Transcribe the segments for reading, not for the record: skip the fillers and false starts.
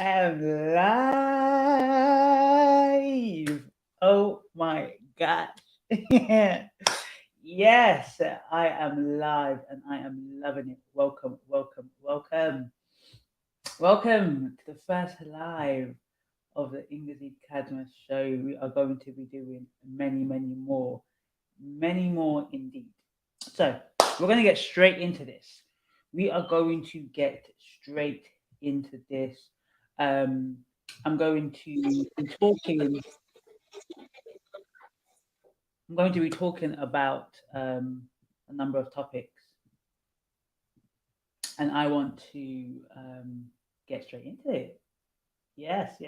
am live. Oh my gosh. Yes, I am live and I am loving it. Welcome, welcome, welcome. Welcome to the first live of the Ngozi Kadma show. We are going to be doing many more indeed. So we're going to get straight into this. We are going to get straight into this. I'm going to be talking. I'm going to be talking about a number of topics, and I want to get straight into it. Yes.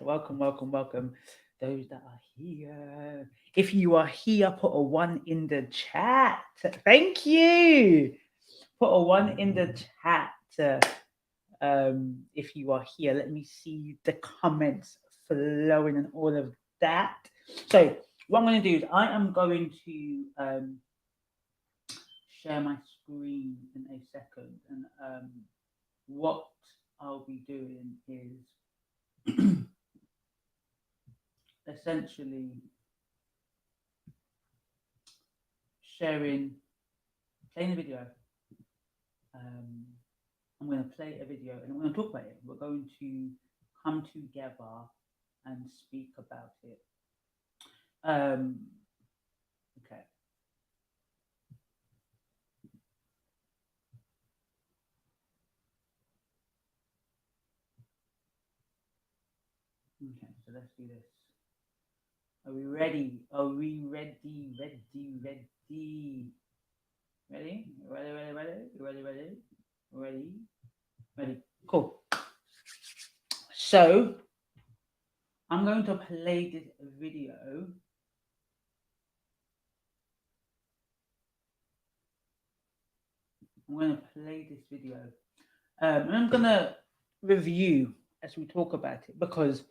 Welcome. Those that are here. If you are here, put a 1 in the chat. Thank you. Put a 1 in the chat. If you are here, let me see the comments flowing and all of that. So what I'm going to do is I am going to share my screen in a second, and what I'll be doing is essentially playing a video. I'm going to play a video and I'm going to talk about it. We're going to come together and speak about it. Okay. Okay, so let's do this. Are we ready? Are we ready? Ready? Cool. So I'm going to play this video. And I'm going to review as we talk about it, because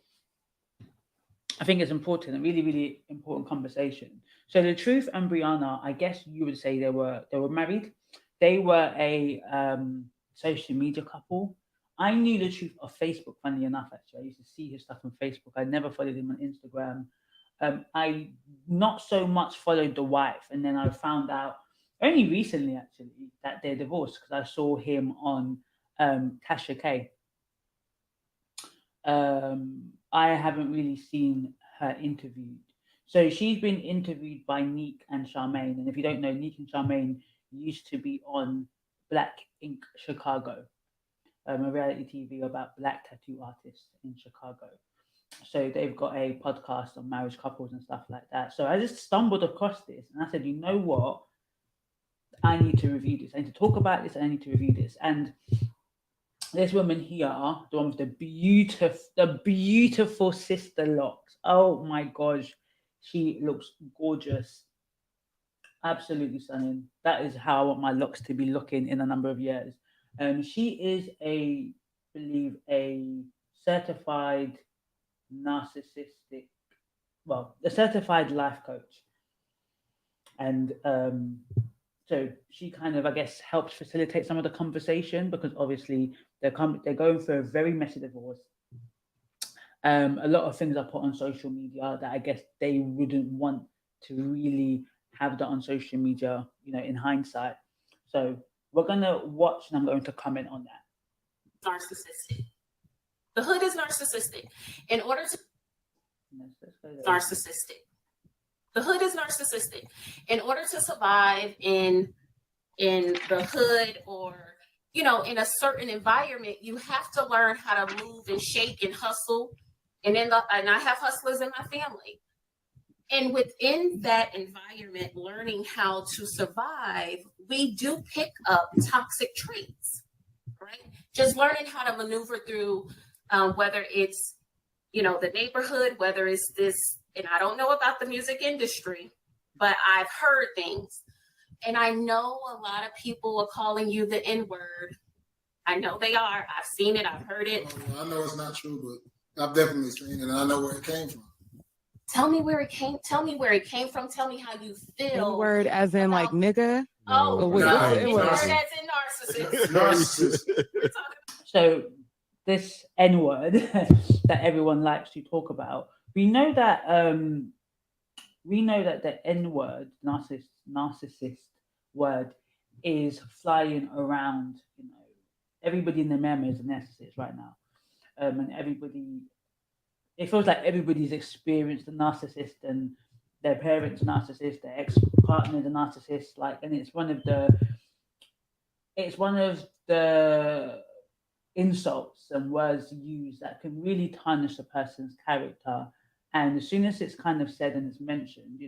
I think it's important, a really important conversation. So Latruth and Briana, I guess you would say they were married. They were a social media couple. I knew Latruth off Facebook, funnily enough, actually. I used to see his stuff on Facebook. I never followed him on Instagram. I not so much followed the wife, and then I found out only recently, actually, that they're divorced, because I saw him on Tasha K. I haven't really seen her interviewed. So she's been interviewed by Neek and Charmaine. And if you don't know, Neek and Charmaine used to be on Black Ink Chicago, a reality TV about Black tattoo artists in Chicago. So they've got a podcast on marriage couples and stuff like that. So I just stumbled across this and I said, you know what? I need to review this. I need to talk about this. I need to review this. And this woman here, the one with the beautiful sister locks. Oh my gosh, she looks gorgeous. Absolutely stunning. That is how I want my locks to be looking in a number of years. She is I believe a certified narcissistic, a certified life coach. And so she kind of, I guess, helps facilitate some of the conversation, because obviously they're going through a very messy divorce. A lot of things are put on social media that I guess they wouldn't want to really have that on social media, in hindsight. So we're going to watch and I'm going to comment on that. Narcissistic. The hood is narcissistic. In order to... Narcissistic. The hood is narcissistic. In order to survive in the hood, or, in a certain environment, you have to learn how to move and shake and hustle. And I have hustlers in my family. And within that environment, learning how to survive, we do pick up toxic traits, right? Just learning how to maneuver through, whether it's, the neighborhood, whether it's this, and I don't know about the music industry, but I've heard things. And I know a lot of people are calling you the N-word. I know they are. I've seen it. I've heard it. I know it's not true, but I've definitely seen it, and I know where it came from. Tell me where it came from. Tell me how you feel. N-word as in like nigga? Oh, N-word as in narcissist. So this N word that everyone likes to talk about, we know that the N word, narcissist word, is flying around. Everybody in the memo is a narcissist right now, and everybody. It feels like everybody's experienced a narcissist, and their parents a narcissist, their ex partner's a narcissist. And it's one of the insults and words used that can really tarnish a person's character. And as soon as it's kind of said and it's mentioned,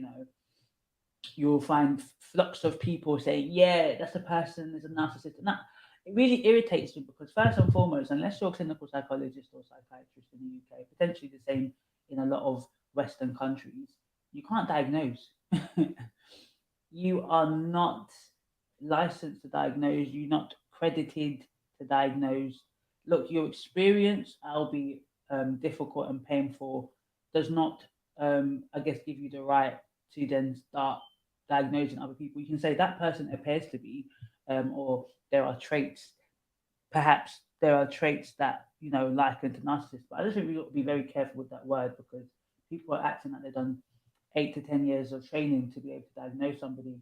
you'll find flocks of people saying, yeah, that's a person, is a narcissist. And that, it really irritates me because first and foremost, unless you're a clinical psychologist or psychiatrist in the UK, potentially the same in a lot of Western countries, you can't diagnose. You are not licensed to diagnose. You're not credited to diagnose. Look, your experience, albeit difficult and painful, does not, I guess, give you the right to then start diagnosing other people. You can say that person appears to be, or there are traits, perhaps there are traits that, liken to narcissists. But I just think we've got to be very careful with that word because people are acting like they've done 8 to 10 years of training to be able to diagnose somebody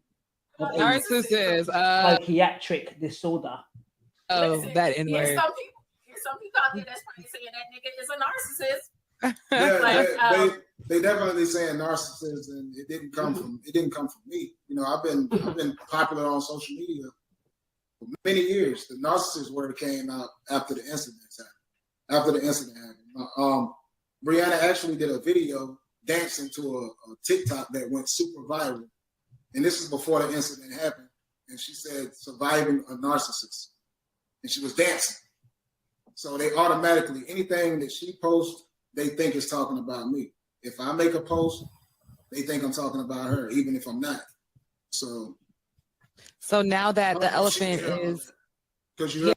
with a Narcissist. psychiatric disorder. Oh, that N Yeah, word. some people out there that's probably saying that nigga is a narcissist. Yeah, they definitely saying narcissist, and it didn't come from me. I've been popular on social media for many years. The narcissist word came out after the incident happened. Briana actually did a video dancing to a TikTok that went super viral, and this is before the incident happened. And she said, "Surviving a narcissist," and she was dancing. So they automatically, anything that she posts, they think is talking about me. If I make a post, they think I'm talking about her, even if I'm not. So now that the elephant is, because you.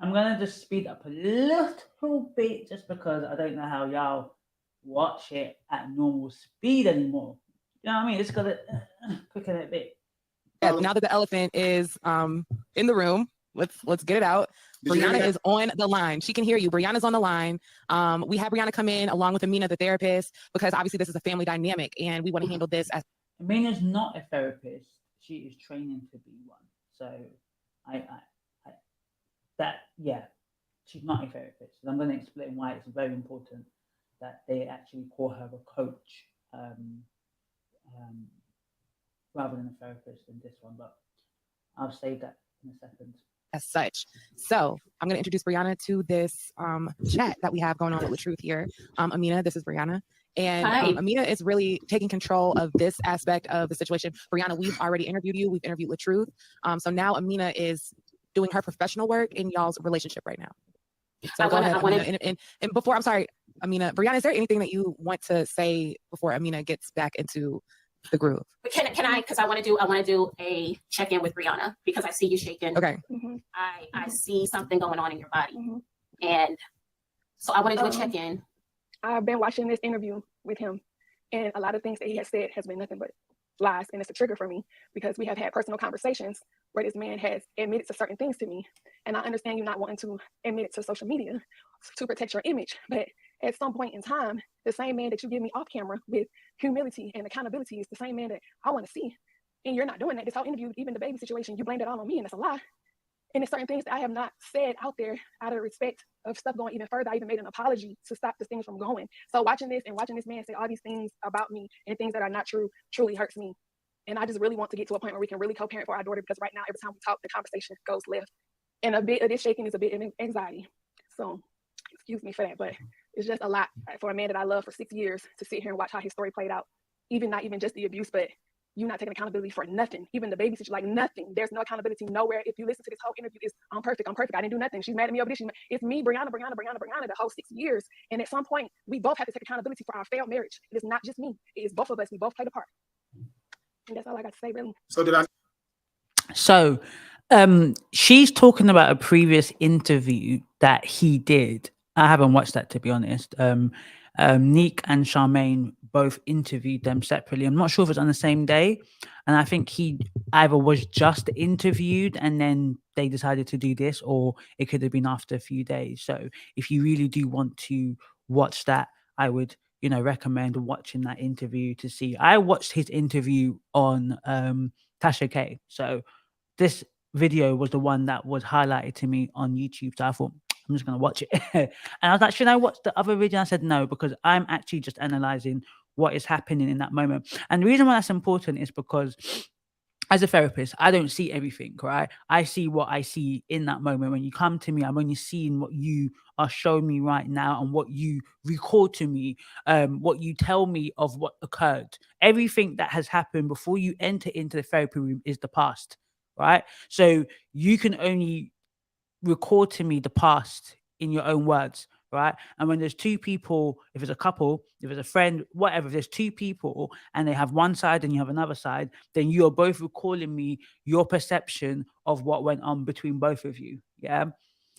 I'm gonna just speed up a little bit just because I don't know how y'all watch it at normal speed anymore. You know what I mean? It's gotta quicken it a bit. now that the elephant is in the room, let's get it out. Briana is on the line. She can hear you. Briana's on the line. We have Briana come in along with Amina, the therapist, because obviously this is a family dynamic and we want to handle this as. Amina's not a therapist. She is training to be one. So she's not a therapist. And I'm going to explain why it's very important that they actually call her a coach rather than a therapist in this one. But I'll say that in a second. As such. So I'm going to introduce Briana to this chat that we have going on with Latruth here. Amina, this is Briana. And Amina is really taking control of this aspect of the situation. Briana, we've already interviewed you. We've interviewed Latruth. So now Amina is doing her professional work in y'all's relationship right now. So go ahead, Amina. And before, I'm sorry, Amina, Briana, is there anything that you want to say before Amina gets back into the groove? But can I? Because I want to do a check in with Briana because I see you shaking. Okay. I see something going on in your body, and so I want to do a check in. I've been watching this interview with him, and a lot of things that he has said has been nothing but lies, and it's a trigger for me because we have had personal conversations where this man has admitted to certain things to me, and I understand you not wanting to admit it to social media to protect your image, but at some point in time, the same man that you give me off camera with humility and accountability is the same man that I want to see, and you're not doing that. This whole interview, even the baby situation, you blamed it all on me, and that's a lie. And there's certain things that I have not said out there out of respect of stuff going even further. I even made an apology to stop the things from going. So watching this man say all these things about me and things that are not true truly hurts me. And I just really want to get to a point where we can really co-parent for our daughter, because right now, every time we talk, the conversation goes left. And a bit of this shaking is a bit of anxiety. So excuse me for that, but it's just a lot for a man that I love for 6 years to sit here and watch how his story played out. Not even just the abuse, but you not taking accountability for nothing. Even the baby situation, like nothing. There's no accountability nowhere. If you listen to this whole interview, it's I'm perfect. I didn't do nothing. She's mad at me over this. It's me, Briana, the whole 6 years. And at some point, we both have to take accountability for our failed marriage. It is not just me. It is both of us. We both played a part. And that's all I got to say, really. So she's talking about a previous interview that he did. I haven't watched that, to be honest. Neek and Charmaine both interviewed them separately. I'm not sure if it's on the same day. And I think he either was just interviewed and then they decided to do this, or it could have been after a few days. So if you really do want to watch that, I would, recommend watching that interview to see. I watched his interview on Tasha K. So this video was the one that was highlighted to me on YouTube. So I thought, I'm just going to watch it. And I was like, should I watch the other video? I said, no, because I'm actually just analyzing what is happening in that moment. And the reason why that's important is because as a therapist, I don't see everything, right? I see what I see in that moment. When you come to me, I'm only seeing what you are showing me right now and what you record to me, what you tell me of what occurred. Everything that has happened before you enter into the therapy room is the past, right? So you can only record to me the past in your own words, right? And when there's two people, if it's a couple, if it's a friend, whatever, if there's two people and they have one side and you have another side, then you're both recalling me your perception of what went on between both of you. Yeah.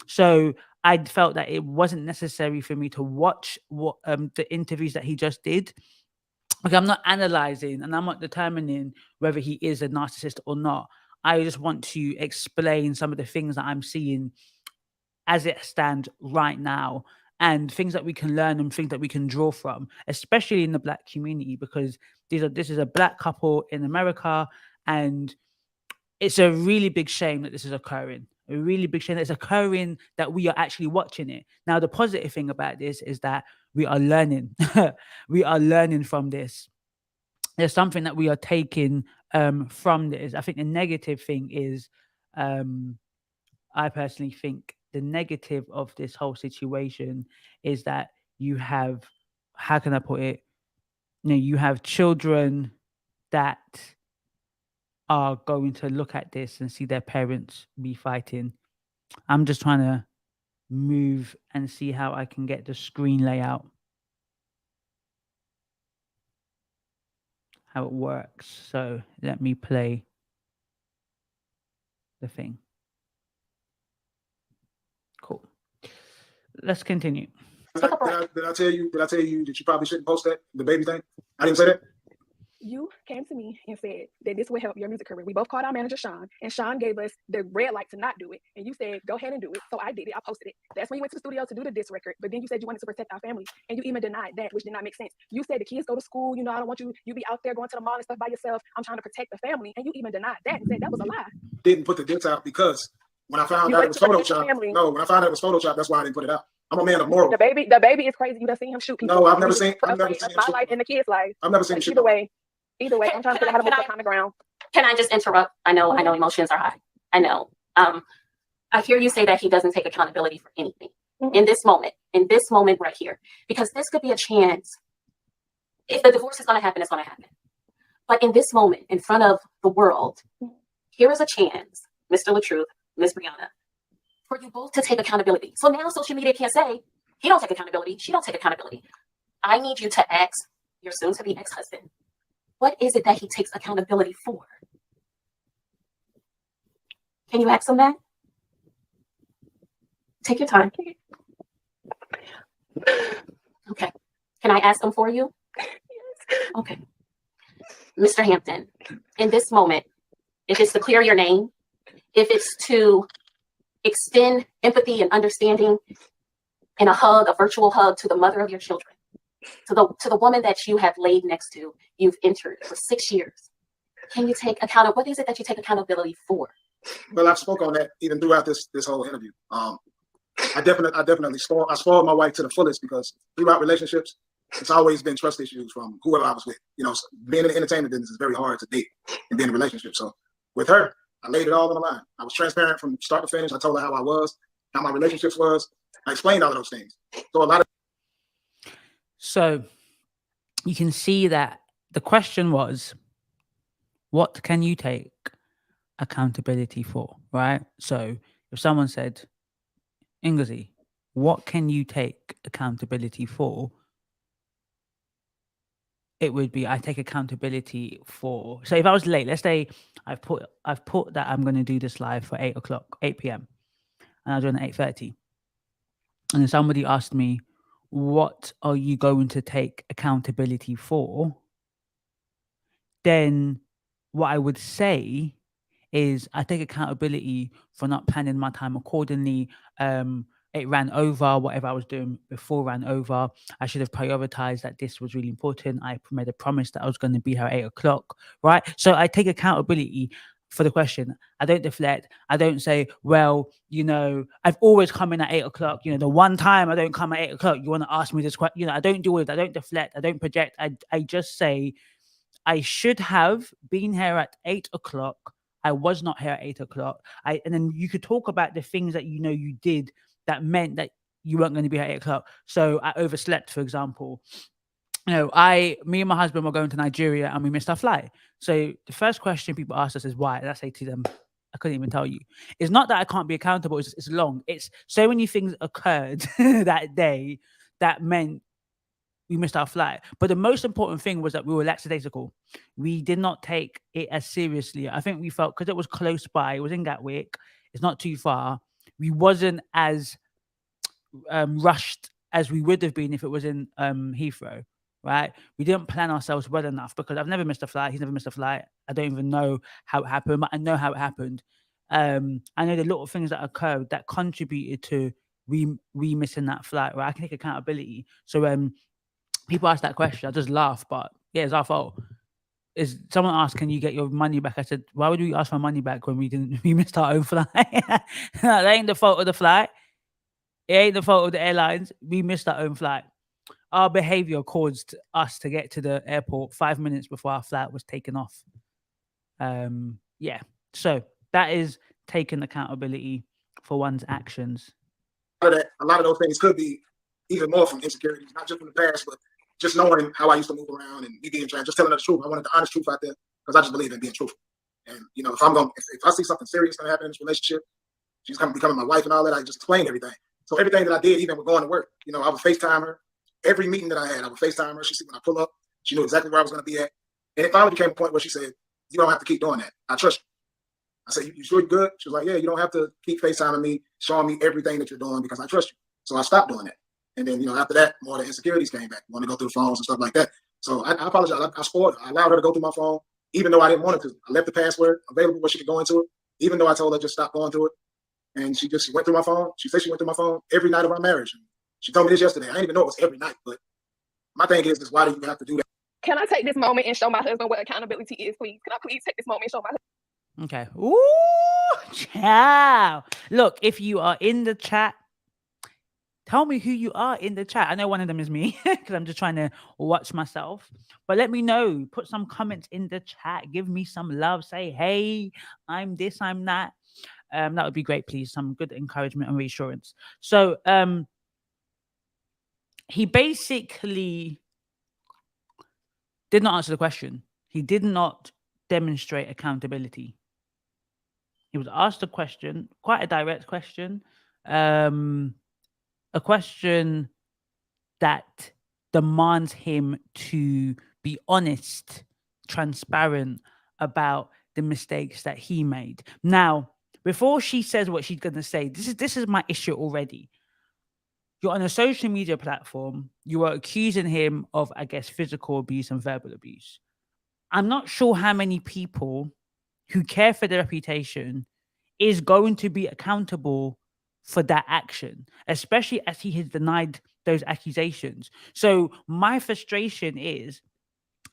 So I felt that it wasn't necessary for me to watch what the interviews that he just did. Okay, I'm not analyzing and I'm not determining whether he is a narcissist or not. I just want to explain some of the things that I'm seeing as it stands right now, and things that we can learn and things that we can draw from, especially in the Black community, because this is a Black couple in America, and it's a really big shame that this is occurring. A really big shame that it's occurring, that we are actually watching it. Now, the positive thing about this is that we are learning. We are learning from this. There's something that we are taking from this. I think the negative thing is, I personally think the negative of this whole situation is that you have, how can I put it? You have children that are going to look at this and see their parents be fighting. I'm just trying to move and see how I can get the screen layout, how it works. So let me play the thing. Cool. Let's continue. Did I tell you that you probably shouldn't post that, the baby thing? I didn't say that. You came to me and said that this would help your music career. We both called our manager, Sean, and Sean gave us the red light to not do it. And you said, go ahead and do it. So I did it. I posted it. That's when you went to the studio to do the diss record. But then you said you wanted to protect our family. And you even denied that, which did not make sense. You said the kids go to school. I don't want you be out there going to the mall and stuff by yourself. I'm trying to protect the family. And you even denied that and said that was a lie. Didn't put the diss out because when I found out it was Photoshop. No, when I found out it was Photoshop, that's why I didn't put it out. I'm a man of morals. The baby is crazy. You done seen him shoot people. No, I've never seen him my shoot. life and the kids' life. I've never seen him shoot. Either way, I'm trying to figure out how to move the common ground. Can I just interrupt? I know emotions are high. I know. I hear you say that he doesn't take accountability for anything in this moment right here, because this could be a chance. If the divorce is going to happen, it's going to happen. But in this moment, in front of the world, here is a chance, Mr. Latruth, Ms. Briana, for you both to take accountability. So now social media can't say, he don't take accountability, she don't take accountability. I need you to ask your soon-to-be ex-husband, what is it that he takes accountability for? Can you ask him that? Take your time. Okay. Can I ask him for you? Yes. Okay. Mr. Hampton, in this moment, if it's to clear your name, if it's to extend empathy and understanding and a virtual hug to the mother of your children, to the woman that you have laid next to, you've entered for 6 years, can you take accountability? What is it that you take accountability for? Well, I've spoke on that even throughout this whole interview. I definitely spoiled my wife to the fullest, because throughout relationships, it's always been trust issues from whoever I was with. Being in the entertainment business is very hard to date and be in a relationship. So with her, I laid it all on the line. I was transparent from start to finish. I told her how I was, how my relationships was. I explained all of those things. So you can see that the question was, what can you take accountability for, right? So if someone said, Ngozi, what can you take accountability for? It would be, I take accountability for, so if I was late, let's say I've put that I'm going to do this live for 8 p.m. and I was doing at 8:30. And then somebody asked me, what are you going to take accountability for? Then what I would say is I take accountability for not planning my time accordingly. It ran over. Whatever I was doing before ran over. I should have prioritized that this was really important. I made a promise that I was going to be here at 8 o'clock, right? So I take accountability for the question. I don't deflect. I don't say, well, I've always come in at 8 o'clock. The one time I don't come at 8 o'clock, you want to ask me this question. I don't do all of that. I don't deflect. I don't project. I just say, I should have been here at 8 o'clock. I was not here at 8 o'clock. And then you could talk about the things that you did that meant that you weren't going to be at 8 o'clock. So I overslept, for example. Me and my husband were going to Nigeria and we missed our flight. So the first question people ask us is why? And I say to them, I couldn't even tell you. It's not that I can't be accountable. It's long. It's so many things occurred that day that meant we missed our flight. But the most important thing was that we were lackadaisical. We did not take it as seriously. I think we felt, because it was close by, it was in Gatwick, it's not too far, we wasn't as rushed as we would have been if it was in Heathrow, right? We didn't plan ourselves well enough, because I've never missed a flight. He's never missed a flight. I don't even know how it happened, but I know how it happened. I know the little things that occurred that contributed to we missing that flight, right? I can take accountability. So people ask that question, I just laugh, but yeah, it's our fault. Is someone asked, can you get your money back? I said, why would we ask for money back when we missed our own flight? That ain't the fault of the flight. It ain't the fault of the airlines. We missed our own flight. Our behavior caused us to get to the airport 5 minutes before our flight was taken off. So that is taking accountability for one's actions. A lot of those things could be even more from insecurities, not just from the past, but just knowing how I used to move around and me being just telling the truth. I wanted the honest truth out there because I just believe in being truthful. And if I see something serious gonna happen in this relationship, she's becoming my wife and all that, I just explain everything. So everything that I did, even with going to work, I would FaceTime her. Every meeting that I had, I would FaceTime her. She said when I pull up, she knew exactly where I was gonna be at. And it finally became a point where she said, you don't have to keep doing that. I trust you. I said, you sure you're good? She was like, yeah, you don't have to keep FaceTiming me, showing me everything that you're doing because I trust you. So I stopped doing that. And then, after that, more of the insecurities came back. Want to go through the phones and stuff like that. So I apologize. I spoiled her. I allowed her to go through my phone, even though I didn't want it to. I left the password available where she could go into it, even though I told her just stop going through it. And she went through my phone. She said she went through my phone every night of our marriage. She told me this yesterday. I didn't even know it was every night. But my thing is why do you have to do that? Can I take this moment and show my husband what accountability is, please? Can I please take this moment and show my husband? Okay. Ooh, ciao. Look, if you are in the chat, tell me who you are in the chat. I know one of them is me because I'm just trying to watch myself. But let me know. Put some comments in the chat. Give me some love. Say, hey, I'm this, I'm that. That would be great, please. Some good encouragement and reassurance. So he basically did not answer the question. He did not demonstrate accountability. He was asked a question, quite a direct question. A question that demands him to be honest, transparent about the mistakes that he made. Now, before she says what she's going to say, this is my issue already. You're on a social media platform. You are accusing him of, I guess, physical abuse and verbal abuse. I'm not sure how many people who care for their reputation is going to be accountable for that action, especially as he has denied those accusations. So my frustration is,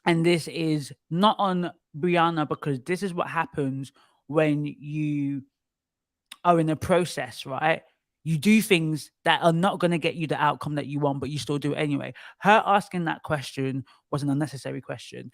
and this is not on Briana, because this is what happens when you are in a process, right? You do things that are not going to get you the outcome that you want, but you still do it anyway. Her asking that question was an unnecessary question.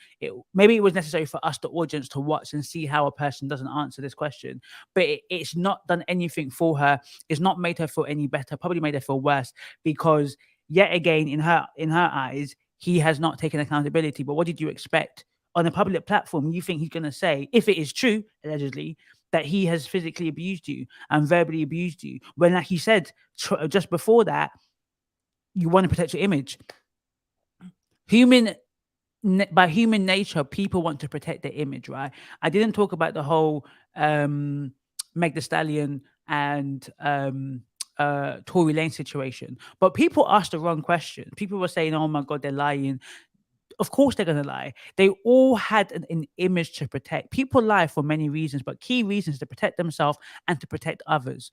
Maybe it was necessary for us, the audience, to watch and see how a person doesn't answer this question. But it's not done anything for her. It's not made her feel any better. Probably made her feel worse, because yet again, in her eyes, he has not taken accountability. But what did you expect? On a public platform, you think he's going to say, if it is true, allegedly, that he has physically abused you and verbally abused you, when, like he said just before that, you want to protect your image. By human nature, people want to protect their image, right? I didn't talk about the whole Meg Thee Stallion and Tory Lane situation, but people asked the wrong question. People were saying, oh my God, they're lying. of course they're going to lie. They all had an image to protect. People lie for many reasons, but key reasons to protect themselves and to protect others.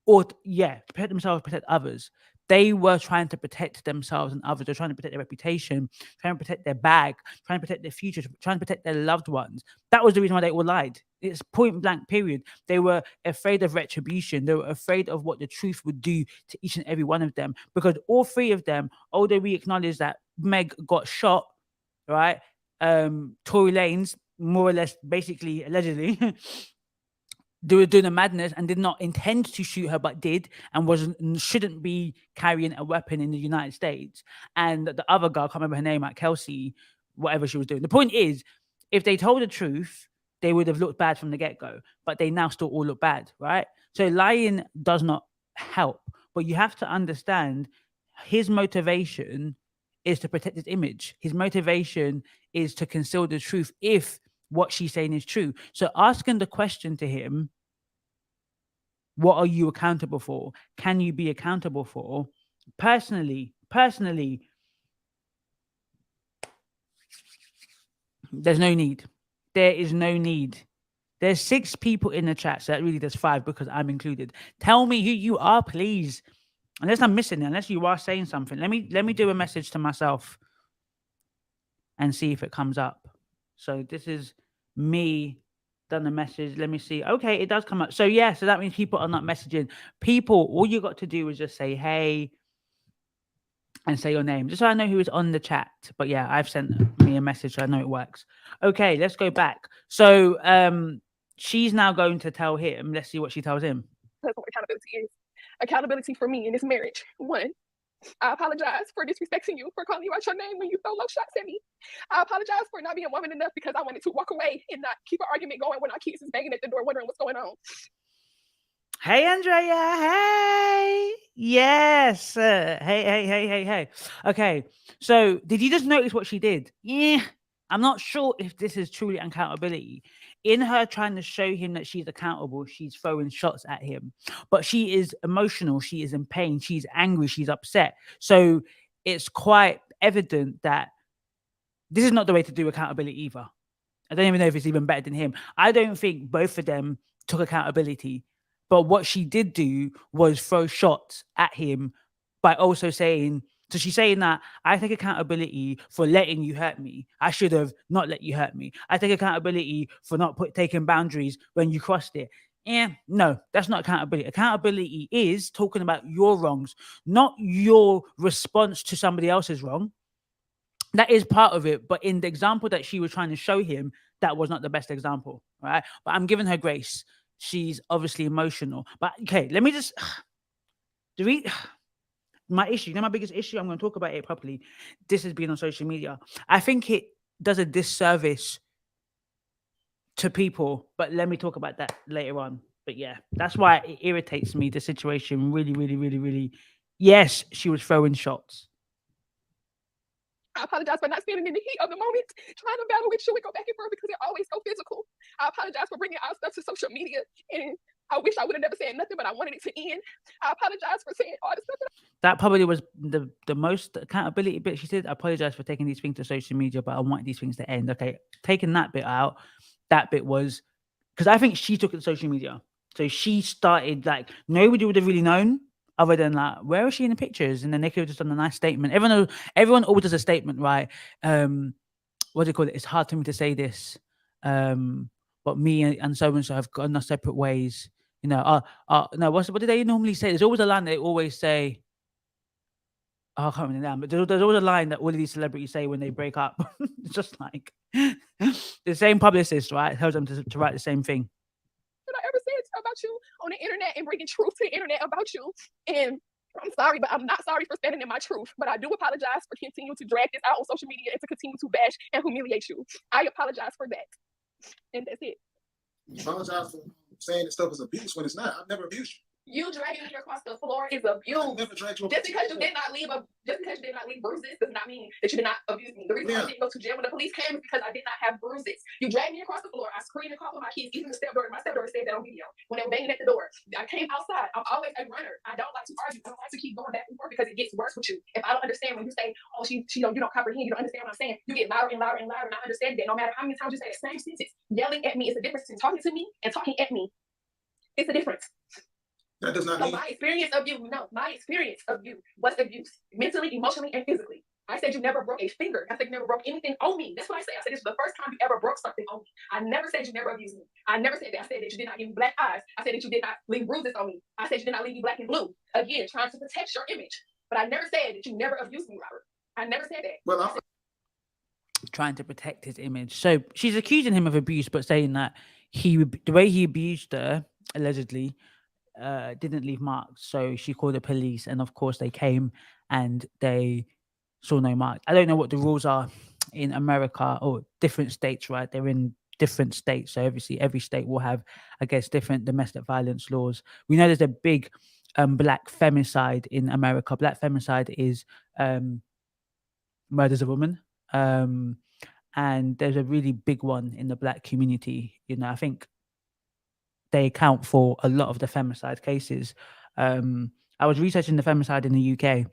Protect themselves, protect others. They were trying to protect themselves and others. They're trying to protect their reputation, trying to protect their bag, trying to protect their future, trying to protect their loved ones. That was the reason why they all lied. It's point blank, period. They were afraid of retribution. They were afraid of what the truth would do to each and every one of them. Because all three of them, although we acknowledge that Meg got shot, right? Tory Lanez, more or less, basically, allegedly, they were doing a madness and did not intend to shoot her, but did, and shouldn't be carrying a weapon in the United States. And the other girl, I can't remember her name, like Kelsey, whatever she was doing. The point is, if they told the truth, they would have looked bad from the get-go, but they now still all look bad, right? So lying does not help, but you have to understand his motivation is to protect his image. His motivation is to conceal the truth if what she's saying is true. So asking the question to him, what are you accountable for? Can you be accountable for? Personally, there's no need. There is no need. There's 6 people in the chat, so that really there's 5 because I'm included. Tell me who you are, please. Unless I'm missing it, unless you are saying something. Let me do a message to myself and see if it comes up. So this is me, done the message. Let me see. Okay, it does come up. So yeah, so that means people are not messaging. People, all you got to do is just say hey and say your name, just so I know who is on the chat. But yeah, I've sent me a message, so I know it works. Okay, let's go back. So she's now going to tell him. Let's see what she tells him. That's what accountability is. Accountability for me in this marriage. 1, I apologize for disrespecting you, for calling you out your name when you throw low shots at me. I apologize for not being woman enough because I wanted to walk away and not keep an argument going when our kids is banging at the door wondering what's going on. Hey, Andrea. Hey. Yes. Hey. Okay. So did you just notice what she did? Yeah. I'm not sure if this is truly accountability. In her trying to show him that she's accountable, she's throwing shots at him. But she is emotional. She is in pain. She's angry. She's upset. So it's quite evident that this is not the way to do accountability either. I don't even know if it's even better than him. I don't think both of them took accountability. But what she did do was throw shots at him by also saying, so she's saying that I take accountability for letting you hurt me. I should have not let you hurt me. I take accountability for not taking boundaries when you crossed it. No, that's not accountability. Accountability is talking about your wrongs, not your response to somebody else's wrong. That is part of it. But in the example that she was trying to show him, that was not the best example, right? But I'm giving her grace. She's obviously emotional. But okay, let me just my issue, my biggest issue, I'm going to talk about it properly. This has been on social media. I think it does a disservice to people, but let me talk about that later on. But yeah, that's why it irritates me, the situation. Really. Yes, she was throwing shots. I apologize for not standing in the heat of the moment, trying to battle with you and go back and forth because it always so physical. I apologize for bringing our stuff to social media, and I wish I would have never said nothing, but I wanted it to end. I apologize for saying all the stuff. That probably was the most accountability bit she did. I apologize for taking these things to social media, but I want these things to end. Okay, taking that bit out, that bit was, because I think she took it to social media. So she started, like, nobody would have really known other than like, where is she in the pictures? And then they could have just done a nice statement. Everyone always does a statement, right? What do you call it? It's hard for me to say this. But me and so have gone our separate ways. You know, no, what do they normally say? There's always a line they always say. Oh, I can't remember now, but there's always a line that all of these celebrities say when they break up. It's just like the same publicist, right? Tells them to write the same thing. Did I ever say it about you on the internet and bringing truth to the internet about you? And I'm sorry, but I'm not sorry for standing in my truth. But I do apologize for continuing to drag this out on social media and to continue to bash and humiliate you. I apologize for that. And that's it. You apologize for saying this stuff is abuse when it's not. I've never abused you. You dragging me across the floor is abuse. Just because you did not leave bruises does not mean that you did not abuse me. The reason I didn't go to jail when the police came is because I did not have bruises. You dragged me across the floor. I screamed and called for my kids, even the stepdaughter. My stepdaughter said that on video when they were banging at the door. I came outside. I'm always a runner. I don't like to argue. I don't like to keep going back and forth because it gets worse with you. If I don't understand when you say, "Oh, you don't comprehend. You don't understand what I'm saying," you get louder and louder and louder. And I understand that no matter how many times you say the same sentence, yelling at me is the difference between talking to me and talking at me. It's the difference. That does not mean my experience of you was abuse, mentally, emotionally, and physically. I said you never broke a finger. I said you never broke anything on me. That's what I said. I said this was the first time you ever broke something on me. I never said you never abused me. I never said that. I said that you did not give me black eyes. I said that you did not leave bruises on me. I said you did not leave me black and blue. Again, trying to protect your image. But I never said that you never abused me, Robert. I never said that. Well, trying to protect his image. So she's accusing him of abuse, but saying that the way he abused her, allegedly, didn't leave marks. So she called the police, and of course they came and they saw no marks. I don't know what the rules are in America or different states, right? They're in different states, so obviously every state will have, I guess, different domestic violence laws. We know there's a big black femicide in America. Black femicide is murders a woman, and there's a really big one in the black community. You know, I think they account for a lot of the femicide cases. I was researching the femicide in the UK,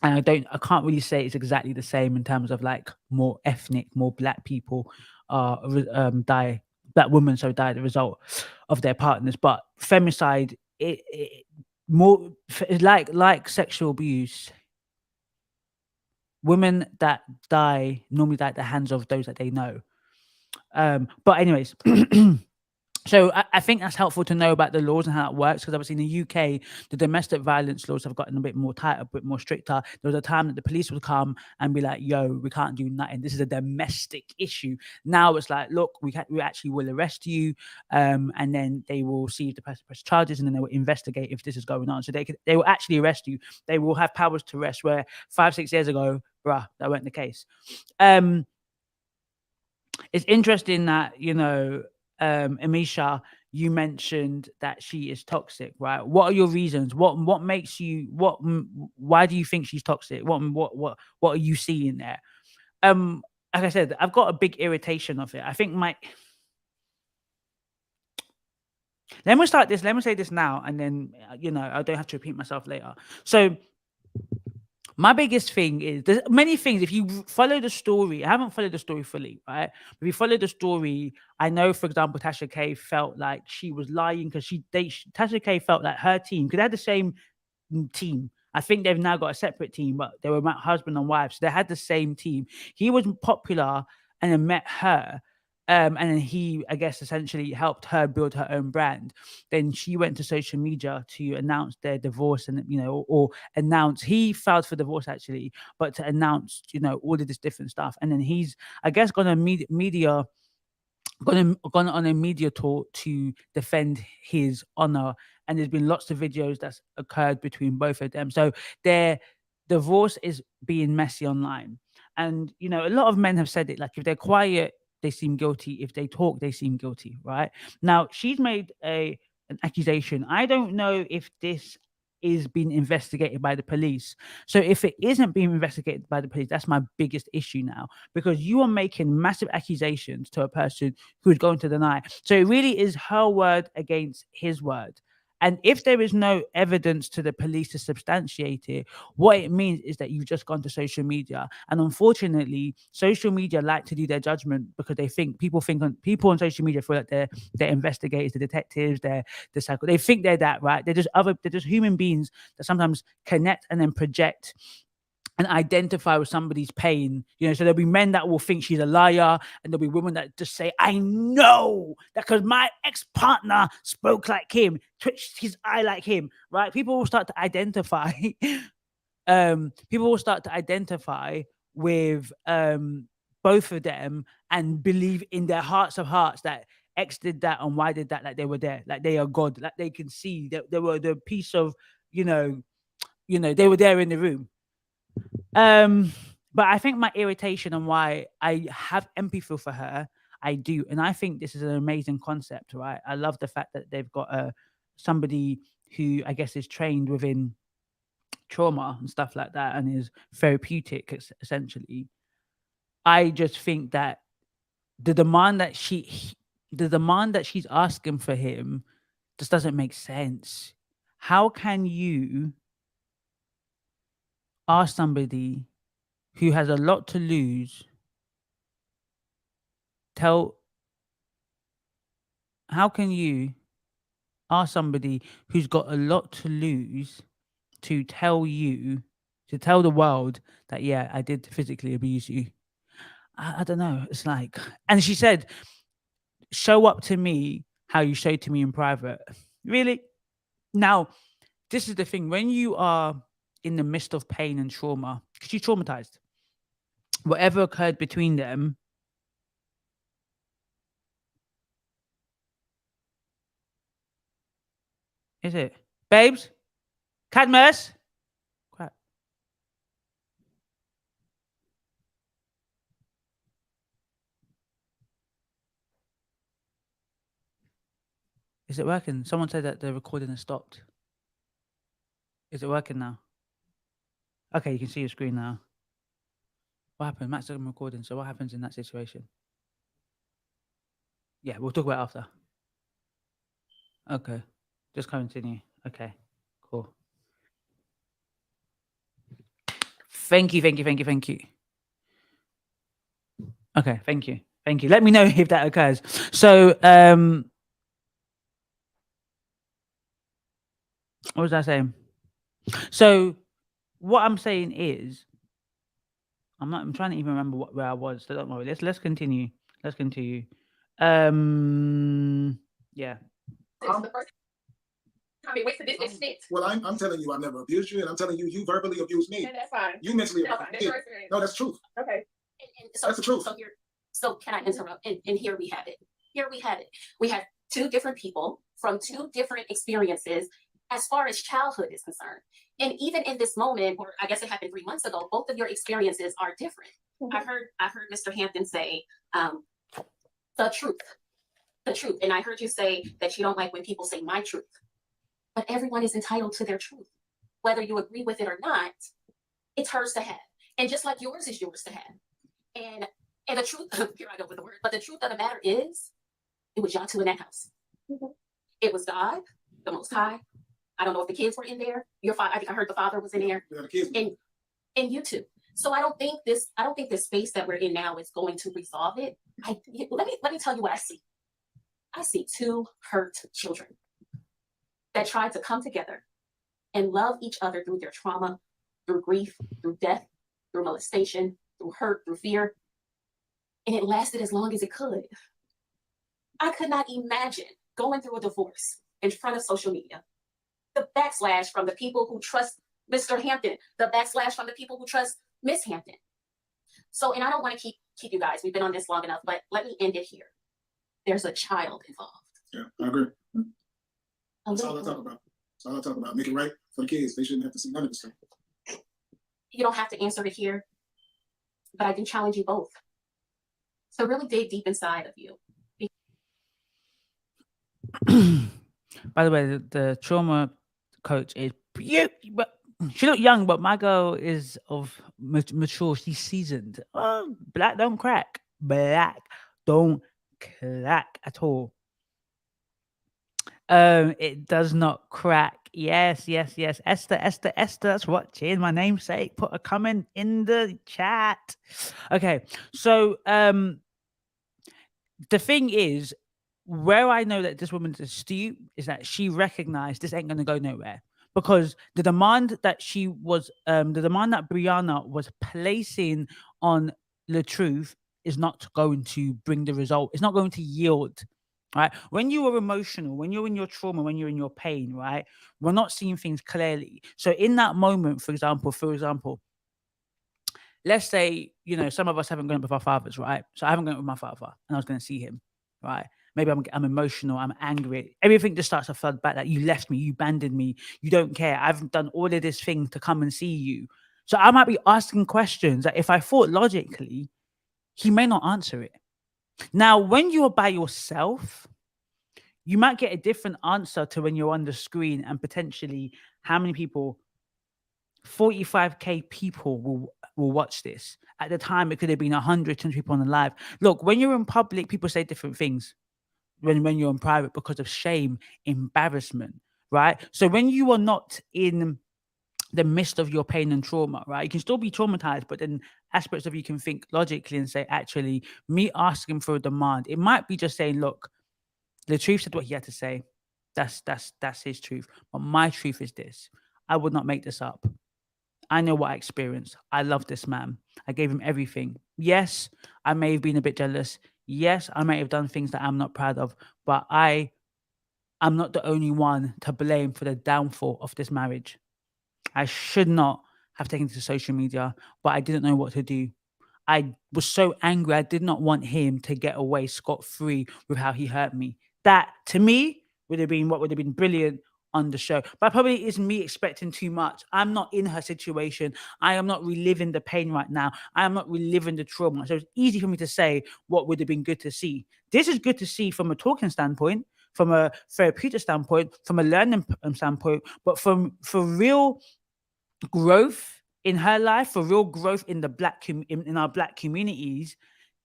and I can't really say it's exactly the same in terms of like more ethnic, more black people die, black women die as a result of their partners. But femicide, more like sexual abuse. Women that die normally die at the hands of those that they know. But anyways. So I think that's helpful to know about the laws and how it works, because obviously in the UK, the domestic violence laws have gotten a bit more tight, a bit more stricter. There was a time that the police would come and be like, "Yo, we can't do nothing. This is a domestic issue." Now it's like, "Look, we actually will arrest you, and then they will see if the person press charges, and then they will investigate if this is going on." So they will actually arrest you. They will have powers to arrest. Where 5-6 years ago, that weren't the case. It's interesting that Amisha, you mentioned that she is toxic, right? What are your reasons? What makes you why do you think she's toxic? What are you seeing there? Like I said, I've got a big irritation of it. I think let me start this. Let me say this now, and then I don't have to repeat myself later. So my biggest thing is, there's many things. If you follow the story, I haven't followed the story fully, right? If you follow the story, I know, for example, Tasha K felt like she was lying because Tasha K felt like her team, because they had the same team. I think they've now got a separate team, but they were husband and wife, so they had the same team. He was popular and then met her. And then he, I guess, essentially helped her build her own brand. Then she went to social media to announce their divorce, and or announce he filed for divorce actually, but to announce all of this different stuff. And then he's, I guess, gone on a media tour to defend his honor. And there's been lots of videos that's occurred between both of them. So their divorce is being messy online. And a lot of men have said it, like, if they're quiet, they seem guilty. If they talk, they seem guilty, right? Now, she's made an accusation. I don't know if this is being investigated by the police. So if it isn't being investigated by the police, that's my biggest issue now, because you are making massive accusations to a person who is going to deny. So it really is her word against his word. And if there is no evidence to the police to substantiate it, what it means is that you've just gone to social media. And unfortunately, social media like to do their judgment because people on social media feel like they're investigators, the detectives, they're the psycho. They think they're that, right? They're just human beings that sometimes connect and then project and identify with somebody's pain. So there'll be men that will think she's a liar, and there'll be women that just say, "I know that because my ex-partner spoke like him, twitched his eye like him," right? People will start to identify. With both of them and believe in their hearts of hearts that X did that and Y did that, like they were there, like they are God, like they can see that they were the piece of, they were there in the room. But I think my irritation and why I have empathy for her, I do. And I think this is an amazing concept, right? I love the fact that they've got somebody who I guess is trained within trauma and stuff like that and is therapeutic essentially, I just think that the demand that she's asking for him just doesn't make sense. How can you ask somebody who has a lot to lose how can you ask somebody who's got a lot to lose to tell the world that, yeah, I did physically abuse you? I don't know. It's like, and she said, show up to me how you show to me in private. Really? Now, this is the thing. When you are in the midst of pain and trauma, because she's traumatized, whatever occurred between them, is it? Babes? Cadmus? Crap. Is it working? Someone said that the recording has stopped. Is it working now? Okay, you can see your screen now. What happened? Matt's still recording, so what happens in that situation? Yeah, we'll talk about it after. Okay, just continue. Okay, cool. Thank you. Okay, thank you. Let me know if that occurs. So, what was I saying? So, what I'm saying is, I'm trying to even remember where I was. So don't worry. Let's continue. Yeah. Well, I'm telling you, I've never abused you, and I'm telling you, you verbally abused me. And that's fine. You mentally That's abused fine. me. That's your experience. No, that's truth. Okay. And so, That's the truth. So can I interrupt? And here we have it. We have two different people from two different experiences as far as childhood is concerned. And even in this moment, or I guess it happened 3 months ago, both of your experiences are different. Mhm. I heard Mr. Hampton say the truth. And I heard you say that you don't like when people say my truth. But everyone is entitled to their truth. Whether you agree with it or not, it's hers to have. And just like yours is yours to have. And the truth, here I go with the word, but the truth of the matter is, it was y'all two in that house. Mm-hmm. It was God, the Most High. I don't know if the kids were in there. Your father, I think I heard the father was in there. Yeah, the kids. And you two. So I don't think this space that we're in now is going to resolve it. Let me tell you what I see. I see two hurt children that tried to come together and love each other through their trauma, through grief, through death, through molestation, through hurt, through fear. And it lasted as long as it could. I could not imagine going through a divorce in front of social media. The backslash from the people who trust Mr. Hampton, the backslash from the people who trust Miss Hampton. So, and I don't want to keep you guys, we've been on this long enough, but let me end it here. There's a child involved. Yeah, I agree. That's all I talk about. Make it right for the kids. They shouldn't have to see none of this stuff. You don't have to answer it here, but I do challenge you both. So really dig deep inside of you. By the way, the trauma coach is beautiful, but she look young, but my girl is of mature. She's seasoned. Oh, black don't crack. Black don't crack at all. It does not crack. Yes. Esther, that's watching. My namesake. Put a comment in the chat. Okay, so the thing is, where I know that this woman's astute is that she recognized this ain't gonna go nowhere, because the demand that Briana was placing on Latruth is not going to bring the result. It's not going to yield. Right? When you are emotional, when you're in your trauma, when you're in your pain, right? We're not seeing things clearly. So in that moment, for example, let's say, some of us haven't gone with our fathers, right? So I haven't gone with my father and I was going to see him, right? Maybe I'm emotional, I'm angry. Everything just starts to flood back. Like, you left me, you abandoned me, you don't care. I've done all of this thing to come and see you. So I might be asking questions that if I thought logically, he may not answer it. Now, when you're by yourself, you might get a different answer to when you're on the screen, and potentially how many people, 45k people will watch this. At the time, it could have been 100 people on the live. Look, when you're in public, people say different things when you're in private because of shame, embarrassment, right? So when you are not in the midst of your pain and trauma, right, you can still be traumatized, but then aspects of you can think logically and say, actually, me asking for a demand, it might be just saying, look, Latruth said what he had to say. That's his truth. But my truth is this. I would not make this up. I know what I experienced. I love this man. I gave him everything. Yes, I may have been a bit jealous. Yes, I may have done things that I'm not proud of, but I'm not the only one to blame for the downfall of this marriage. I should not have taken to social media, but I didn't know what to do. I was so angry. I did not want him to get away scot-free with how he hurt me. That, to me, would have been what would have been brilliant on the show. But probably is me expecting too much. I'm not in her situation. I am not reliving the pain right now. I am not reliving the trauma. So it's easy for me to say what would have been good to see. This is good to see from a talking standpoint, from a therapeutic standpoint, from a learning standpoint, but for real growth in her life, for real growth in the in our Black communities,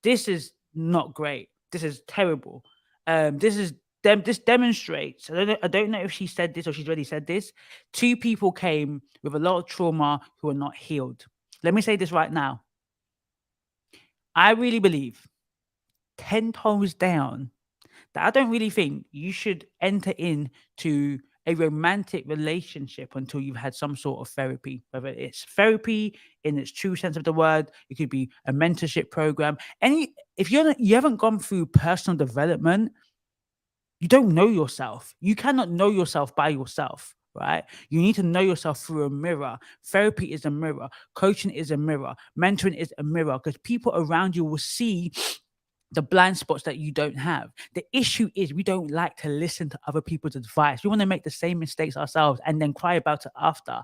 this is not great. This is terrible. This demonstrates. I don't know if she said this or she's already said this. 2 people came with a lot of trauma who are not healed. Let me say this right now. I really believe, 10 toes down, that I don't really think you should enter into a romantic relationship until you've had some sort of therapy, whether it's therapy in its true sense of the word, it could be a mentorship program. If you haven't gone through personal development, you don't know yourself. You cannot know yourself by yourself, right? You need to know yourself through a mirror. Therapy is a mirror. Coaching is a mirror. Mentoring is a mirror, because people around you will see the blind spots that you don't have. The issue is we don't like to listen to other people's advice. We want to make the same mistakes ourselves and then cry about it after.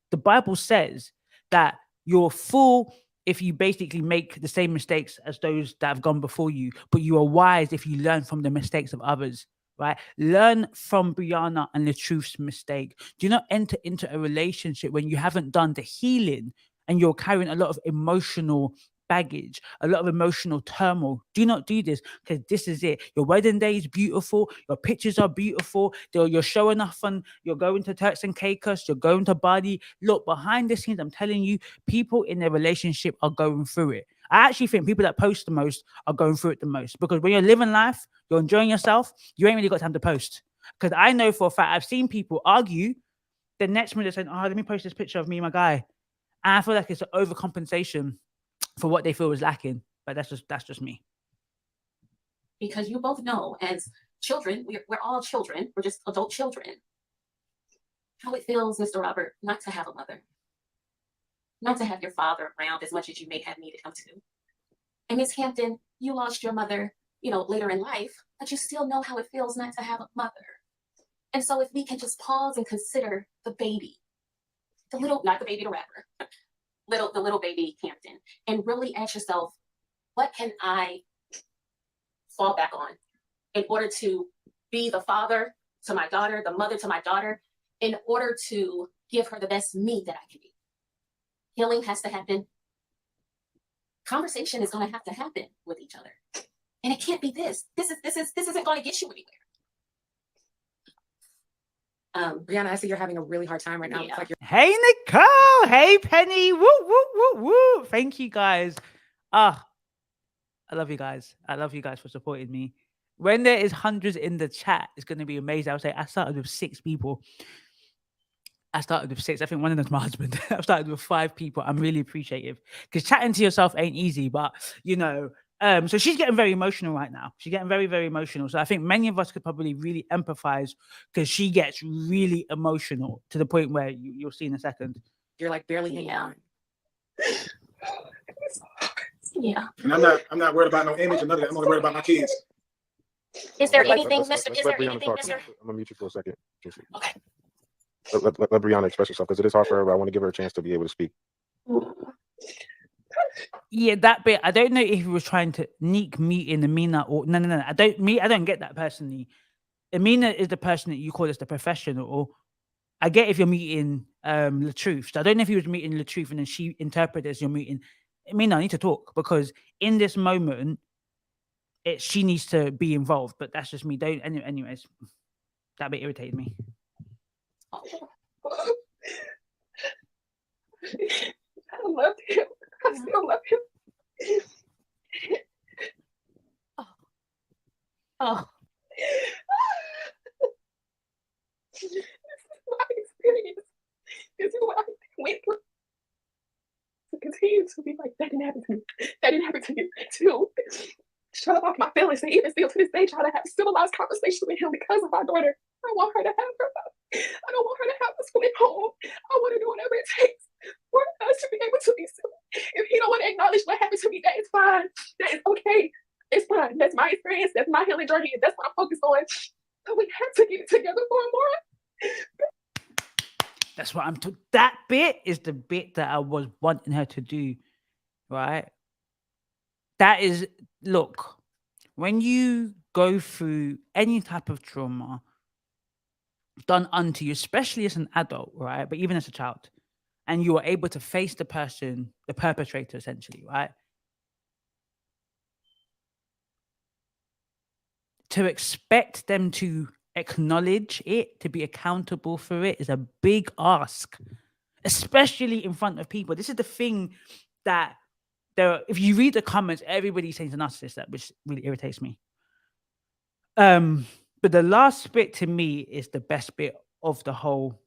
The Bible says that you're a fool if you basically make the same mistakes as those that have gone before you, but you are wise if you learn from the mistakes of others, right? Learn from Briana and Latruth's mistake. Do not enter into a relationship when you haven't done the healing and you're carrying a lot of emotional baggage, a lot of emotional turmoil. Do not do this, because this is it. Your wedding day is beautiful. Your pictures are beautiful. You're showing off and you're going to Turks and Caicos. You're going to Bali. Look, behind the scenes, I'm telling you, people in their relationship are going through it. I actually think people that post the most are going through it the most, because when you're living life, you're enjoying yourself, you ain't really got time to post. Because I know for a fact, I've seen people argue, the next minute saying, oh, let me post this picture of me and my guy. And I feel like it's an overcompensation for what they feel is lacking. But that's just me. Because you both know, as children, we're all children. We're just adult children. How it feels, Mr. Robert, not to have a mother. Not to have your father around as much as you may have needed him to. And Miss Hampton, you lost your mother, later in life, but you still know how it feels not to have a mother. And so if we can just pause and consider the baby, not the baby, the rapper, the little baby Hampton, and really ask yourself, what can I fall back on in order to be the father to my daughter, the mother to my daughter, in order to give her the best me that I can be? Healing has to happen. Conversation is going to have to happen with each other. And it can't be this. This isn't going to get you anywhere. Briana, I see you're having a really hard time right now. Yeah. It's like Hey, Nicole. Hey, Penny. Woo, woo, woo, woo. Thank you, guys. I love you guys. I love you guys for supporting me. When there is hundreds in the chat, it's going to be amazing. I would say I started with 6 people. I started with 6. I think one of them's my husband. I've started with 5 people. I'm really appreciative, because chatting to yourself ain't easy, but so she's getting very emotional right now. She's getting very, very emotional. So I think many of us could probably really empathize, because she gets really emotional to the point where you'll see in a second. you're like barely hanging on. Yeah. And I'm not worried about no image or nothing. I'm only worried about my kids. Is there Let's anything, let Briana talk. Mr.? I'm gonna mute you for a second. Okay. Let Briana express herself, because it is hard for her, but I want to give her a chance to be able to speak. Yeah, that bit. I don't know if he was trying to sneak me in the Mina or no. I don't get that personally. Amina is the person that you call as the professional. I get if you're meeting Latruth. So I don't know if you was meeting Latruth and then she interpreted as you're meeting. Amina, I need to talk because in this moment, she needs to be involved. But that's just me. Anyways, that bit irritated me. I loved him. I still love him. Oh. This is my experience. This is what I went through. To continue to be like, that didn't happen to me. That didn't happen to you. To shut off my feelings and even still to this day try to have civilized conversations with him because of my daughter. I want her to have her. I don't want her to have to split home. I want to do whatever it takes for us to be able to be civil. If he don't want to acknowledge what happened to me, that is fine. That is okay. It's fine. That's my experience. That's my healing journey. And that's what I'm focused on. But we have to get it together for more. That's what that bit is the bit that I was wanting her to do, right? That is, look, when you go through any type of trauma done unto you, especially as an adult, right? But even as a child, and you are able to face the person, the perpetrator, essentially, right? To expect them to acknowledge it, to be accountable for it, is a big ask, especially in front of people. This is the thing that if you read the comments, everybody's saying he's a narcissist, that which really irritates me. But the last bit to me is the best bit of the whole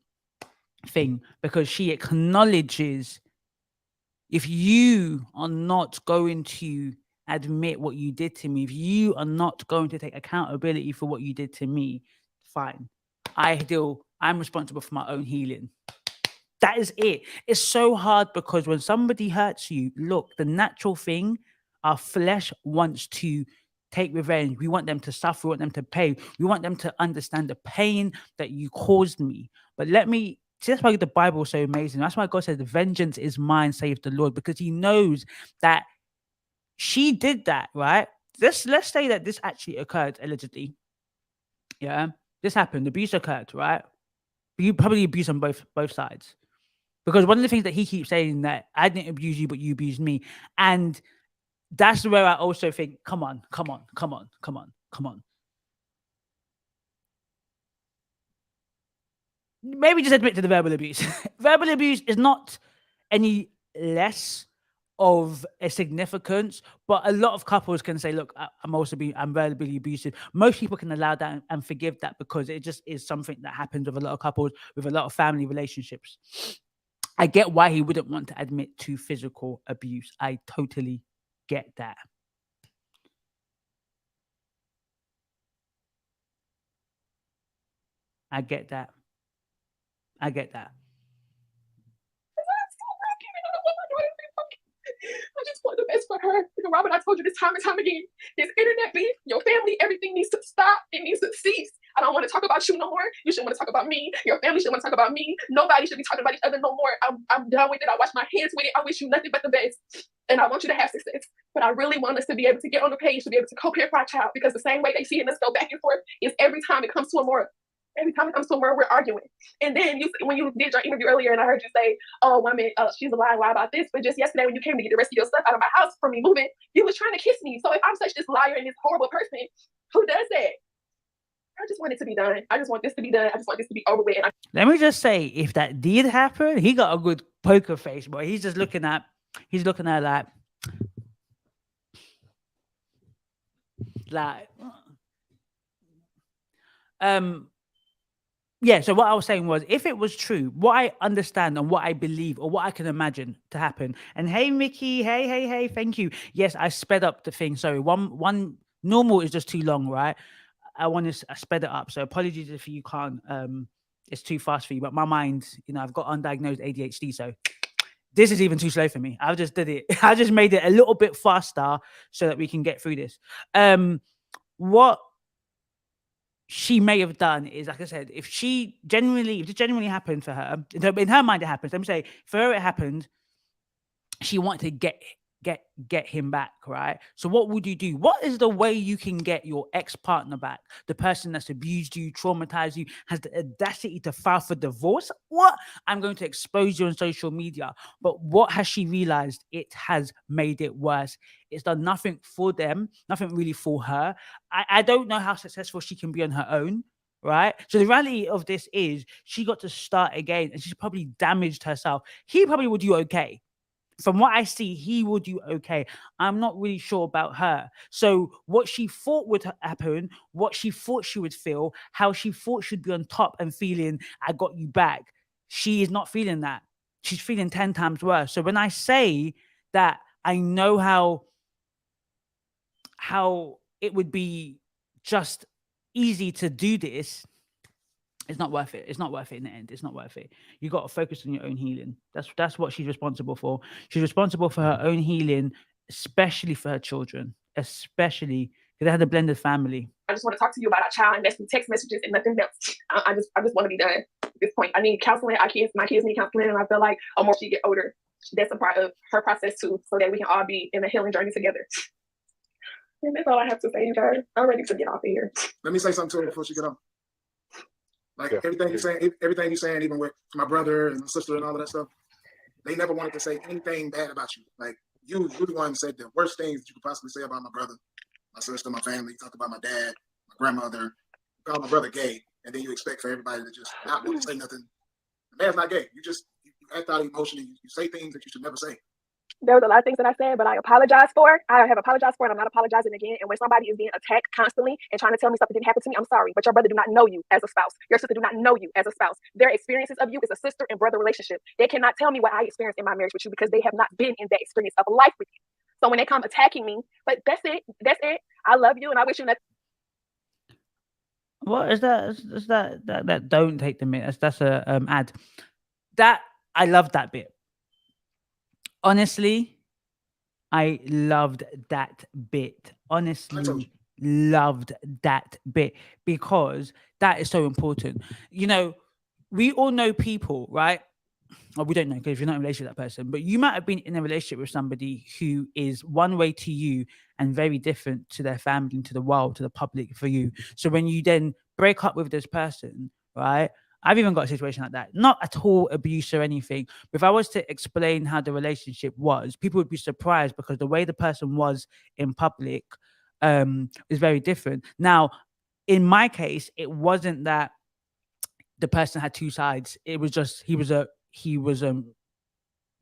thing, because she acknowledges, if you are not going to admit what you did to me, if you are not going to take accountability for what you did to me, fine. I'm responsible for my own healing. That is it. It's so hard because when somebody hurts you, look, the natural thing, our flesh wants to take revenge. We want them to suffer. We want them to pay. We want them to understand the pain that you caused me. But see, that's why the Bible is so amazing. That's why God says, vengeance is mine, saith the Lord, because he knows that she did that, right? Let's say that this actually occurred allegedly. Yeah, this happened. Abuse occurred, right? You probably abuse on both sides. Because one of the things that he keeps saying, that I didn't abuse you, but you abused me. And that's where I also think, come on. Maybe just admit to the verbal abuse. Verbal abuse is not any less of a significance, but a lot of couples can say, look, I'm verbally abusive. Most people can allow that and forgive that because it just is something that happens with a lot of couples, with a lot of family relationships. I get why he wouldn't want to admit to physical abuse. I totally get that. I get that. I just want the best for her. Robert, I told you this time and time again. This internet beef, your family, everything needs to stop. It needs to cease. I don't want to talk about you no more. You shouldn't want to talk about me. Your family shouldn't want to talk about me. Nobody should be talking about each other no more. I'm done with it. I wash my hands with it. I wish you nothing but the best. And I want you to have success. But I really want us to be able to get on the page, to be able to co-parent for our child, because the same way they see us go back and forth is every time it comes to a more. Every time it comes to where we're arguing. And then when you did your interview earlier and I heard you say, oh, woman, she's a liar, why about this? But just yesterday when you came to get the rest of your stuff out of my house for me moving, you was trying to kiss me. So if I'm such this liar and this horrible person, who does that? I just want it to be done. I just want this to be done. I just want this to be over with. Let me just say, if that did happen, he got a good poker face, boy. He's looking at like yeah, so what I was saying was, if it was true, what I understand and what I believe or what I can imagine to happen. And hey, Mickey, hey, thank you. Yes, I sped up the thing. Sorry, one normal is just too long, right? I sped it up. So apologies if you can't, it's too fast for you. But my mind, I've got undiagnosed ADHD, so this is even too slow for me. I just did it. I just made it a little bit faster so that we can get through this. What she may have done is, like I said, if it genuinely happened for her, in her mind it happens. Let me say, for her it happened, she wanted to get him back, right? So what would you do? What is the way you can get your ex-partner back? The person that's abused you, traumatized you, has the audacity to file for divorce? What? I'm going to expose you on social media. But what has she realized? It has made it worse. It's done nothing for them, nothing really for her. I don't know how successful she can be on her own. Right. So the reality of this is she got to start again and she's probably damaged herself. He probably would do okay. From what I see, he will do okay. I'm not really sure about her. So what she thought would happen, what she thought she would feel, how she thought she'd be on top and feeling, I got you back. She is not feeling that. She's feeling 10 times worse. So when I say that I know how it would be just easy to do this, it's not worth it. It's not worth it in the end. It's not worth it. You got to focus on your own healing. That's what she's responsible for. She's responsible for her own healing, especially for her children, especially because they had a blended family. I just want to talk to you about our child and that's through text messages and nothing else. I just want to be done at this point. I need counseling. My kids need counseling, and I feel like the more she get older, that's a part of her process too, so that we can all be in a healing journey together. And that's all I have to say, you guys. I'm ready to get off of here. Let me say something to her before she get on. Like everything you're saying, even with my brother and my sister and all of that stuff, they never wanted to say anything bad about you. Like you're the one who said the worst things that you could possibly say about my brother, my sister, my family. You talked about my dad, my grandmother, you call my brother gay, and then you expect for everybody to just not want to say nothing. The man's not gay. You act out emotionally. You say things that you should never say. There was a lot of things that I said, but I apologize for. I have apologized for it. I'm not apologizing again. And when somebody is being attacked constantly and trying to tell me something didn't happen to me, I'm sorry, but your brother do not know you as a spouse. Your sister do not know you as a spouse. Their experiences of you is a sister and brother relationship. They cannot tell me what I experienced in my marriage with you because they have not been in that experience of life with you. So when they come attacking me, but that's it. That's it. I love you and I wish you nothing. What is that? Is that don't take the minute? That's a ad. That I love that bit. Honestly, I loved that bit. Honestly, loved that bit because that is so important. You know, we all know people, right? Well, we don't know because you're not in a relationship with that person, but you might have been in a relationship with somebody who is one way to you and very different to their family, to the world, to the public for you. So when you then break up with this person, right? I've even got a situation like that. Not at all abuse or anything. But if I was to explain how the relationship was, people would be surprised because the way the person was in public is very different. Now, in my case, it wasn't that the person had two sides. It was just he was a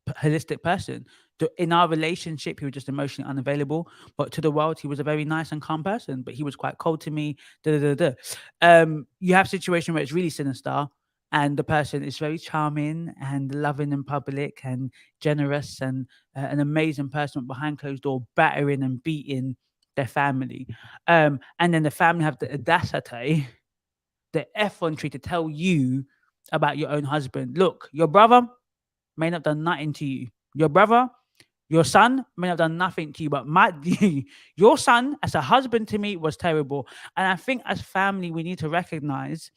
holistic person. In our relationship, he was just emotionally unavailable, but to the world, he was a very nice and calm person, but he was quite cold to me. You have a situation where it's really sinister and the person is very charming and loving in public and generous and an amazing person, but behind closed door, battering and beating their family. And then the family have the audacity, the effrontery to tell you about your own husband. Look, your brother may not have done nothing to you. Your brother, your son may have done nothing to you, but your son as a husband to me was terrible. And I think as family, we need to recognize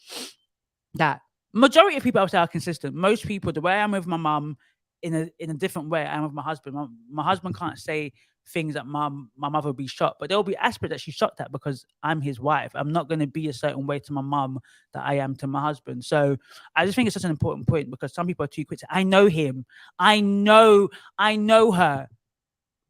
that majority of people out there are consistent. Most people, the way I'm with my mum, in a different way I'm with my husband. My husband can't say things that my mother would be shocked, but there'll be aspects that she's shocked at because I'm his wife. I'm not going to be a certain way to my mum that I am to my husband. So I just think it's such an important point because some people are too quick to, I know him. I know her.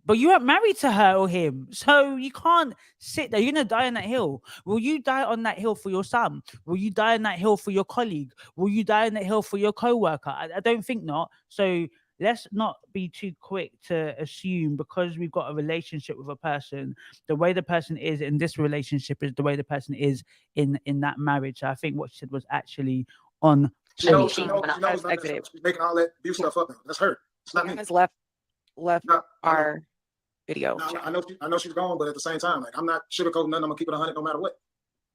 But you weren't married to her or him. So you can't sit there. You're going to die on that hill. Will you die on that hill for your son? Will you die on that hill for your colleague? Will you die on that hill for your co-worker? I don't think not. So let's not be too quick to assume because we've got a relationship with a person, the way the person is in this relationship is the way the person is in that marriage. So I think what she said was actually on. She knows she's making all that abuse stuff up. That's her. It's not me. Left our video. No, I know she's gone, but at the same time, like I'm not sugarcoating nothing. I'm gonna keep it 100 no matter what.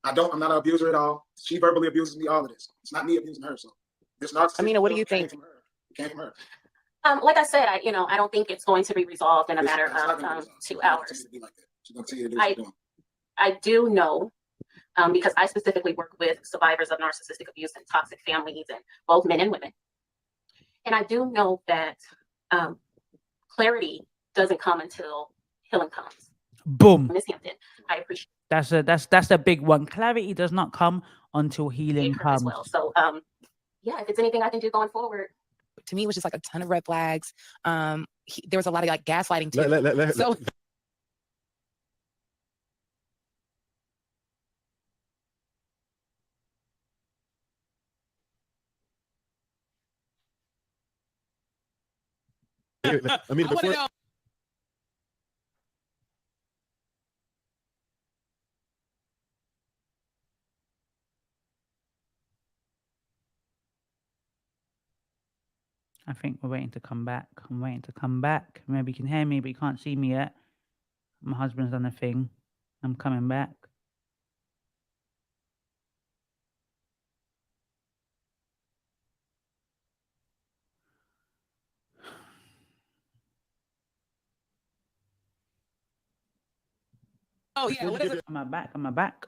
I'm not an abuser at all. She verbally abuses me, all of this. It's not me abusing her. So this narcissism. Amina, what do you think? It came from her. Like I said, I don't think it's going to be resolved in a matter of 2 hours. I do know, because I specifically work with survivors of narcissistic abuse and toxic families, and both men and women. And I do know that clarity doesn't come until healing comes. Boom. Miss Hampton, I appreciate That's a big one. Clarity does not come until healing her as comes. well. So yeah, if it's anything I can do going forward. To me, it was just like a ton of red flags. There was a lot of like gaslighting too. So I mean, before, I think we're waiting to come back. I'm waiting to come back. Maybe you can hear me, but you can't see me yet. My husband's done a thing. I'm coming back. oh yeah, what is it? Am I back? Am I back?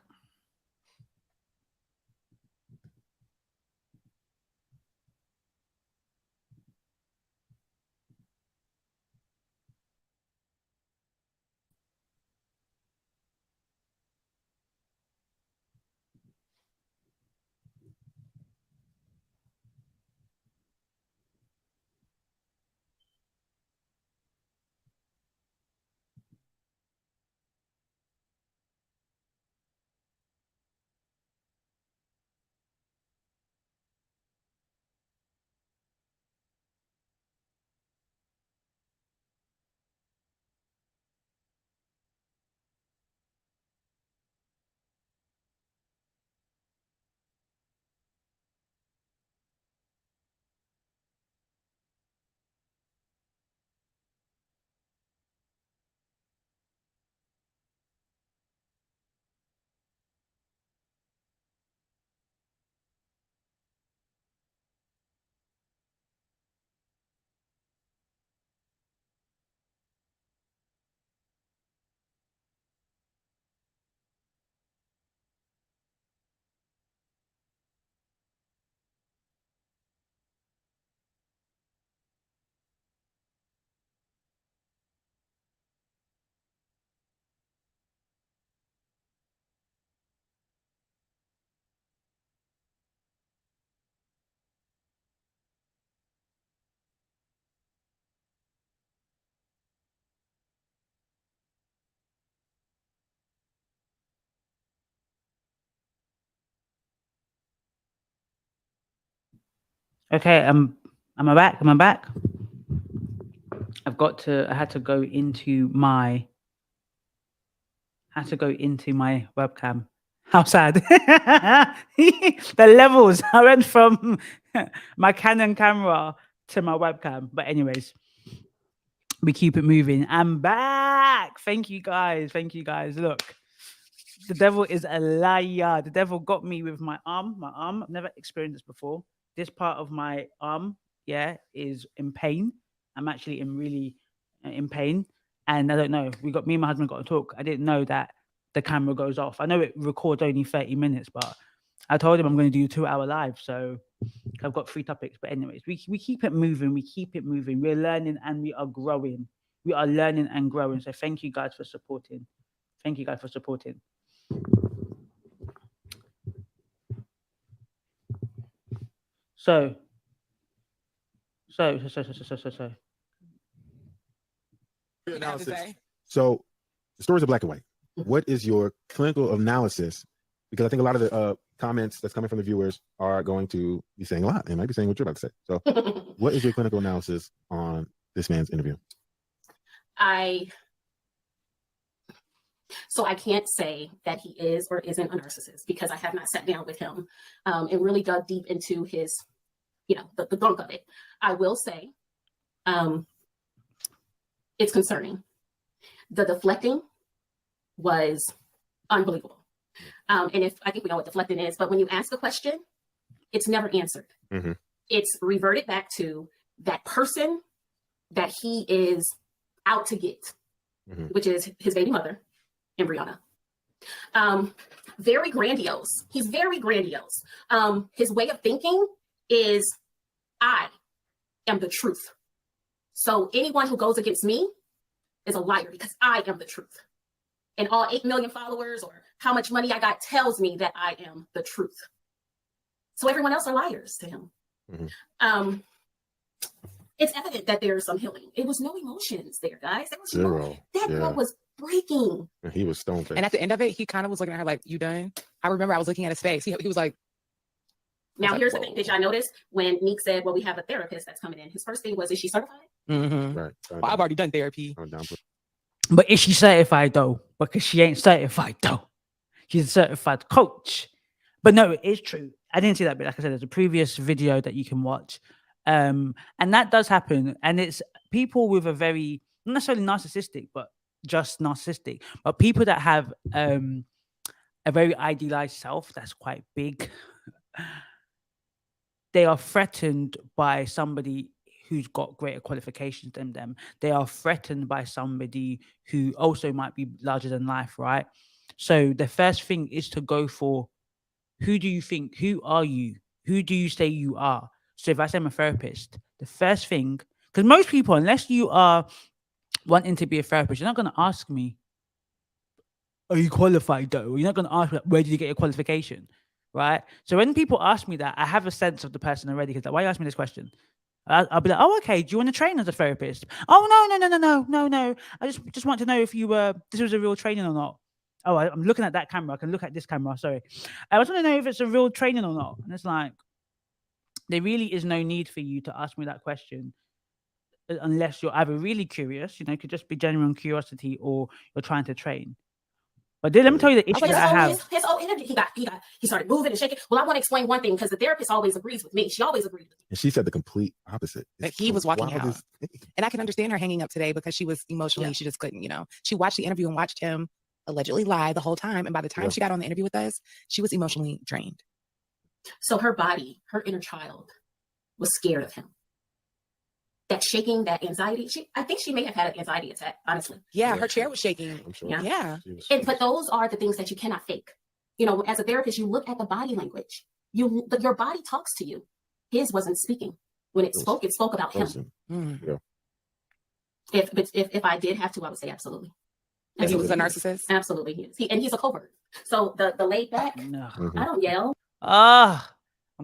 Okay, am I back? Am I back? I had to go into my webcam. How sad. The levels. I went from my Canon camera to my webcam. But anyways, we keep it moving. I'm back. Thank you guys. Thank you guys. Look, the devil is a liar. The devil got me with my arm. I've never experienced this before. This part of my arm, yeah, is in pain. I'm actually in pain. And I don't know. Me and my husband got to talk. I didn't know that the camera goes off. I know it records only 30 minutes, but I told him I'm going to do a 2-hour live. So I've got 3 topics. But anyways, we keep it moving. We keep it moving. We're learning and we are growing. We are learning and growing. So thank you guys for supporting. Thank you guys for supporting. So. analysis. So the stories are black and white. What is your clinical analysis? Because I think a lot of the comments that's coming from the viewers are going to be saying a lot. They might be saying what you're about to say. So what is your clinical analysis on this man's interview? So I can't say that he is or isn't a narcissist because I have not sat down with him and really dug deep into his, the gunk of it. I will say it's concerning. The deflecting was unbelievable. And I think we know what deflecting is, but when you ask a question, it's never answered. Mm-hmm. It's reverted back to that person that he is out to get, mm-hmm. which is his baby mother, Briana. Very grandiose. He's very grandiose. His way of thinking is, I am the truth. So anyone who goes against me is a liar because I am the truth. And all 8 million followers or how much money I got tells me that I am the truth. So everyone else are liars to him. Mm-hmm. It's evident that there's some healing. It was no emotions there, guys. There was zero. That girl was breaking. And he was stone faced. And at the end of it, he kind of was looking at her like, "You done?" I remember I was looking at his face. He was like, now, here's the thing. Did y'all notice when Meek said, well, we have a therapist that's coming in? His first thing was, is she certified? Mm-hmm. Right. Well, I've already done therapy. But is she certified though? Because she ain't certified though. She's a certified coach. But no, it is true. I didn't see that, but like I said, there's a previous video that you can watch. And that does happen. And it's people with a very, not necessarily narcissistic, but just narcissistic. But people that have a very idealized self that's quite big. They are threatened by somebody who's got greater qualifications than them. They are threatened by somebody who also might be larger than life, right? So the first thing is to go for, who do you think, who are you? Who do you say you are? So if I say I'm a therapist, the first thing, because most people, unless you are wanting to be a therapist, you're not going to ask me, are you qualified though? You're not going to ask me, where did you get your qualification? Right? So when people ask me that, I have a sense of the person already, because like, why are you asking me this question? I'll be like, oh, okay. Do you want to train as a therapist? Oh, no. I just want to know if this was a real training or not. Oh, I'm looking at that camera. I can look at this camera. Sorry. I just want to know if it's a real training or not. And it's like, there really is no need for you to ask me that question unless you're either really curious, it could just be genuine curiosity, or you're trying to train. But then let me tell you the issue that I have. His whole energy, he started moving and shaking. Well, I want to explain one thing, because the therapist always agrees with me. She always agrees with me. And she said the complete opposite. That he was walking out. And I can understand her hanging up today because she was emotionally, she just couldn't, She watched the interview and watched him allegedly lie the whole time. And by the time she got on the interview with us, she was emotionally drained. So her body, her inner child, was scared of him. That shaking, that anxiety. I think she may have had an anxiety attack, honestly. Yeah, her chair was shaking. Sure. Yeah. But those are the things that you cannot fake. As a therapist, you look at the body language. Your body talks to you. His wasn't speaking. When it spoke about him. Yeah. If I did have to, I would say absolutely. And he was a narcissist? Absolutely, he is. And he's a covert. So the laid back, no. I don't yell. I'm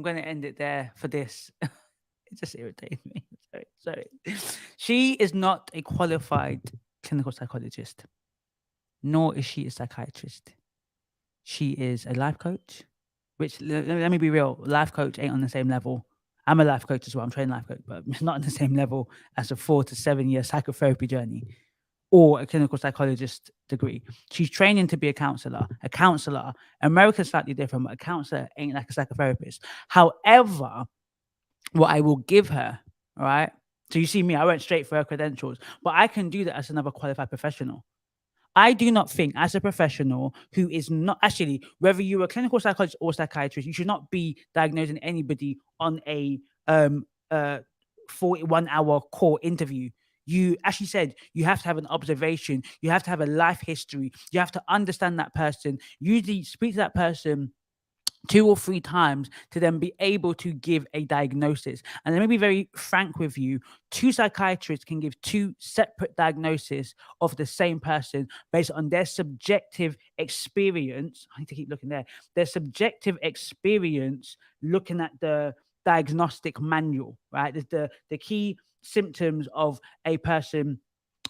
going to end it there for this. It just irritates me. Sorry. She is not a qualified clinical psychologist, nor is she a psychiatrist. She is a life coach, which, let me be real, life coach ain't on the same level. I'm a life coach as well. I'm trained life coach, but it's not on the same level as a 4 to 7 year psychotherapy journey or a clinical psychologist degree. She's training to be a counselor. America's slightly different, but a counselor ain't like a psychotherapist. However, what I will give her, all right? So you see me, I went straight for her credentials, but I can do that as another qualified professional. I do not think, as a professional who is not actually, whether you're a clinical psychologist or psychiatrist, you should not be diagnosing anybody on a 41-hour core interview. You actually said you have to have an observation, you have to have a life history, you have to understand that person, usually speak to that person 2 or 3 times to then be able to give a diagnosis. And let me be very frank with you, 2 psychiatrists can give 2 separate diagnoses of the same person based on their subjective experience. I need to keep looking there. Their subjective experience looking at the diagnostic manual, right? The key symptoms of a person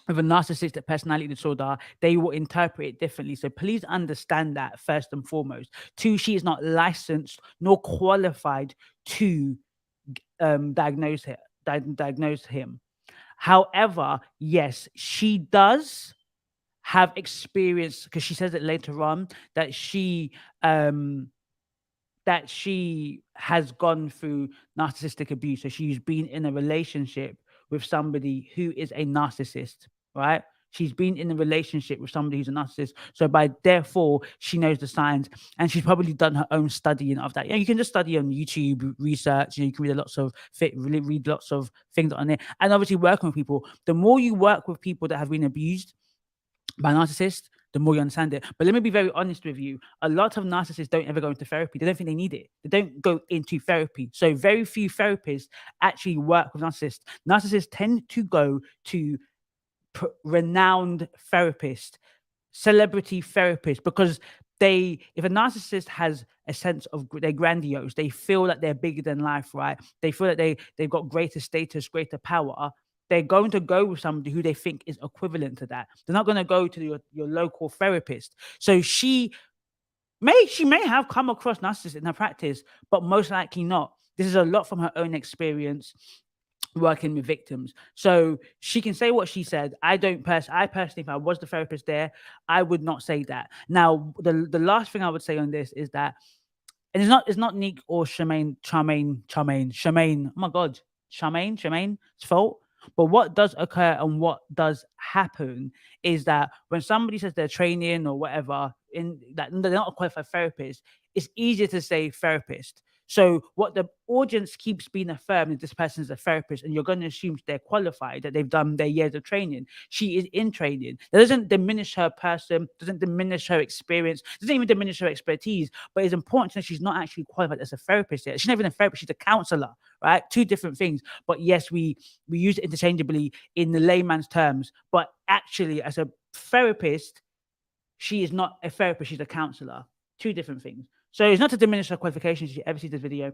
with a narcissistic personality disorder, they will interpret it differently. So please understand that first and foremost. 2, she is not licensed nor qualified to diagnose him. However, yes, she does have experience, because she says it later on that she has gone through narcissistic abuse. So she's been in a relationship with somebody who is a narcissist, right? She's been in a relationship with somebody who's a narcissist. So therefore, she knows the signs, and she's probably done her own studying of that. You can just study on YouTube, research, you can read lots of things on there. And obviously working with people, the more you work with people that have been abused by narcissists, the more you understand it. But let me be very honest with you. A lot of narcissists don't ever go into therapy. They don't think they need it. They don't go into therapy. So very few therapists actually work with narcissists. Narcissists tend to go to renowned therapist, celebrity therapist, because if a narcissist has a sense of they're grandiose, they feel that they're bigger than life, right? They feel that they've got greater status, greater power. They're going to go with somebody who they think is equivalent to that. They're not going to go to your local therapist. So she may have come across narcissists in her practice, but most likely not. This is a lot from her own experience working with victims. So she can say what she said. I personally, if I was the therapist there, I would not say that. Now, the last thing I would say on this is that, and it's not Nick or Charmaine's fault. But what does occur and what does happen is that when somebody says they're training or whatever, in that they're not a qualified therapist, it's easier to say therapist. So what the audience keeps being affirmed is this person's a therapist, and you're going to assume they're qualified, that they've done their years of training. She is in training. That doesn't diminish her person, doesn't diminish her experience, doesn't even diminish her expertise, but it's important to know she's not actually qualified as a therapist yet. She's not even a therapist, she's a counselor, right? Two different things. But yes, we use it interchangeably in the layman's terms, but actually as a therapist, she is not a therapist, she's a counselor. Two different things. So it's not to diminish her qualifications if you ever see this video.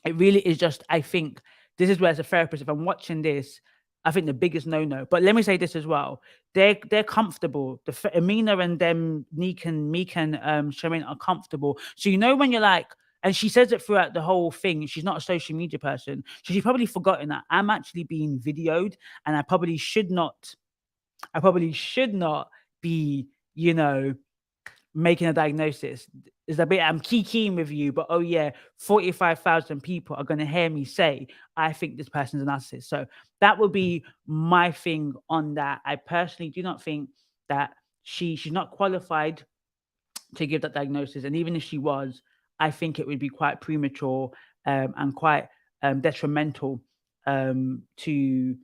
It really is just, I think this is where as a therapist, if I'm watching this, I think the biggest no-no. But let me say this as well. They're comfortable. Amina and them, Neek and Charmaine are comfortable. So you know when you're like, and she says it throughout the whole thing, she's not a social media person. So she's probably forgotten that I'm actually being videoed, and I probably should not be, making a diagnosis. Is a bit, I'm keying with you, but oh yeah, 45,000 people are going to hear me say, I think this person's a narcissist. So that would be my thing on that. I personally do not think that she's not qualified to give that diagnosis. And even if she was, I think it would be quite premature and quite detrimental to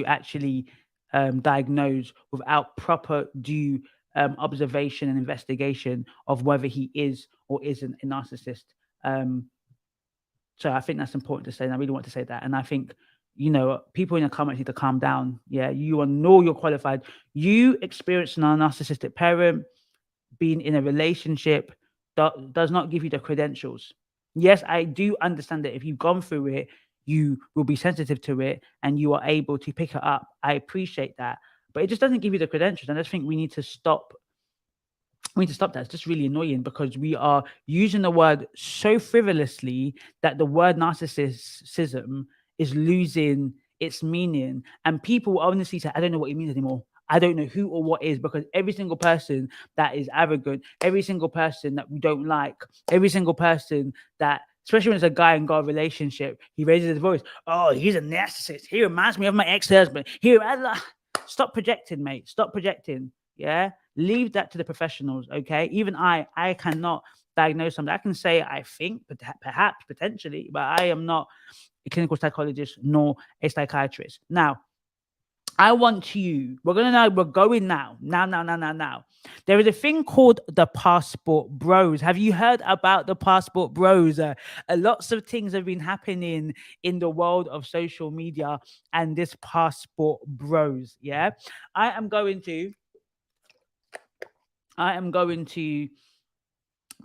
actually diagnose without proper due observation and investigation of whether he is or isn't a narcissist. So I think that's important to say, and I really want to say that. And I think, people in the comments need to calm down. Yeah, you know you're qualified. You experiencing a narcissistic parent, being in a relationship, that does not give you the credentials. Yes, I do understand that if you've gone through it, you will be sensitive to it and you are able to pick it up. I appreciate that. But it just doesn't give you the credentials. And I just think we need to stop. It's just really annoying because we are using the word so frivolously that the word narcissism is losing its meaning. And people honestly say, I don't know what it means anymore. I don't know who or what is, because every single person that is arrogant, every single person that we don't like, every single person that, especially when it's a guy and girl relationship, he raises his voice. Oh, he's a narcissist. He reminds me of my ex-husband. Stop projecting, mate. Stop projecting. Yeah. Leave that to the professionals. Okay. Even I cannot diagnose something. I can say, I think, perhaps, potentially, but I am not a clinical psychologist nor a psychiatrist. Now, we're going now. There is a thing called the passport bros. Have you heard about the passport bros? Lots of things have been happening in the world of social media and this passport bros. Yeah, I am going to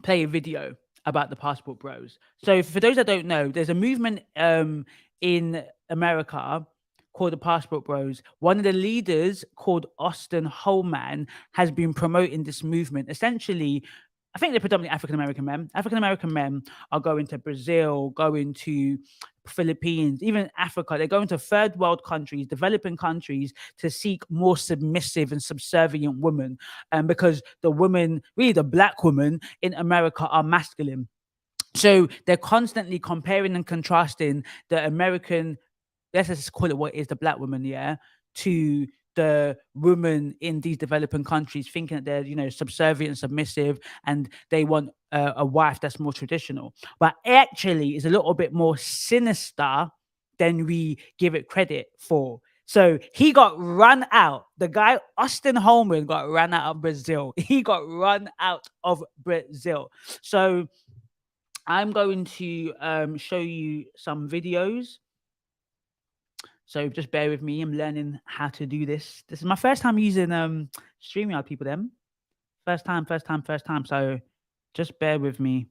play a video about the passport bros. So for those that don't know, there's a movement in America called the Passport Bros. One of the leaders, called Austin Holman, has been promoting this movement. Essentially, I think they're predominantly African-American men. African-American men are going to Brazil, going to Philippines, even Africa. They're going to third world countries, developing countries, to seek more submissive and subservient women. Because the women, really the black women in America, are masculine. So they're constantly comparing and contrasting the American, let's just call it what is, the black woman, yeah, to the women in these developing countries, thinking that they're, subservient and submissive, and they want a wife that's more traditional. But actually, it's a little bit more sinister than we give it credit for. So he got run out. The guy, Austin Holman, got run out of Brazil. He got run out of Brazil. So I'm going to show you some videos. So just bear with me. I'm learning how to do this. This is my first time using StreamYard, people. First time. So just bear with me.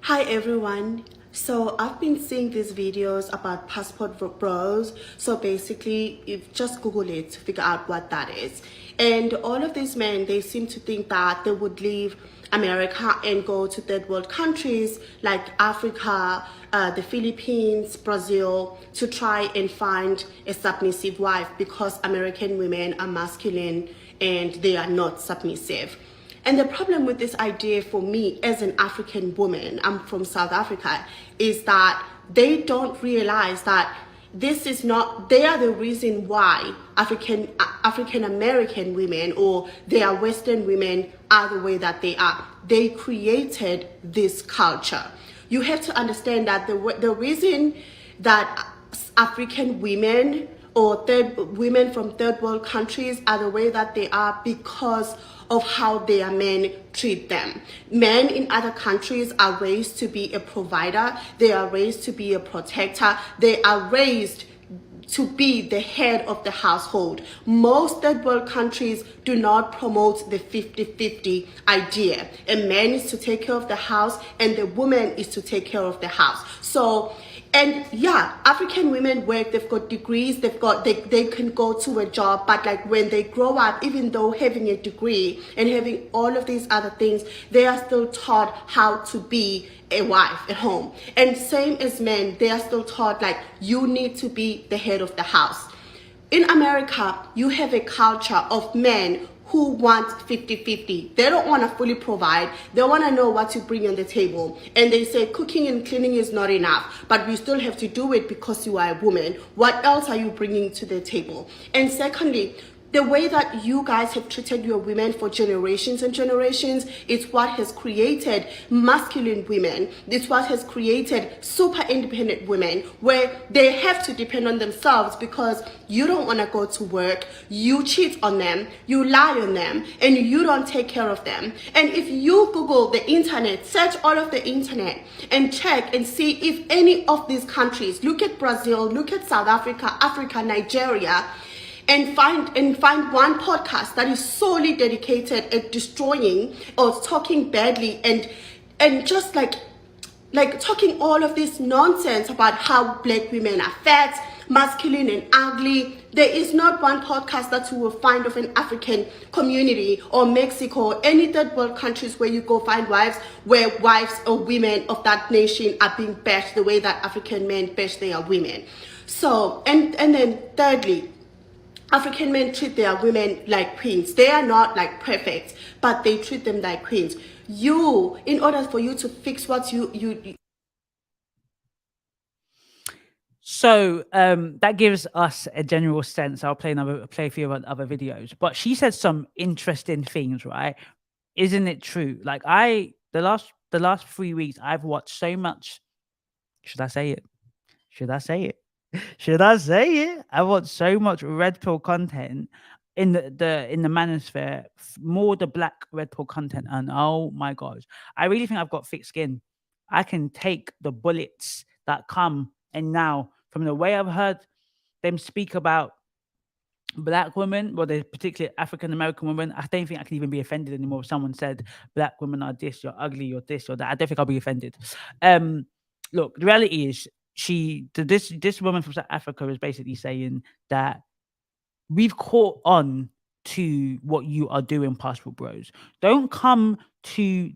Hi everyone. So I've been seeing these videos about passport bros. So basically, you just Google it to figure out what that is. And all of these men, they seem to think that they would leave America and go to third world countries like Africa, the Philippines, Brazil, to try and find a submissive wife because American women are masculine and they are not submissive. And the problem with this idea for me as an African woman, I'm from South Africa, is that they don't realize that this is not, they are the reason why African American women or they are Western women are the way that they are. They created this culture. You have to understand that the reason that African women or women from third world countries are the way that they are because of how their men treat them. Men in other countries are raised to be a provider. They are raised to be a protector. They are raised to be the head of the household. Most third world countries do not promote the 50-50 idea. A man is to take care of the house and the woman is to take care of the house. So, and yeah, African women work, they've got degrees, they can go to a job, but like when they grow up, even though having a degree and having all of these other things, they are still taught how to be a wife at home. And same as men, they are still taught like you need to be the head of the house. In America, you have a culture of men who want 50-50. They don't want to fully provide. They want to know what you bring on the table. And they say cooking and cleaning is not enough, but we still have to do it because you are a woman. What else are you bringing to the table? And secondly, the way that you guys have treated your women for generations and generations is what has created masculine women. It's what has created super independent women where they have to depend on themselves because you don't want to go to work, you cheat on them, you lie on them, and you don't take care of them. And if you Google the internet, search all of the internet and check and see if any of these countries, look at Brazil, look at South Africa, Nigeria, and find one podcast that is solely dedicated at destroying or talking badly and just like talking all of this nonsense about how black women are fat, masculine and ugly. There is not one podcast that you will find of an African community or Mexico or any third world countries where you go find wives where wives or women of that nation are being bashed the way that African men bash their women. So and then thirdly, African men treat their women like queens. They are not like perfect, but they treat them like queens. In order for you to fix what you So that gives us a general sense. I'll play a few other videos, but she said some interesting things, right? Isn't it true? Like the last 3 weeks, I've watched so much. Should I say it? I watched so much red pill content in the manosphere, more the black red pill content, and oh my gosh, I really think I've got thick skin. I can take the bullets that come, and now from the way I've heard them speak about black women, well, they're particularly African American women, I don't think I can even be offended anymore if someone said black women are this, you're ugly, you're this, you're that. I don't think I'll be offended. Look, the reality is this woman from South Africa is basically saying that we've caught on to what you are doing, passport bros. Don't come to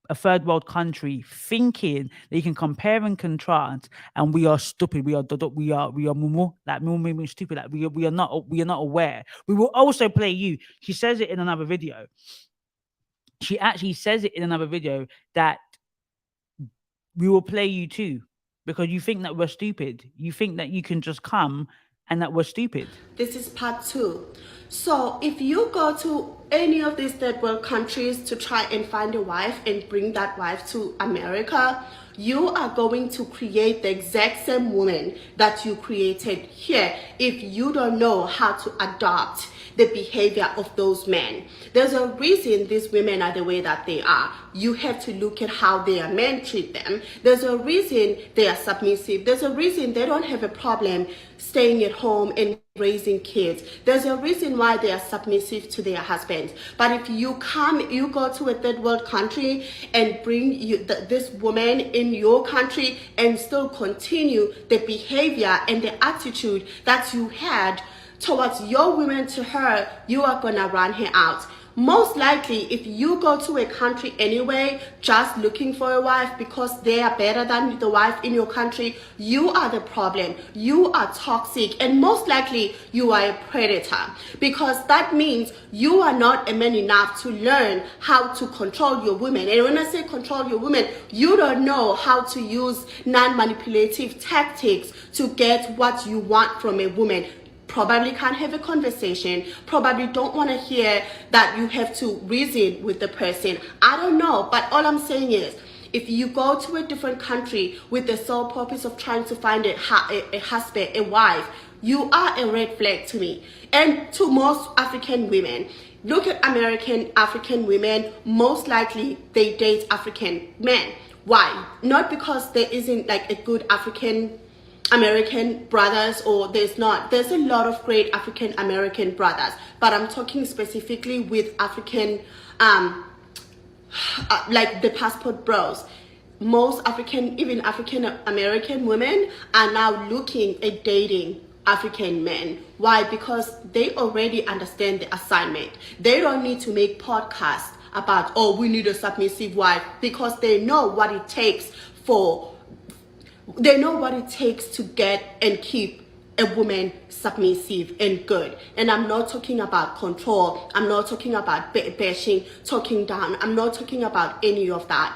a third world country thinking that you can compare and contrast, and we are stupid. We are mumu, like mumu stupid. Like we are not aware. We will also play you. She says it in another video. She actually says it in another video that we will play you too, because you think that we're stupid. You think that you can just come and that we're stupid. This is part 2. So if you go to any of these third world countries to try and find a wife and bring that wife to America, You are going to create the exact same woman that you created here if you don't know how to adopt the behavior of those men. There's a reason these women are the way that they are. You have to look at how their men treat them. There's a reason they are submissive. There's a reason they don't have a problem staying at home and raising kids. There's a reason why they are submissive to their husbands. But if you go to a third world country and bring this woman in your country and still continue the behavior and the attitude that you had towards your women to her, you are gonna run her out. Most likely, if you go to a country anyway, just looking for a wife because they are better than the wife in your country, you are the problem. You are toxic, and most likely you are a predator, because that means you are not a man enough to learn how to control your women. And when I say control your women, you don't know how to use non-manipulative tactics to get what you want from a woman. Probably can't have a conversation, probably don't want to hear that you have to reason with the person. I don't know, but all I'm saying is, if you go to a different country with the sole purpose of trying to find a husband, a wife, you are a red flag to me and to most African women. Look at African women, most likely they date African men. Why? Not because there isn't like a good American brothers, or there's a lot of great African American brothers, but I'm talking specifically with African like the passport bros. Most even African American women are now looking at dating African men. Why? Because they already understand the assignment. They don't need to make podcasts about, oh, we need a submissive wife, because they know what it takes to get and keep a woman submissive and good. And I'm not talking about control. I'm not talking about bashing, talking down. I'm not talking about any of that.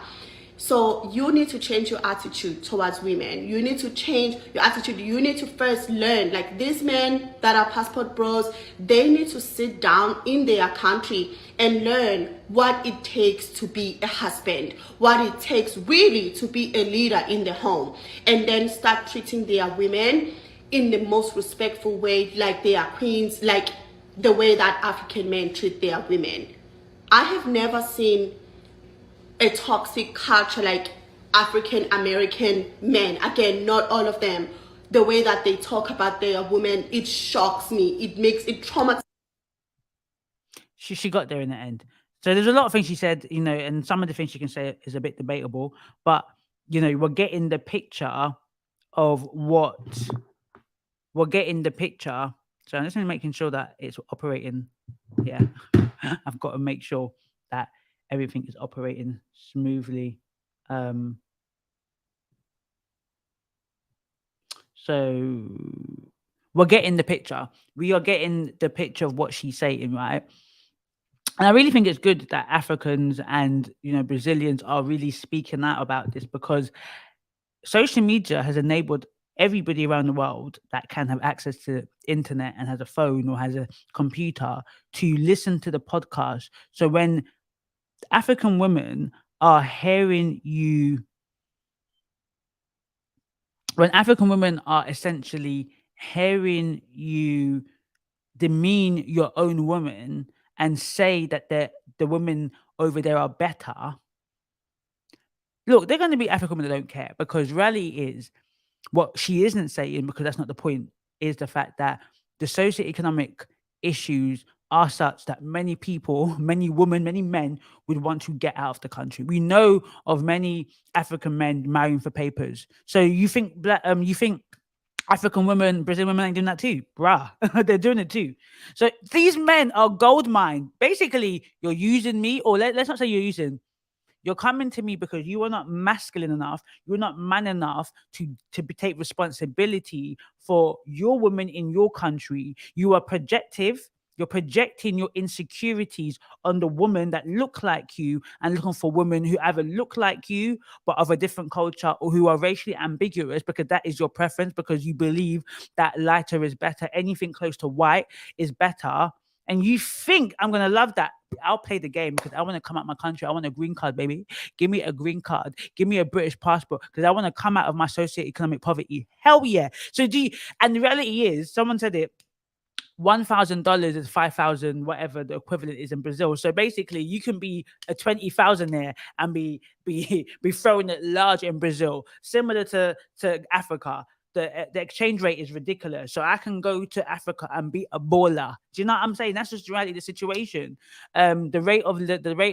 So you need to change your attitude towards women. You need to change your attitude. You need to first learn, like these men that are passport bros, they need to sit down in their country and learn what it takes to be a husband, what it takes really to be a leader in the home, and then start treating their women in the most respectful way, like they are queens, like the way that African men treat their women. I have never seen a toxic culture like African American men. Again, not all of them. The way that they talk about their women, it shocks me. It makes it traumatizing. She got there in the end. So there's a lot of things she said, and some of the things she can say is a bit debatable, but we're getting the picture of what we're getting the picture. So I'm just making sure that it's operating. Yeah, I've got to make sure that everything is operating smoothly. So we're getting the picture. We are getting the picture of what she's saying, right? And I really think it's good that Africans and Brazilians are really speaking out about this, because social media has enabled everybody around the world that can have access to the internet and has a phone or has a computer to listen to the podcast. So when African women are hearing you, when African women are essentially hearing you demean your own woman and say that the women over there are better, look, they're going to be African women that don't care, because reality is, what she isn't saying, because that's not the point, is the fact that the socioeconomic issues are such that many people, many women, many men would want to get out of the country. We know of many African men marrying for papers. So you think African women, Brazilian women ain't doing that too? Bruh, they're doing it too. So these men are gold mine. Basically, you're using me, or let's not say you're using. You're coming to me because you are not masculine enough. You're not man enough to take responsibility for your women in your country. You are projective. You're projecting your insecurities on the women that look like you, and looking for women who either look like you but of a different culture, or who are racially ambiguous, because that is your preference, because you believe that lighter is better. Anything close to white is better. and you think I'm going to love that, I'll play the game because I want to come out my country. I want a green card, baby. Give me a green card. Give me a British passport because I want to come out of my socioeconomic poverty. Hell yeah. So and the reality is, someone said it, $1,000 is 5,000, whatever the equivalent is in Brazil. So basically, you can be a 20,000 there and be throwing it large in Brazil, similar to Africa. The exchange rate is ridiculous. So I can go to Africa and be a baller. Do you know what I'm saying? That's just the reality of the situation. The rate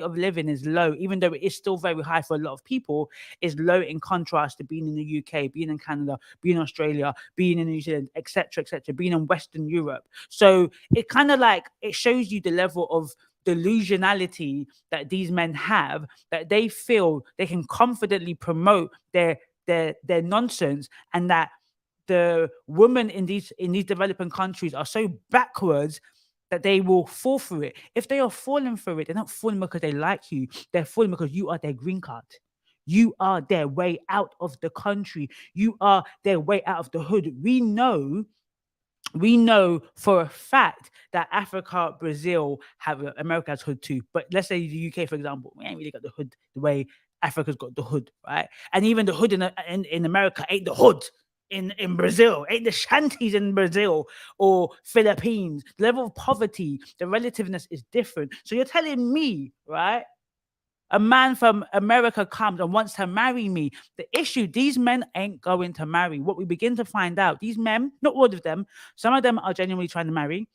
of living is low, even though it is still very high for a lot of people. Is low in contrast to being in the UK, being in Canada, being in Australia, being in New Zealand, etc., being in Western Europe. So it kind of like it shows you the level of delusionality that these men have, that they feel they can confidently promote their nonsense, and that the women in these developing countries are so backwards that they will fall for it. If they are falling for it, they're not falling because they like you. They're falling because you are their green card. You are their way out of the country. You are their way out of the hood. We know for a fact that Africa, Brazil have America's hood too. But let's say the UK, for example, we ain't really got the hood the way Africa's got the hood, right? And even the hood in America ain't the hood in Brazil, ain't the shanties in Brazil or Philippines. The level of poverty, the relativeness is different. So you're telling me, right? A man from America comes and wants to marry me. The issue, these men ain't going to marry. What we begin to find out, these men, not all of them, some of them are genuinely trying to marry,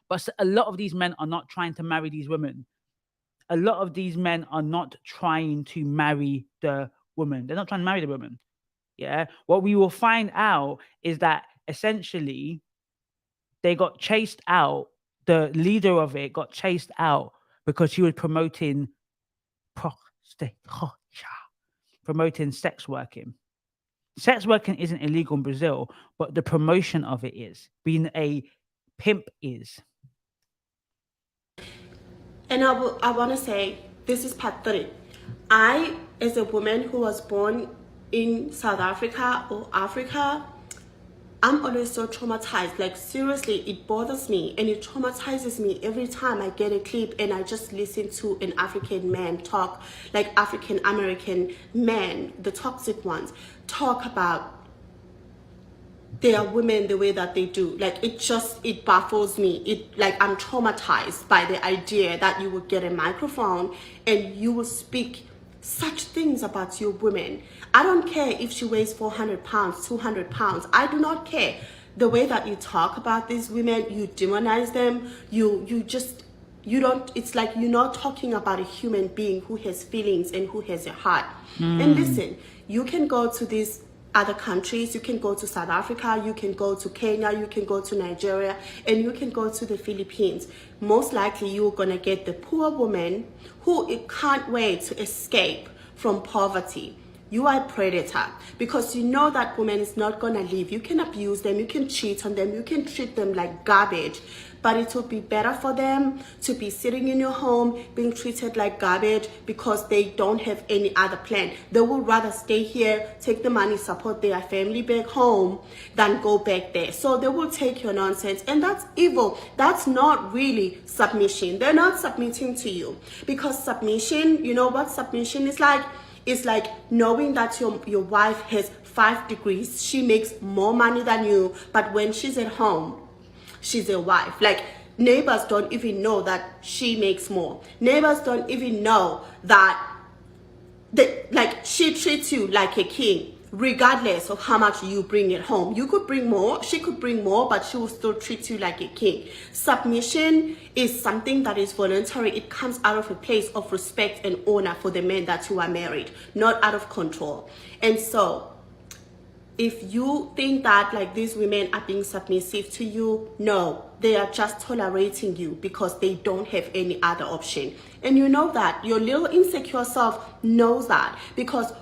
but a lot of these men are not trying to marry these women. A lot of these men are not trying to marry the woman. They're not trying to marry the woman. Yeah. What we will find out is that essentially they got chased out. The leader of it got chased out because he was promoting sex working. Sex working isn't illegal in Brazil, but the promotion of it is. Being a pimp is. And I want to say, this is part 3. I, as a woman who was born in South Africa or Africa, I'm always so traumatized. Like, seriously, it bothers me and it traumatizes me every time I get a clip and I just listen to an African man talk, like African American men, the toxic ones, talk about their women the way that they do. Like, it baffles me. I'm traumatized by the idea that you would get a microphone and you will speak such things about your women. I don't care if she weighs 400 pounds, 200 pounds. I do not care. The way that you talk about these women, you demonize them, it's like you're not talking about a human being who has feelings and who has a heart. And listen, you can go to these other countries, you can go to South Africa, you can go to Kenya, you can go to Nigeria, and you can go to the Philippines. Most likely you're gonna get the poor woman who can't wait to escape from poverty. You are a predator because you know that woman is not gonna leave. You can abuse them, you can cheat on them, you can treat them like garbage, but it would be better for them to be sitting in your home being treated like garbage because they don't have any other plan. They would rather stay here, take the money, support their family back home than go back there. So they will take your nonsense, and that's evil. That's not really submission. They're not submitting to you, because submission, you know what submission is like? It's like knowing that your wife has 5 degrees, she makes more money than you, but when she's at home, she's a wife. Like, neighbors don't even know that she makes more. Neighbors don't even know that she treats you like a king, regardless of how much you bring it home. You could bring more, she could bring more, but she will still treat you like a king. Submission is something that is voluntary. It comes out of a place of respect and honor for the men that you are married, not out of control. And so, if you think that like these women are being submissive to you, no, they are just tolerating you because they don't have any other option. And you know that. Your little insecure self knows that, because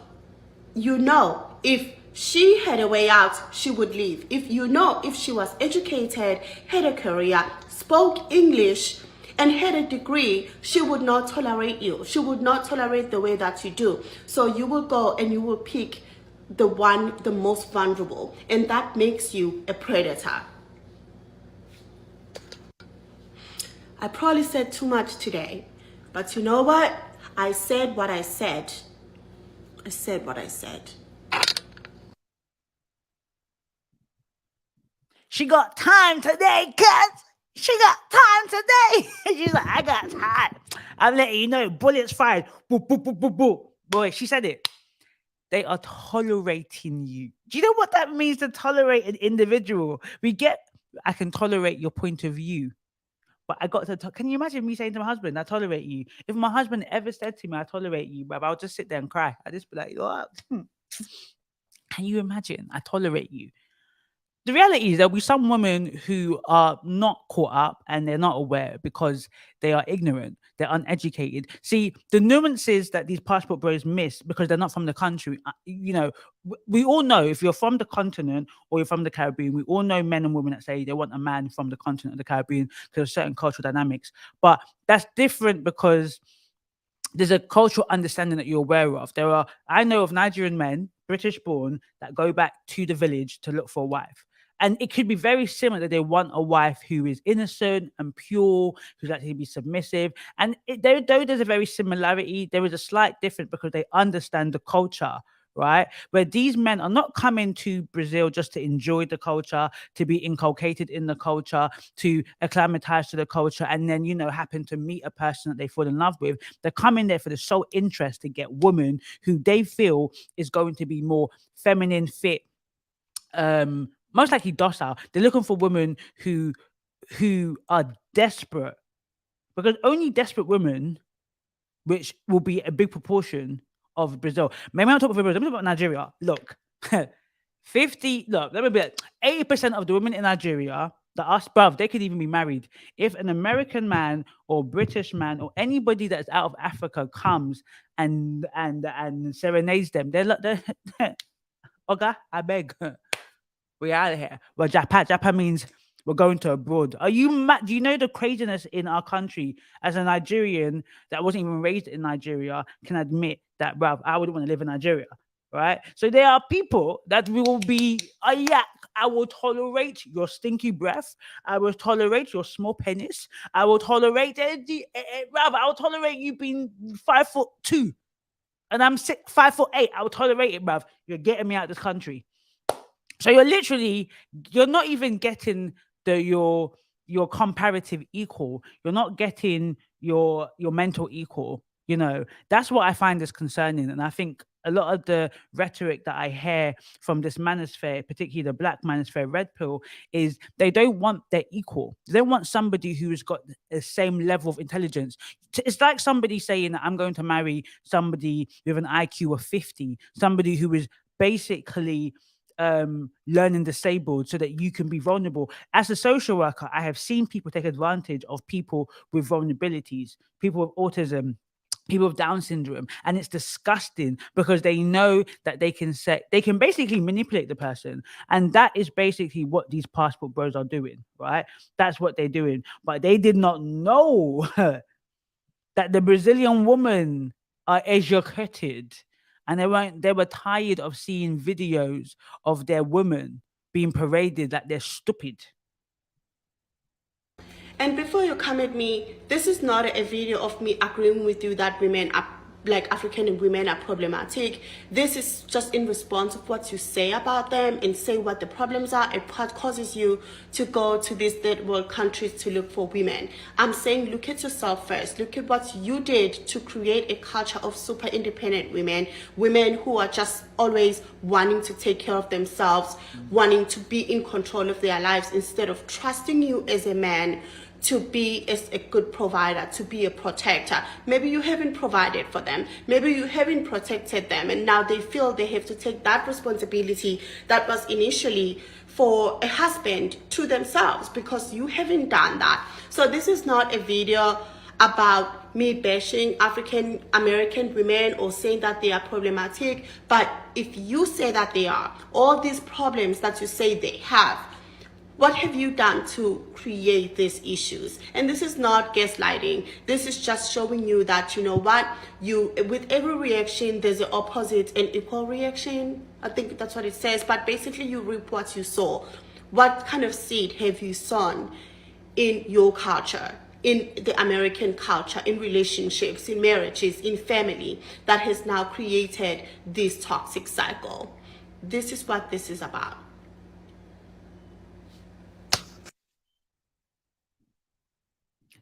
you know if she had a way out, she would leave. If she was educated, had a career, spoke English, and had a degree, she would not tolerate you. She would not tolerate the way that you do. So you will go and you will pick the most vulnerable, and that makes you a predator. I probably said too much today, but you know what? I said what I said. I said what I said. She got time today, cuz. She got time today. She's like, I got time. I'm letting you know, bullets fired. Boo, boo, boo, boo, boo. Boy, she said it. They are tolerating you. Do you know what that means to tolerate an individual? I can tolerate your point of view. But I got to can you imagine me saying to my husband, I tolerate you? If my husband ever said to me, I tolerate you, but I'll just sit there and cry. I'd just be like, what? Can you imagine? I tolerate you. The reality is there'll be some women who are not caught up and they're not aware because they are ignorant, they're uneducated. See, the nuances that these passport bros miss because they're not from the country, we all know if you're from the continent or you're from the Caribbean, we all know men and women that say they want a man from the continent of the Caribbean because of certain cultural dynamics. But that's different because there's a cultural understanding that you're aware of. I know of Nigerian men, British born, that go back to the village to look for a wife. And it could be very similar that they want a wife who is innocent and pure, who's actually be submissive. And though there's a very similarity, there is a slight difference because they understand the culture, right? Where these men are not coming to Brazil just to enjoy the culture, to be inculcated in the culture, to acclimatize to the culture, and then, happen to meet a person that they fall in love with. They're coming there for the sole interest to get women who they feel is going to be more feminine, fit, most likely docile. They're looking for women who are desperate, because only desperate women, which will be a big proportion of Brazil. Maybe I'm talking about Brazil. Let me talk about Nigeria. Look, 80% of the women in Nigeria that are bruv, they could even be married. If an American man or British man or anybody that's out of Africa comes and serenades them, they're like, okay, I beg. We're out of here. Well, Japan means we're going to abroad. Are you mad? Do you know the craziness in our country? As a Nigerian that wasn't even raised in Nigeria, can admit that, bruv, I wouldn't want to live in Nigeria, right? So there are people that will be, I will tolerate your stinky breath. I will tolerate your small penis. I will tolerate, bruv, I will tolerate you being 5'2", and I'm 5'8". I will tolerate it, bruv. You're getting me out of this country. So you're not even getting your comparative equal. You're not getting your mental equal. That's what I find is concerning. And I think a lot of the rhetoric that I hear from this manosphere, particularly the black manosphere, red pill, is they don't want their equal. They don't want somebody who's got the same level of intelligence. It's like somebody saying that I'm going to marry somebody with an IQ of 50, somebody who is basically learning disabled so that you can be vulnerable. As a social worker, I have seen people take advantage of people with vulnerabilities, people with autism, people with Down syndrome, and it's disgusting because they know that they can basically manipulate the person, and that is basically what these passport bros are doing, right? That's what they're doing, but they did not know that the Brazilian women are educated. And they were tired of seeing videos of their women being paraded like they're stupid. And before you come at me, this is not a video of me agreeing with you that women are, like African women are problematic. This is just in response of what you say about them and say what the problems are and what causes you to go to these third world countries to look for women. I'm saying look at yourself first. Look at what you did to create a culture of super independent women who are just always wanting to take care of themselves, wanting to be in control of their lives instead of trusting you as a man to be as a good provider, to be a protector. Maybe you haven't provided for them. Maybe you haven't protected them, and now they feel they have to take that responsibility that was initially for a husband to themselves because you haven't done that. So this is not a video about me bashing African American women or saying that they are problematic, but if you say that they are, all these problems that you say they have, what have you done to create these issues? And this is not gaslighting. This is just showing you that, you know what, with every reaction, there's an opposite and equal reaction. I think that's what it says. But basically, you reap what you sow. What kind of seed have you sown in your culture? in the American culture, in relationships, in marriages, in family, that has now created this toxic cycle. This is what this is about.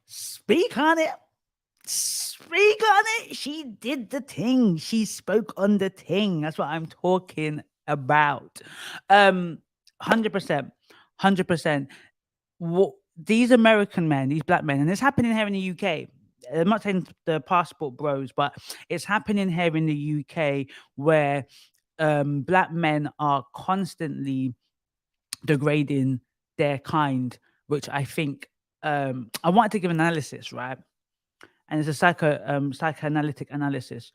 Speak on it. Speak on it. She did the thing. She spoke on the thing. That's what I'm talking about. 100%. 100%. What these American men, these black men, and it's happening here in the UK. I'm not saying the passport bros, but it's happening here in the UK where black men are constantly degrading their kind, which I think I wanted to give an analysis, right? And it's a psychoanalytic analysis.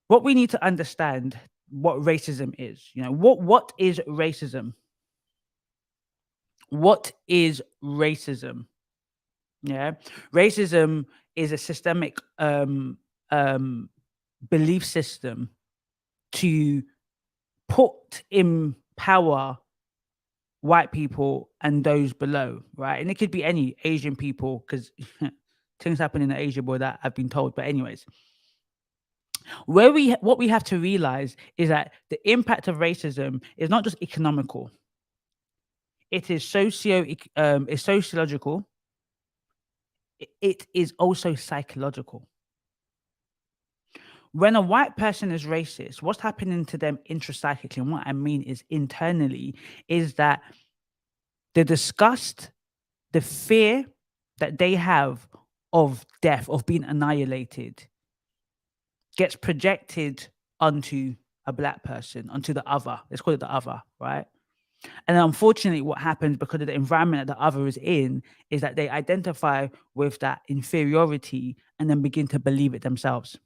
What we need to understand what racism is. You know, what is racism? What is racism? Yeah, racism is a systemic belief system to put in power white people and those below, right? And it could be any Asian people, because things happen in Asia, boy, that I've been told. But anyways, what we have to realize is that the impact of racism is not just economical. It is it's sociological. It is also psychological. When a white person is racist, what's happening to them intrapsychically, and what I mean is internally, is that the disgust, the fear that they have of death, of being annihilated, gets projected onto a black person, onto the other. Let's call it the other, right? And unfortunately, what happens because of the environment that the other is in is that they identify with that inferiority and then begin to believe it themselves.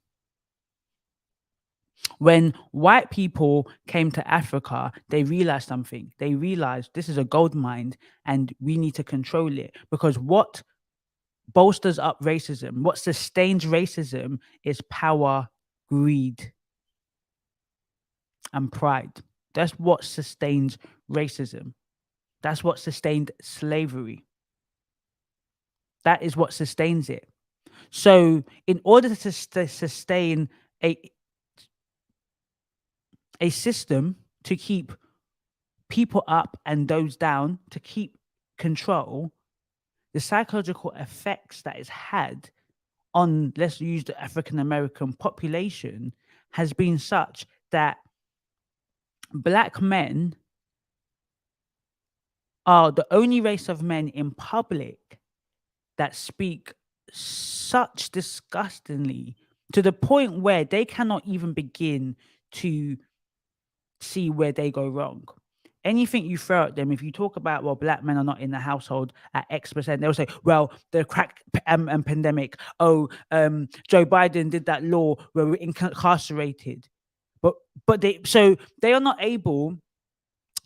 When white people came to Africa, they realized something. They realized this is a gold mine and we need to control it, because what bolsters up racism, what sustains racism, is power, greed, and pride. That's what sustains racism. That's what sustained slavery. That is what sustains it. So in order to sustain a system to keep people up and those down, to keep control, the psychological effects that it's had on, let's use the African American population, has been such that black men are the only race of men in public that speak such disgustingly, to the point where they cannot even begin to see where they go wrong. Anything you throw at them, if you talk about, well, black men are not in the household at X%, they'll say, well, the crack pandemic, Joe Biden did that law where we're incarcerated. But they are not able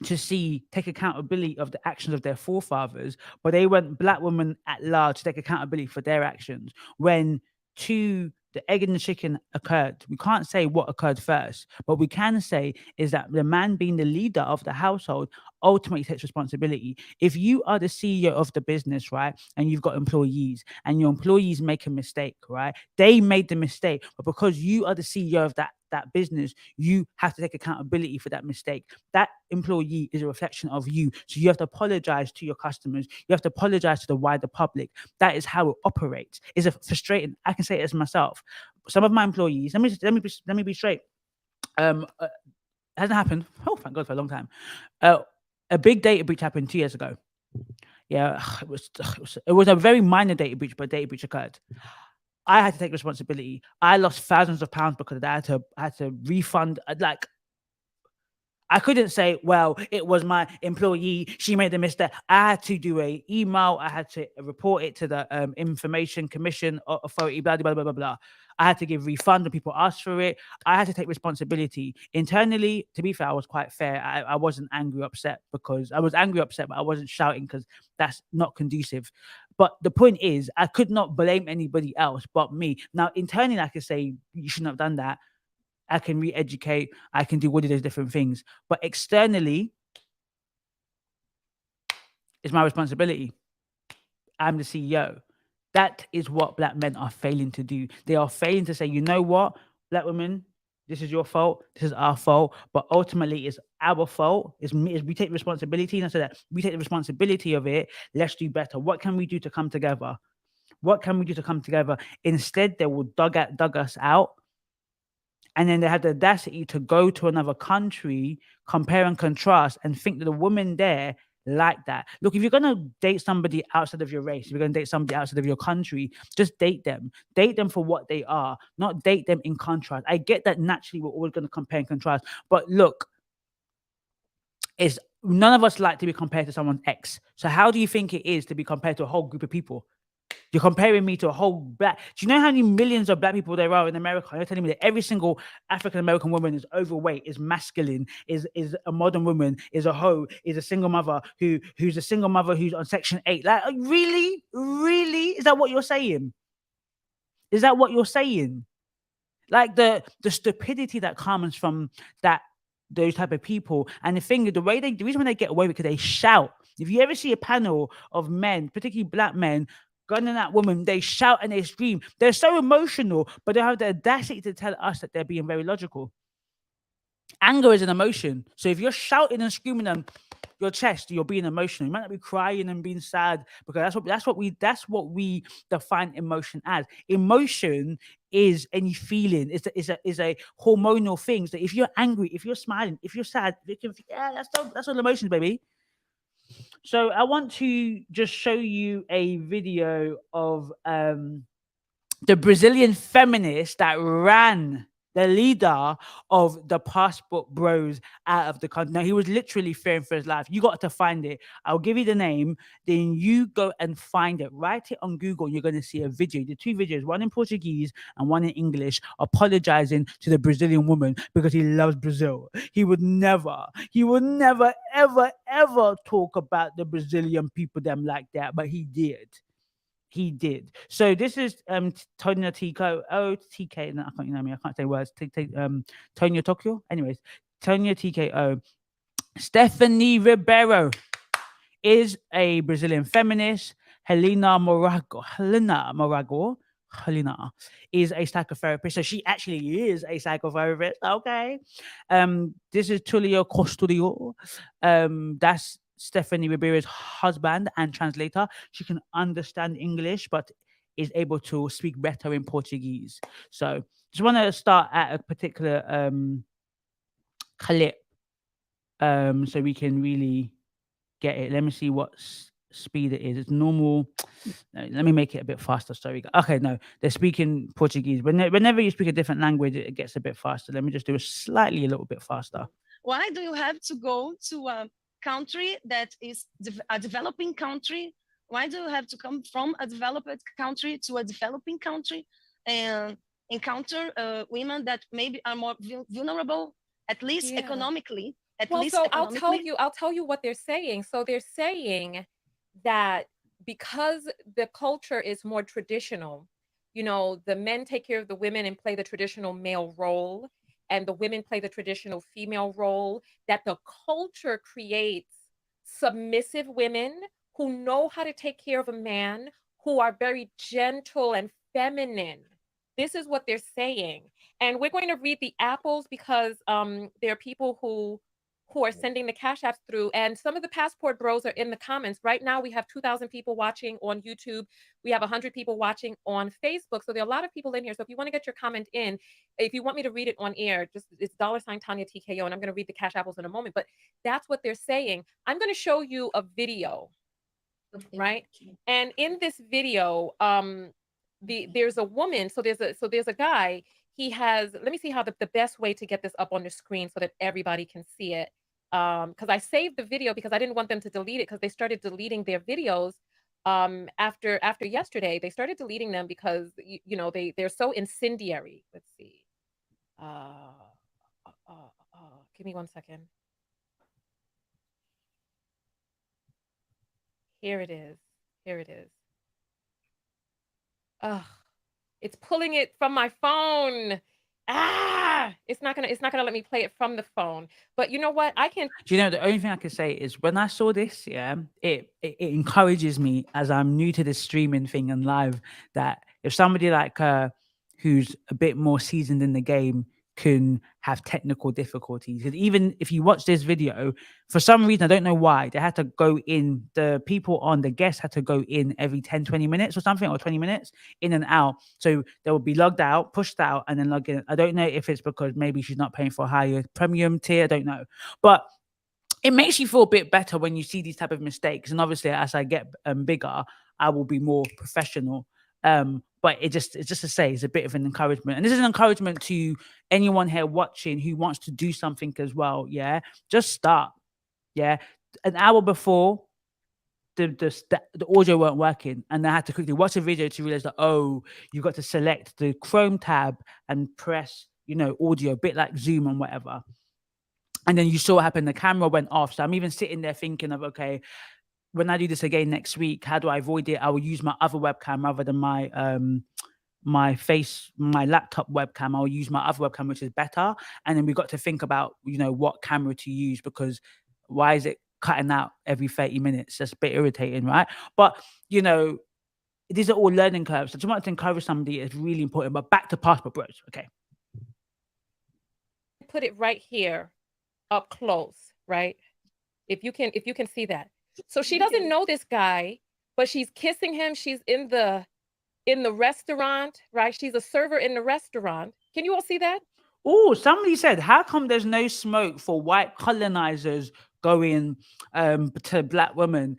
to take accountability of the actions of their forefathers, but they want black women at large to take accountability for their actions. When the egg and the chicken occurred, we can't say what occurred first, but we can say is that the man, being the leader of the household, ultimately takes responsibility. If you are the CEO of the business, right, and you've got employees, and your employees make a mistake, right, they made the mistake, but because you are the CEO of that business, you have to take accountability for that mistake. That employee is a reflection of you. So you have to apologize to your customers. You have to apologize to the wider public. That is how it operates. It's frustrating. I can say it as myself. Some of my employees, let me be straight. It hasn't happened. Oh, thank God, for a long time. A big data breach happened 2 years ago. Yeah, it was a very minor data breach, but a data breach occurred. I had to take responsibility. I lost thousands of pounds because of that. I had to refund. Like, I couldn't say, well, it was my employee, she made a mistake. I had to do an email. I had to report it to the Information Commission Authority, blah, blah, blah, blah, blah. I had to give refund when people asked for it. I had to take responsibility. Internally, to be fair, I was quite fair. I wasn't angry, upset, because I was angry, upset, but I wasn't shouting, because that's not conducive. But the point is, I could not blame anybody else but me. Now, internally, I could say, you shouldn't have done that. I can re-educate. I can do all of those different things. But externally, it's my responsibility. I'm the CEO. That is what black men are failing to do. They are failing to say, you know what, black women, this is your fault, this is our fault, but ultimately it's our fault. It's we take responsibility, and so that we take the responsibility of it. Let's do better. What can we do to come together? What can we do to come together? Instead, they will dug us out, and then they have the audacity to go to another country, compare and contrast, and think that the women there like that. Look, if you're going to date somebody outside of your race, if you're going to date somebody outside of your country, just date them. Date them for what they are, not date them in contrast. I get that naturally we're always going to compare and contrast, but look, it's none of us like to be compared to someone's ex. So how do you think it is to be compared to a whole group of people? You're comparing me to a whole black. Do you know how many millions of black people there are in America? You're telling me that every single African American woman is overweight, is masculine, is a modern woman, is a hoe, is a single mother who's a single mother who's on Section 8. Like, really? Really? Is that what you're saying? Is that what you're saying? Like the stupidity that comes from those type of people. And the reason why they get away with it, because they shout. If you ever see a panel of men, particularly black men, gunning at women, they shout and they scream. They're so emotional, but they have the audacity to tell us that they're being very logical. Anger is an emotion. So if you're shouting and screaming on your chest, you're being emotional. You might not be crying and being sad, because that's what we define emotion as. Emotion is any feeling. Is a hormonal thing. So if you're angry, if you're smiling, if you're sad, that's all emotions, baby. So I want to just show you a video of the Brazilian feminist that ran, the leader of the passport bros out of the country. Now, he was literally fearing for his life. You got to find it. I'll give you the name. Then you go and find it. Write it on Google. You're going to see a video. The two videos, one in Portuguese and one in English, apologizing to the Brazilian woman because he loves Brazil. He would never, ever, ever talk about the Brazilian people them like that, but he did. He did. So this is Tonya Tico. Oh, TK. No, I can't. You know me. I can't say words. Tonya Tokyo. Anyways, Tonya TKO. Stephanie Ribeiro is a Brazilian feminist. Helena Morago is a psychotherapist. So she actually is a psychotherapist. Okay. This is Tulio Costurio. That's Stephanie Ribeiro's husband and translator. She can understand English, but is able to speak better in Portuguese. So just want to start at a particular clip so we can really get it. Let me see what speed it is. It's normal. No, let me make it a bit faster. Sorry. Okay, no, they're speaking Portuguese. Whenever you speak a different language, it gets a bit faster. Let me just do it a little bit faster. Why do you have to go to a country that is a developing country? Why do you have to come from a developed country to a developing country and encounter women that maybe are more vulnerable, at least economically? I'll tell you what they're saying. So they're saying that because the culture is more traditional, you know, the men take care of the women and play the traditional male role, and the women play the traditional female role, that the culture creates submissive women who know how to take care of a man, who are very gentle and feminine. This is what they're saying. And we're going to read the apples because there are people who are sending the cash apps through, and some of the passport bros are in the comments. Right now, we have 2,000 people watching on YouTube. We have 100 people watching on Facebook. So there are a lot of people in here. So if you want to get your comment in, if you want me to read it on air, just it's $sign Tanya TKO, and I'm going to read the cash apples in a moment. But that's what they're saying. I'm going to show you a video, right? And in this video, there's a woman. So there's a guy. He has. Let me see how the best way to get this up on the screen so that everybody can see it. Because I saved the video because I didn't want them to delete it, because they started deleting their videos after yesterday. They started deleting them because you know they're so incendiary. Let's see. Give me 1 second. Here it is. It's pulling it from my phone. It's not gonna let me play it from the phone. But you know what? I can. Do you know, the only thing I can say is when I saw this, yeah, it encourages me as I'm new to this streaming thing and live, that if somebody like who's a bit more seasoned in the game can have technical difficulties. And even if you watch this video, for some reason, I don't know why, they had to go in, the people on, the guests had to go in every 10, 20 minutes or something, or 20 minutes in and out. So they will be logged out, pushed out, and then log in. I don't know if it's because maybe she's not paying for a higher premium tier. I don't know. But it makes you feel a bit better when you see these type of mistakes. And obviously, as I get bigger, I will be more professional. But it's just to say, it's a bit of an encouragement. And this is an encouragement to anyone here watching who wants to do something as well. Yeah, just start. Yeah, an hour before, the audio weren't working, and I had to quickly watch a video to realize that, oh, you got to select the Chrome tab and press, audio, a bit like Zoom and whatever. And then you saw what happened. The camera went off. So I'm even sitting there thinking of, okay, when I do this again next week, how do I avoid it? I will use my other webcam rather than my laptop webcam. I'll use my other webcam, which is better. And then we got to think about, what camera to use, because why is it cutting out every 30 minutes? That's a bit irritating, right? But, these are all learning curves. So to want to encourage somebody is really important. But back to Passport Bros, okay. Put it right here, up close, right? If you can see that. So she doesn't know this guy, but she's kissing him. She's in the restaurant, right? She's a server in the restaurant. Can you all see that? Oh, somebody said, how come there's no smoke for white colonizers going to black women?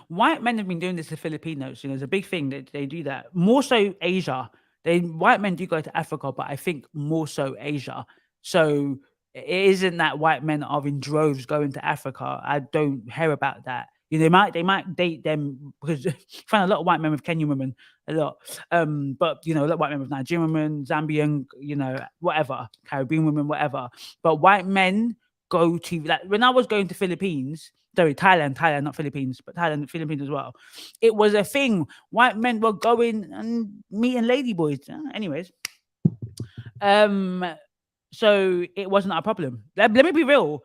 White men have been doing this to Filipinos. It's a big thing that they do that. More so Asia. White men do go to Africa, but I think more so Asia. So it isn't that white men are in droves going to Africa. I don't hear about that. They might date them, because you find a lot of white men with Kenyan women, a lot. But a lot of white men with Nigerian women, Zambian, whatever, Caribbean women, whatever. But white men go to, like, when I was going to Thailand, not Philippines, but Thailand, Philippines as well. It was a thing. White men were going and meeting ladyboys. Anyways, so it wasn't a problem. Let me be real.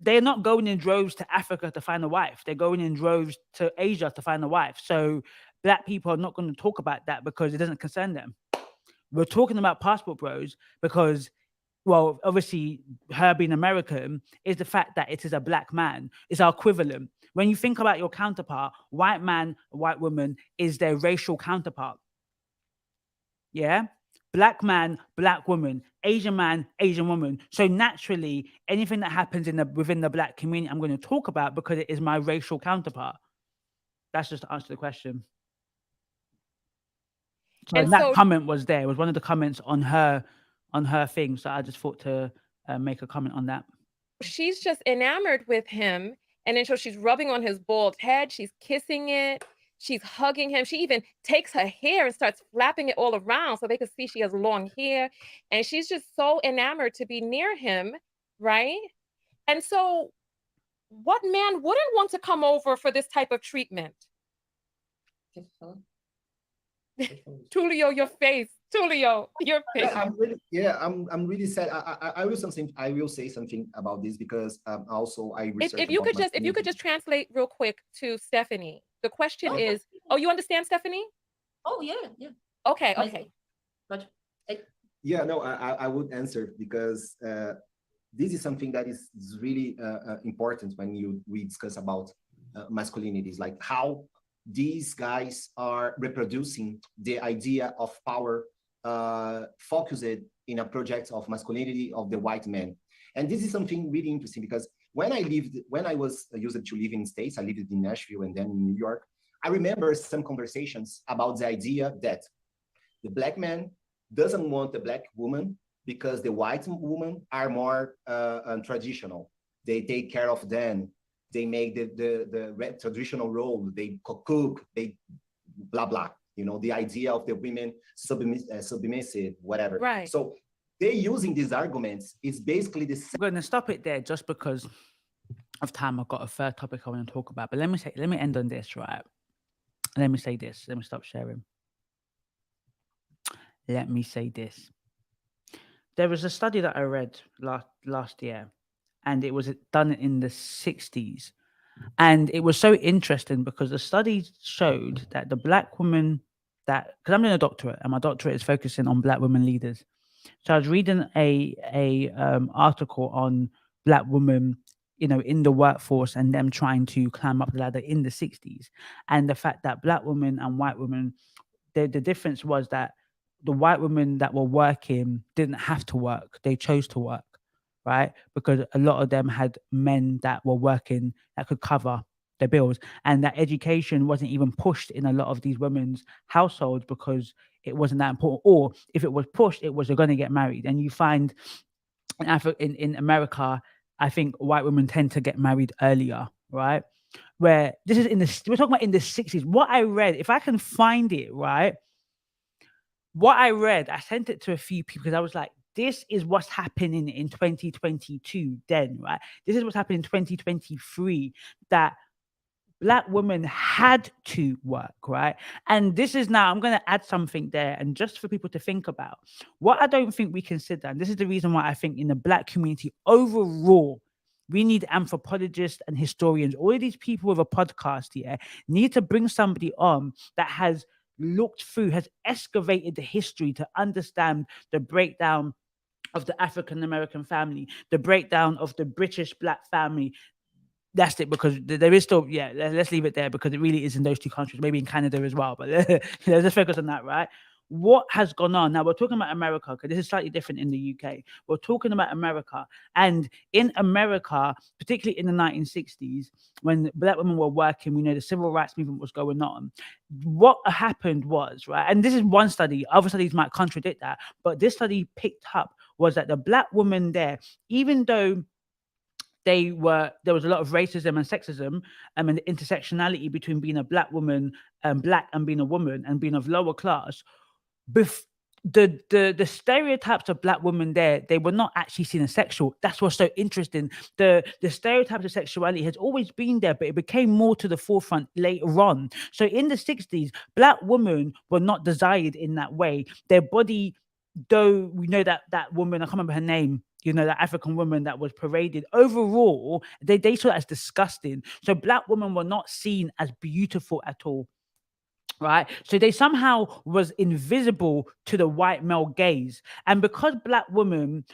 They're not going in droves to Africa to find a wife. They're going in droves to Asia to find a wife. So black people are not going to talk about that because it doesn't concern them. We're talking about Passport Bros because, well, obviously, her being American is the fact that it is a black man. It's our equivalent. When you think about your counterpart, white man, white woman is their racial counterpart. Yeah? Black man, black woman, Asian man, Asian woman. So naturally, anything that happens within the black community, I'm going to talk about because it is my racial counterpart. That's just to answer the question. So that comment was there. It was one of the comments on her thing. So I just thought to make a comment on that. She's just enamored with him. And then so she's rubbing on his bald head. She's kissing it. She's hugging him. She even takes her hair and starts flapping it all around so they can see she has long hair. And she's just so enamored to be near him, right? And so what man wouldn't want to come over for this type of treatment? Tulio, your face. Tulio, your face. I'm really sad. I will say something about this because also I researched. If you could just translate real quick to Stephanie. The question is, you understand, Stephanie? Oh yeah. Okay. Yeah, no, I would answer because this is something that is really important when we discuss about masculinities, like how these guys are reproducing the idea of power focused in a project of masculinity of the white man. And this is something really interesting because when I was used to live in States, I lived in Nashville and then in New York, I remember some conversations about the idea that the black man doesn't want the black woman because the white women are more traditional. They take care of them. They make the traditional role. They cook. They blah blah. The idea of the women submissive, whatever. Right. So they using these arguments is basically the same. I'm going to stop it there just because of time, I've got a third topic I want to talk about. But let me end on this, right? Let me say this. Let me stop sharing. Let me say this. There was a study that I read last year, and it was done in the 60s. And it was so interesting because the study showed that the Black woman because I'm doing a doctorate, and my doctorate is focusing on Black women leaders. So I was reading a article on Black women, in the workforce and them trying to climb up the ladder in the 60s, and the fact that Black women and white women, the difference was that the white women that were working didn't have to work; they chose to work, right? Because a lot of them had men that were working that could cover their bills, and that education wasn't even pushed in a lot of these women's households because it wasn't that important. Or if it was pushed, it was they're going to get married. And you find in America, I think white women tend to get married earlier, right? Where this is we're talking about in the 60s. What I read, if I can find it, right? What I read, I sent it to a few people because I was like, this is what's happening in 2022 then, right? This is what's happening in 2023, that Black women had to work, right? And this is now, I'm going to add something there, and just for people to think about. What I don't think we consider, and this is the reason why I think in the Black community overall, we need anthropologists and historians. All of these people with a podcast here need to bring somebody on that has looked through, has excavated the history to understand the breakdown of the African American family, the breakdown of the British Black family. That's it, because there is still, let's leave it there because it really is in those two countries, maybe in Canada as well, but let's focus on that, right? What has gone on? Now we're talking about America, because this is slightly different in the UK. We're talking about America, and in America, particularly in the 1960s, when Black women were working, we know the civil rights movement was going on. What happened was, right, and this is one study, other studies might contradict that, but this study picked up was that the Black woman there, even though there was a lot of racism and sexism, and the intersectionality between being a Black woman and Black and being a woman and being of lower class. The stereotypes of Black women there, they were not actually seen as sexual. That's what's so interesting. The stereotypes of sexuality has always been there, but it became more to the forefront later on. So in the 60s, Black women were not desired in that way. Their body, though we know that woman, I can't remember her name, that African woman that was paraded, overall, they saw it as disgusting. So Black women were not seen as beautiful at all, right? So they somehow was invisible to the white male gaze. And because Black women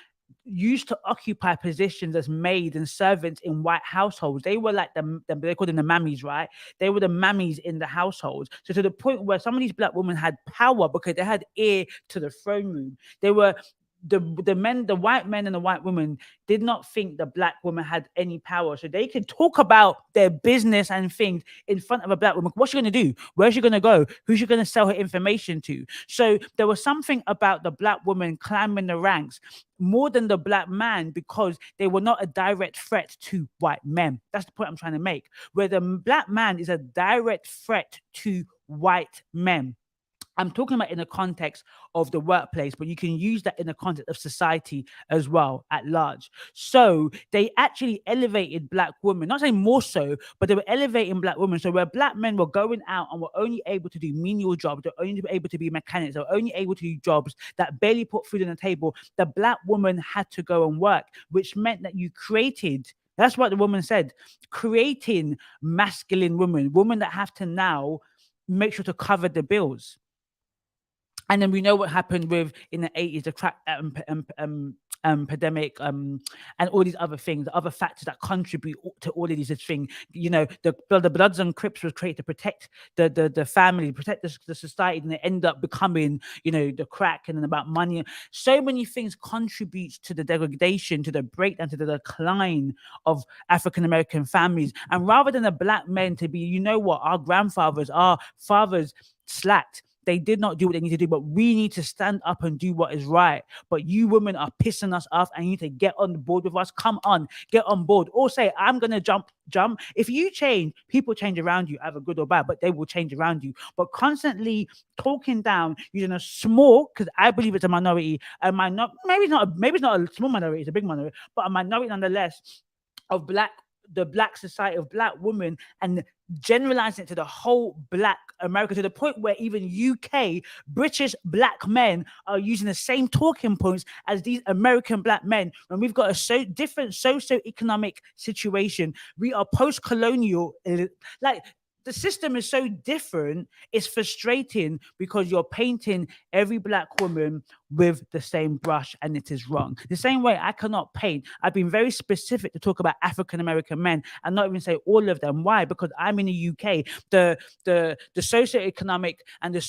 used to occupy positions as maids and servants in white households, they were like they called them the mammies, right? They were the mammies in the households. So to the point where some of these Black women had power because they had ear to the throne room. They were the white men and the white women did not think the Black woman had any power, so they could talk about their business and things in front of a Black woman. What's she going to do? Where's she going to go? Who's she going to sell her information to? So there was something about the Black woman climbing the ranks more than the Black man, because they were not a direct threat to white men. That's the point I'm trying to make, where the Black man is a direct threat to white men. I'm talking about in the context of the workplace, but you can use that in the context of society as well at large. So they actually elevated Black women, not saying more so, but they were elevating Black women. So where Black men were going out and were only able to do menial jobs, they're only able to be mechanics, they're only able to do jobs that barely put food on the table, the Black woman had to go and work, which meant that you created, that's what the woman said, creating masculine women that have to now make sure to cover the bills. And then we know what happened in the 80s, the crack pandemic, and all these other things, the other factors that contribute to all of these things. The Bloods and Crips was created to protect the family, protect the society, and they end up becoming, the crack, and then about money. So many things contribute to the degradation, to the breakdown, to the decline of African American families. And rather than the Black men to be, our grandfathers, our fathers slacked. They did not do what they need to do, but we need to stand up and do what is right. But you women are pissing us off, and you need to get on board with us. Come on, get on board. Or say, I'm going to jump. If you change, people change around you, either good or bad, but they will change around you. But constantly talking down, using a small, because I believe it's a minority, maybe it's not a small minority, it's a big minority, but a minority nonetheless of Black the black society of black women and generalizing it to the whole black America, to the point where even UK British black men are using the same talking points as these American black men, when we've got a different socio-economic situation. We are post-colonial. Like, the system is so different. It's frustrating because you're painting every black woman with the same brush, and it is wrong. The same way I cannot paint. I've been very specific to talk about African American men and not even say all of them. Why? Because I'm in the UK. The socioeconomic and the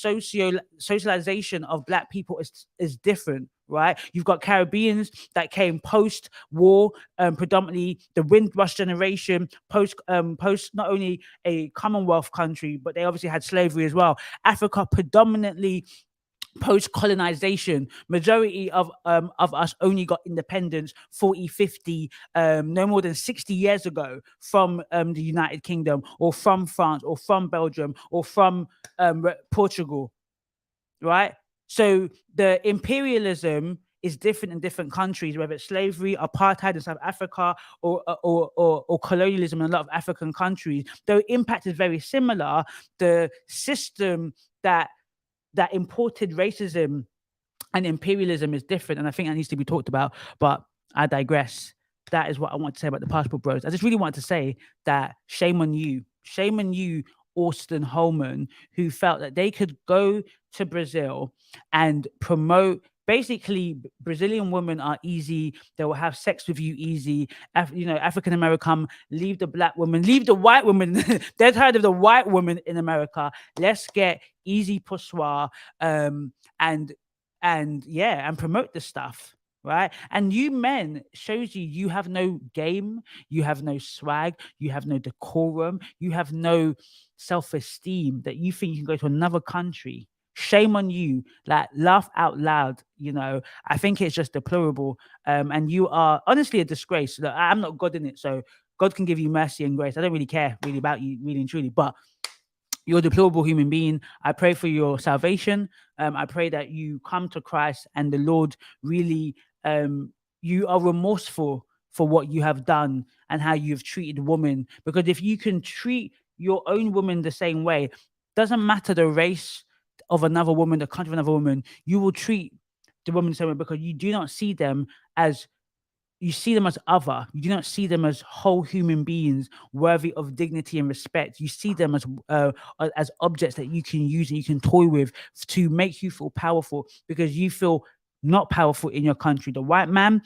socialization of black people is different. Right, you've got Caribbeans that came post-war, predominantly the Windrush generation, post not only a Commonwealth country, but they obviously had slavery as well. Africa predominantly post-colonization. Majority of us only got independence 40, 50, no more than 60 years ago from the United Kingdom, or from France, or from Belgium, or from Portugal, right? So the imperialism is different in different countries, whether it's slavery, apartheid in South Africa, or colonialism in a lot of African countries. Though impact is very similar, the system that imported racism and imperialism is different, and I think that needs to be talked about. But I digress. That is what I want to say about the Passport Bros. I just really want to say that shame on you. Shame on you, Austin Holman, who felt that they could go to Brazil and promote, basically, Brazilian women are easy. They will have sex with you easy. African American, leave the black woman, leave the white woman. They're tired of the white woman in America. Let's get easy poussoir, and promote the stuff. Right? And you men, shows you have no game, you have no swag, you have no decorum, you have no self-esteem, that you think you can go to another country. Shame on you. Like, laugh out loud. I think it's just deplorable. And you are honestly a disgrace. Look, I'm not God in it, so God can give you mercy and grace. I don't really care really about you, really and truly, but you're a deplorable human being. I pray for your salvation. I pray that you come to Christ and the Lord really, you are remorseful for what you have done and how you've treated women. Because if you can treat your own woman the same way, doesn't matter the race of another woman, the country of another woman, you will treat the woman the same way, because you do not see them as, you see them as other. You do not see them as whole human beings worthy of dignity and respect. You see them as objects that you can use and you can toy with to make you feel powerful, because you feel not powerful in your country. The white man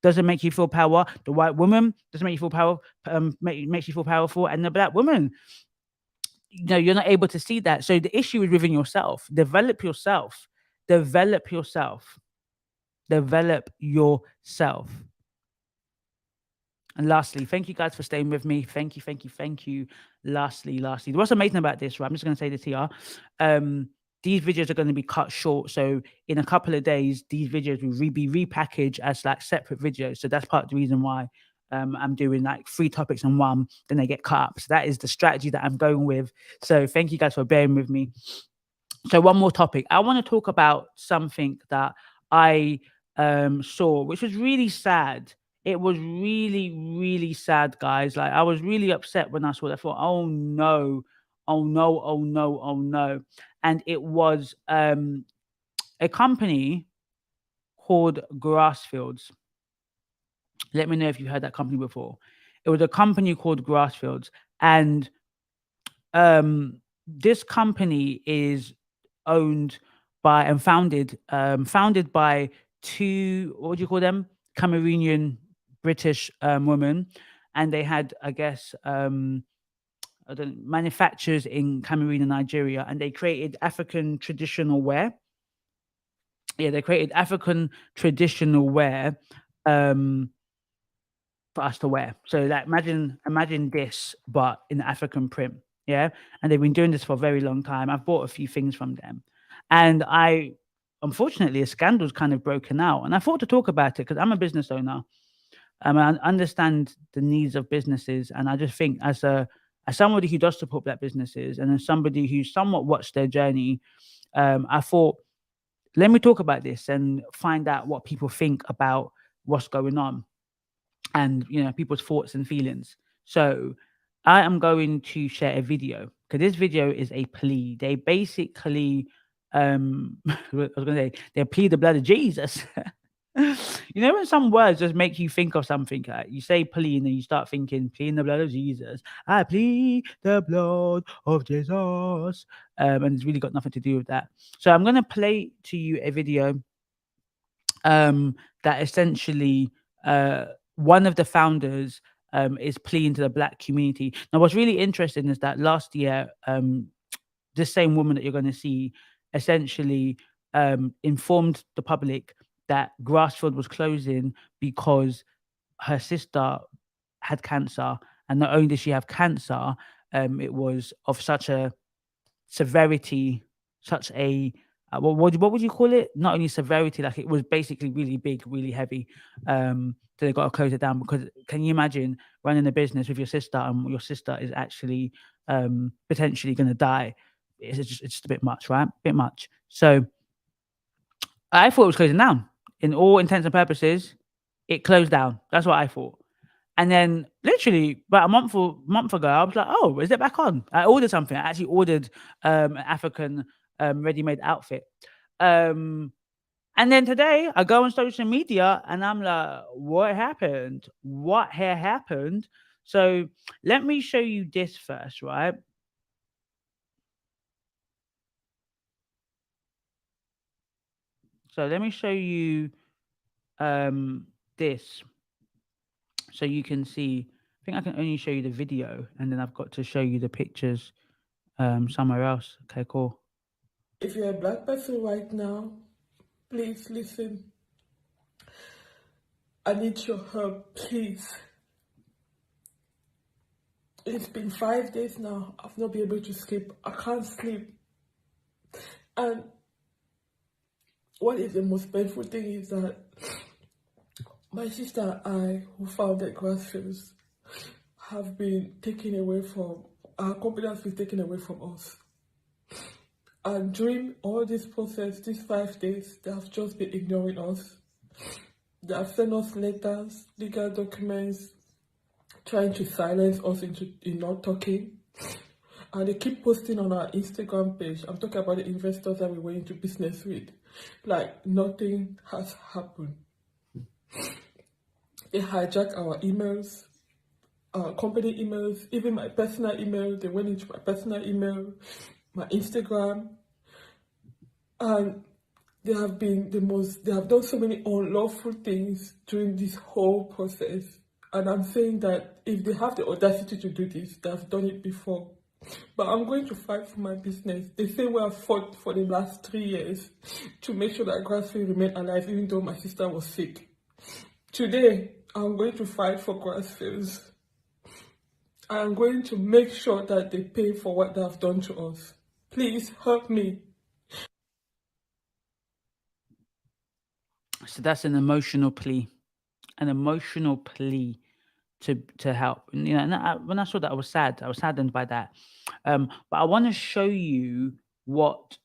doesn't make you feel power. The white woman doesn't make you feel power. Makes you feel powerful, and the black woman, you're not able to see that. So the issue is within yourself. Develop yourself. Develop yourself. Develop yourself. And lastly, thank you guys for staying with me. Thank you, thank you, thank you. Lastly, what's amazing about this, right? I'm just going to say this here. These videos are going to be cut short. So in a couple of days, these videos will be repackaged as like separate videos. So that's part of the reason why I'm doing like 3 topics in one, then they get cut up. So that is the strategy that I'm going with. So thank you guys for bearing with me. So one more topic. I want to talk about something that I saw, which was really sad. It was really, really sad, guys. Like, I was really upset when I saw that. I thought, oh no, oh no, oh no, oh no. And it was a company called Grassfields. Let me know if you've heard that company before. It was a company called Grassfields. And this company is owned by and founded by 2, what would you call them? Cameroonian British women. And they had, I guess, manufacturers in Cameroon and Nigeria, and they created African traditional wear. Yeah, they created African traditional wear for us to wear. So like, imagine this, but in African print. Yeah. And they've been doing this for a very long time. I've bought a few things from them. And unfortunately, a scandal's kind of broken out. And I thought to talk about it because I'm a business owner. I understand the needs of businesses. And I just think as somebody who does support Black businesses, and as somebody who somewhat watched their journey, I thought, let me talk about this and find out what people think about what's going on, and people's thoughts and feelings. So I am going to share a video because this video is a plea. They basically, I was going to say, they plead the blood of Jesus. You know when some words just make you think of something, you say plea and then you start thinking, plead the blood of Jesus. I plead the blood of Jesus. And it's really got nothing to do with that. So I'm going to play to you a video that essentially one of the founders is pleading to the Black community. Now, what's really interesting is that last year, this same woman that you're going to see essentially informed the public that Grassfield was closing because her sister had cancer, and not only did she have cancer, it was of such a severity, such a what would you call it? Not only severity, like it was basically really big, really heavy. So they got to close it down because can you imagine running a business with your sister and your sister is actually potentially going to die? It's just a bit much, right? A bit much. So I thought it was closing down. In all intents and purposes, it closed down. That's what I thought. And then literally about a month ago, I was like, oh, is it back on? I ordered something. I actually ordered an African ready-made outfit. And then today I go on social media and I'm like, what happened? What here happened? So let me show you this first, right? So let me show you this. So you can see, I think I can only show you the video and then I've got to show you the pictures somewhere else. Okay, cool. If you're a Black person right now, please listen. I need your help, please. It's been 5 days now. I've not been able to sleep. I can't sleep. And what is the most painful thing is that my sister and I, who founded Grassfields, have been taken away from, our company has been taken away from us. And during all this process, these 5 days, they have just been ignoring us. They have sent us letters, legal documents, trying to silence us in not talking. And they keep posting on our Instagram page. I'm talking about the investors that we went into business with. Like nothing has happened. They hijacked our emails, our company emails, even my personal email. They went into my personal email, my Instagram. And they have been they have done so many unlawful things during this whole process. And I'm saying that if they have the audacity to do this, they have done it before. But I'm going to fight for my business. They say we have fought for the last 3 years to make sure that Grassfield remain alive, even though my sister was sick. Today, I'm going to fight for Grassfields. I'm going to make sure that they pay for what they have done to us. Please help me. So that's an emotional plea to help. And, you know, and when I saw that, I was sad. I was saddened by that. But I want to show you what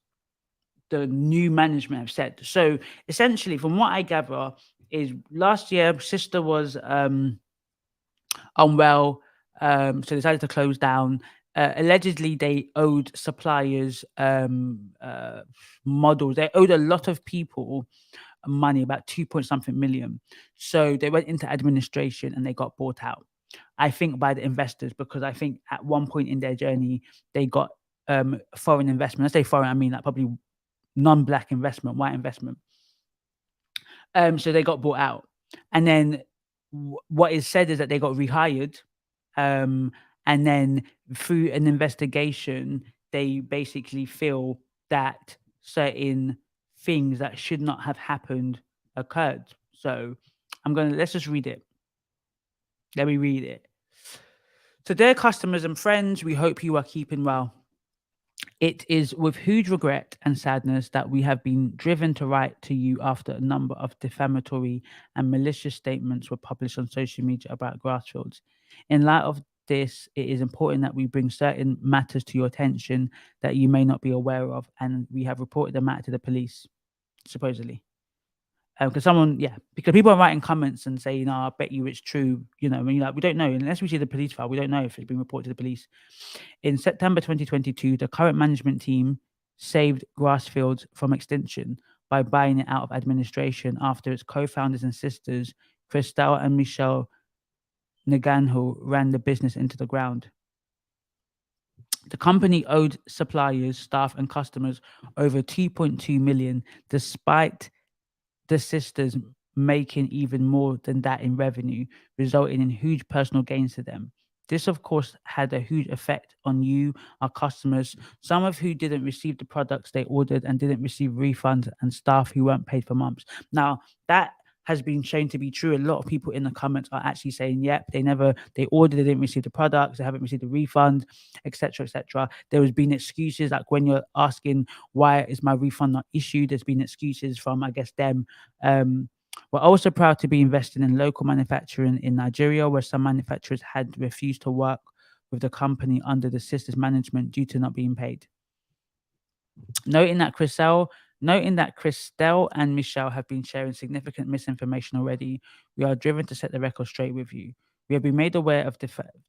the new management have said. So essentially, from what I gather, is last year sister was unwell, so decided to close down. Allegedly, they owed suppliers models. They owed a lot of people money, about 2 point something million. So they went into administration and they got bought out, I think, by the investors, because I think at one point in their journey they got foreign investment. I say foreign, I mean like probably non-Black investment, white investment. So they got bought out, and then what is said is that they got rehired, and then through an investigation they basically feel that certain things that should not have happened occurred. So let's just read it. Let me read it. To dear customers and friends, we hope you are keeping well. It is with huge regret and sadness that we have been driven to write to you after a number of defamatory and malicious statements were published on social media about Grassfields. In light of this, it is important that we bring certain matters to your attention that you may not be aware of, and we have reported the matter to the police, supposedly. Because because people are writing comments and saying, I bet you it's true. You know, I mean, like, we don't know. Unless we see the police file, we don't know if it's been reported to the police. In September 2022, the current management team saved Grassfields from extinction by buying it out of administration after its co-founders and sisters, Christelle and Michelle Naganhu, ran the business into the ground. The company owed suppliers, staff, and customers over 2.2 million, despite the sisters making even more than that in revenue, resulting in huge personal gains to them. This, of course, had a huge effect on you, our customers, some of who didn't receive the products they ordered and didn't receive refunds, and staff who weren't paid for months. Now, that has been shown to be true. A lot of people in the comments are actually saying, yep, they ordered, they didn't receive the products, they haven't received the refund, etc., etc. There has been excuses, like when you're asking, why is my refund not issued? There's been excuses from, I guess, them. We're also proud to be investing in local manufacturing in Nigeria, where some manufacturers had refused to work with the company under the sisters' management due to not being paid. Noting that Christelle and Michelle have been sharing significant misinformation already, we are driven to set the record straight with you. We have been made aware of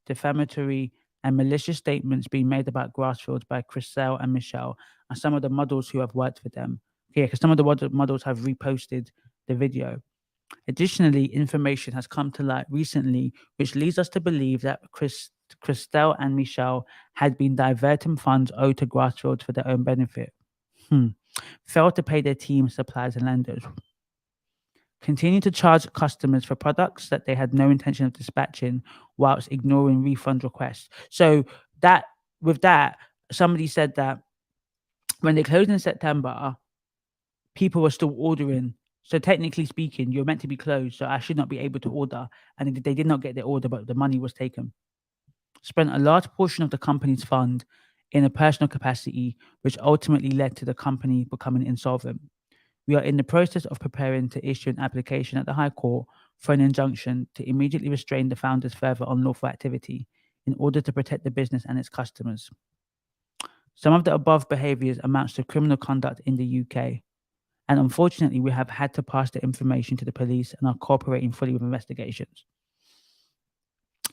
defamatory and malicious statements being made about Grassfields by Christelle and Michelle and some of the models who have worked for them. Yeah, because some of the models have reposted the video. Additionally, information has come to light recently which leads us to believe that Christelle and Michelle had been diverting funds owed to Grassfields for their own benefit. Failed to pay their team, suppliers, and lenders. Continue to charge customers for products that they had no intention of dispatching whilst ignoring refund requests. So with that, somebody said that when they closed in September, people were still ordering. So technically speaking, you're meant to be closed, so I should not be able to order. And they did not get their order, but the money was taken. Spent a large portion of the company's fund in a personal capacity, which ultimately led to the company becoming insolvent. We are in the process of preparing to issue an application at the High Court for an injunction to immediately restrain the founders' further unlawful activity in order to protect the business and its customers. Some of the above behaviors amounts to criminal conduct in the UK. And unfortunately, we have had to pass the information to the police and are cooperating fully with investigations.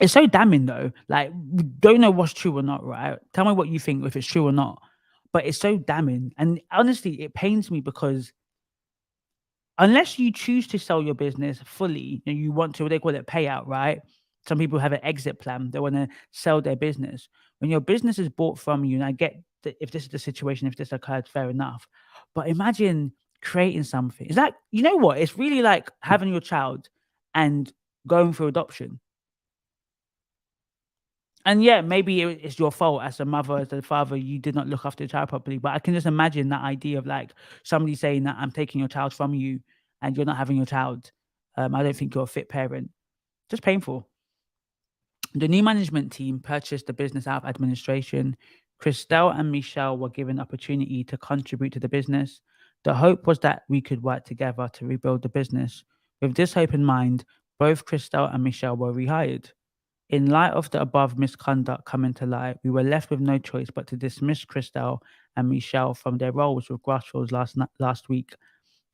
It's so damning, though. Like, we don't know what's true or not, right? Tell me what you think, if it's true or not. But it's so damning. And honestly, it pains me because unless you choose to sell your business fully, and you want to, they call it payout, right? Some people have an exit plan. They want to sell their business. When your business is bought from you, and I get that if this is the situation, if this occurred, fair enough. But imagine creating something. Is that, you know what? It's really like having your child and going for adoption. And yeah, maybe it's your fault as a mother, as a father, you did not look after your child properly. But I can just imagine that idea of like somebody saying that I'm taking your child from you and you're not having your child. I don't think you're a fit parent. Just painful. The new management team purchased the business out of administration. Christelle and Michelle were given opportunity to contribute to the business. The hope was that we could work together to rebuild the business. With this hope in mind, both Christelle and Michelle were rehired. In light of the above misconduct coming to light, we were left with no choice but to dismiss Christelle and Michelle from their roles with Grassfields last week.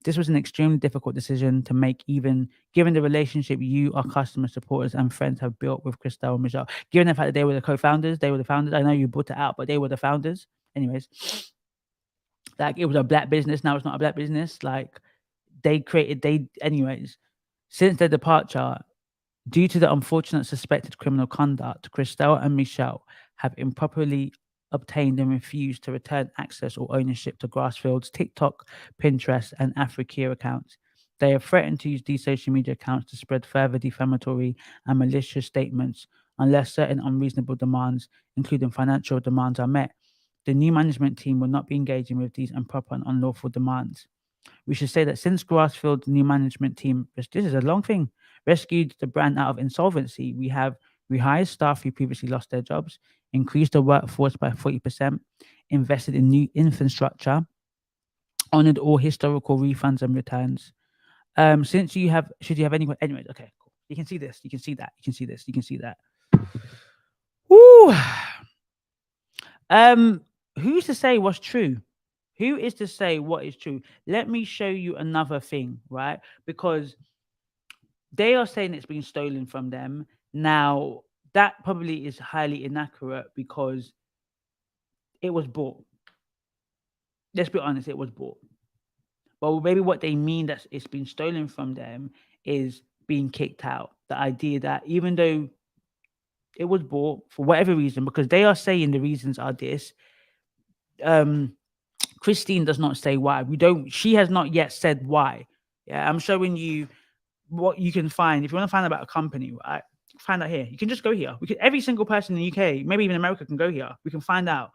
This was an extremely difficult decision to make, even given the relationship you, our customers, supporters, and friends have built with Christelle and Michelle. Given the fact that they were the co-founders, they were the founders. I know you bought it out, but they were the founders. Anyways, like, it was a black business. Now it's not a black business. Like, anyways, since their departure, due to the unfortunate suspected criminal conduct, Christelle and Michelle have improperly obtained and refused to return access or ownership to Grassfields' TikTok, Pinterest, and Africa accounts. They have threatened to use these social media accounts to spread further defamatory and malicious statements unless certain unreasonable demands, including financial demands, are met. The new management team will not be engaging with these improper and unlawful demands. We should say that since Grassfields' new management team, this is a long thing, rescued the brand out of insolvency, we have rehired staff who previously lost their jobs, increased the workforce by 40%, invested in new infrastructure, honored all historical refunds and returns. Should you have any, anyways, okay, cool. You can see this, you can see that, you can see this, you can see that. Woo! Who's to say what's true? Who is to say what is true? Let me show you another thing, right? Because they are saying it's been stolen from them. Now, that probably is highly inaccurate because it was bought. Let's be honest, it was bought. But maybe what they mean that it's been stolen from them is being kicked out. The idea that even though it was bought for whatever reason, because they are saying the reasons are this, Christine does not say why. She has not yet said why. Yeah, I'm showing you what you can find. If you want to find out about a company, right? Find out here. You can just go here. Every single person in the UK, maybe even America, can go here. We can find out.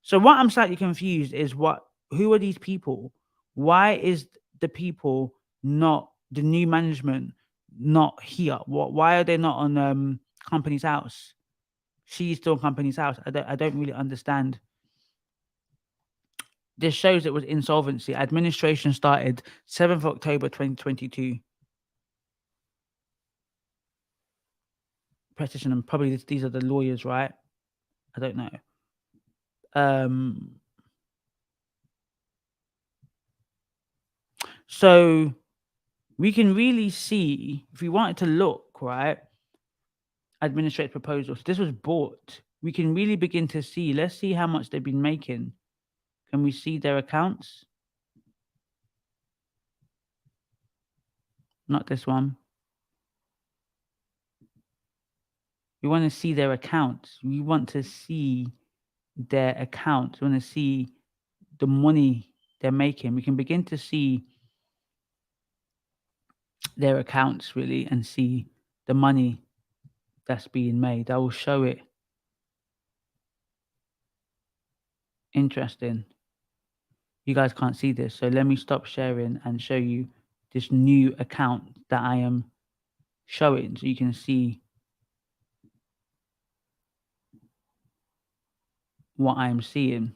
So what I'm slightly confused is who are these people? Why is the people not, the new management not here? Why are they not on Company's House? She's still on Company's House. I don't really understand. This shows it was insolvency. Administration started 7th of October 2022. Practitioner, probably these are the lawyers, right? I don't know. So we can really see, if we wanted to look, right, administrative proposals. This was bought. We can really begin to see. Let's see how much they've been making. Can we see their accounts? Not this one. We want to see their accounts. We want to see their accounts. We want to see the money they're making. We can begin to see their accounts really and see the money that's being made. I will show it. Interesting. You guys can't see this, so let me stop sharing and show you this new account that I am showing so you can see what I am seeing.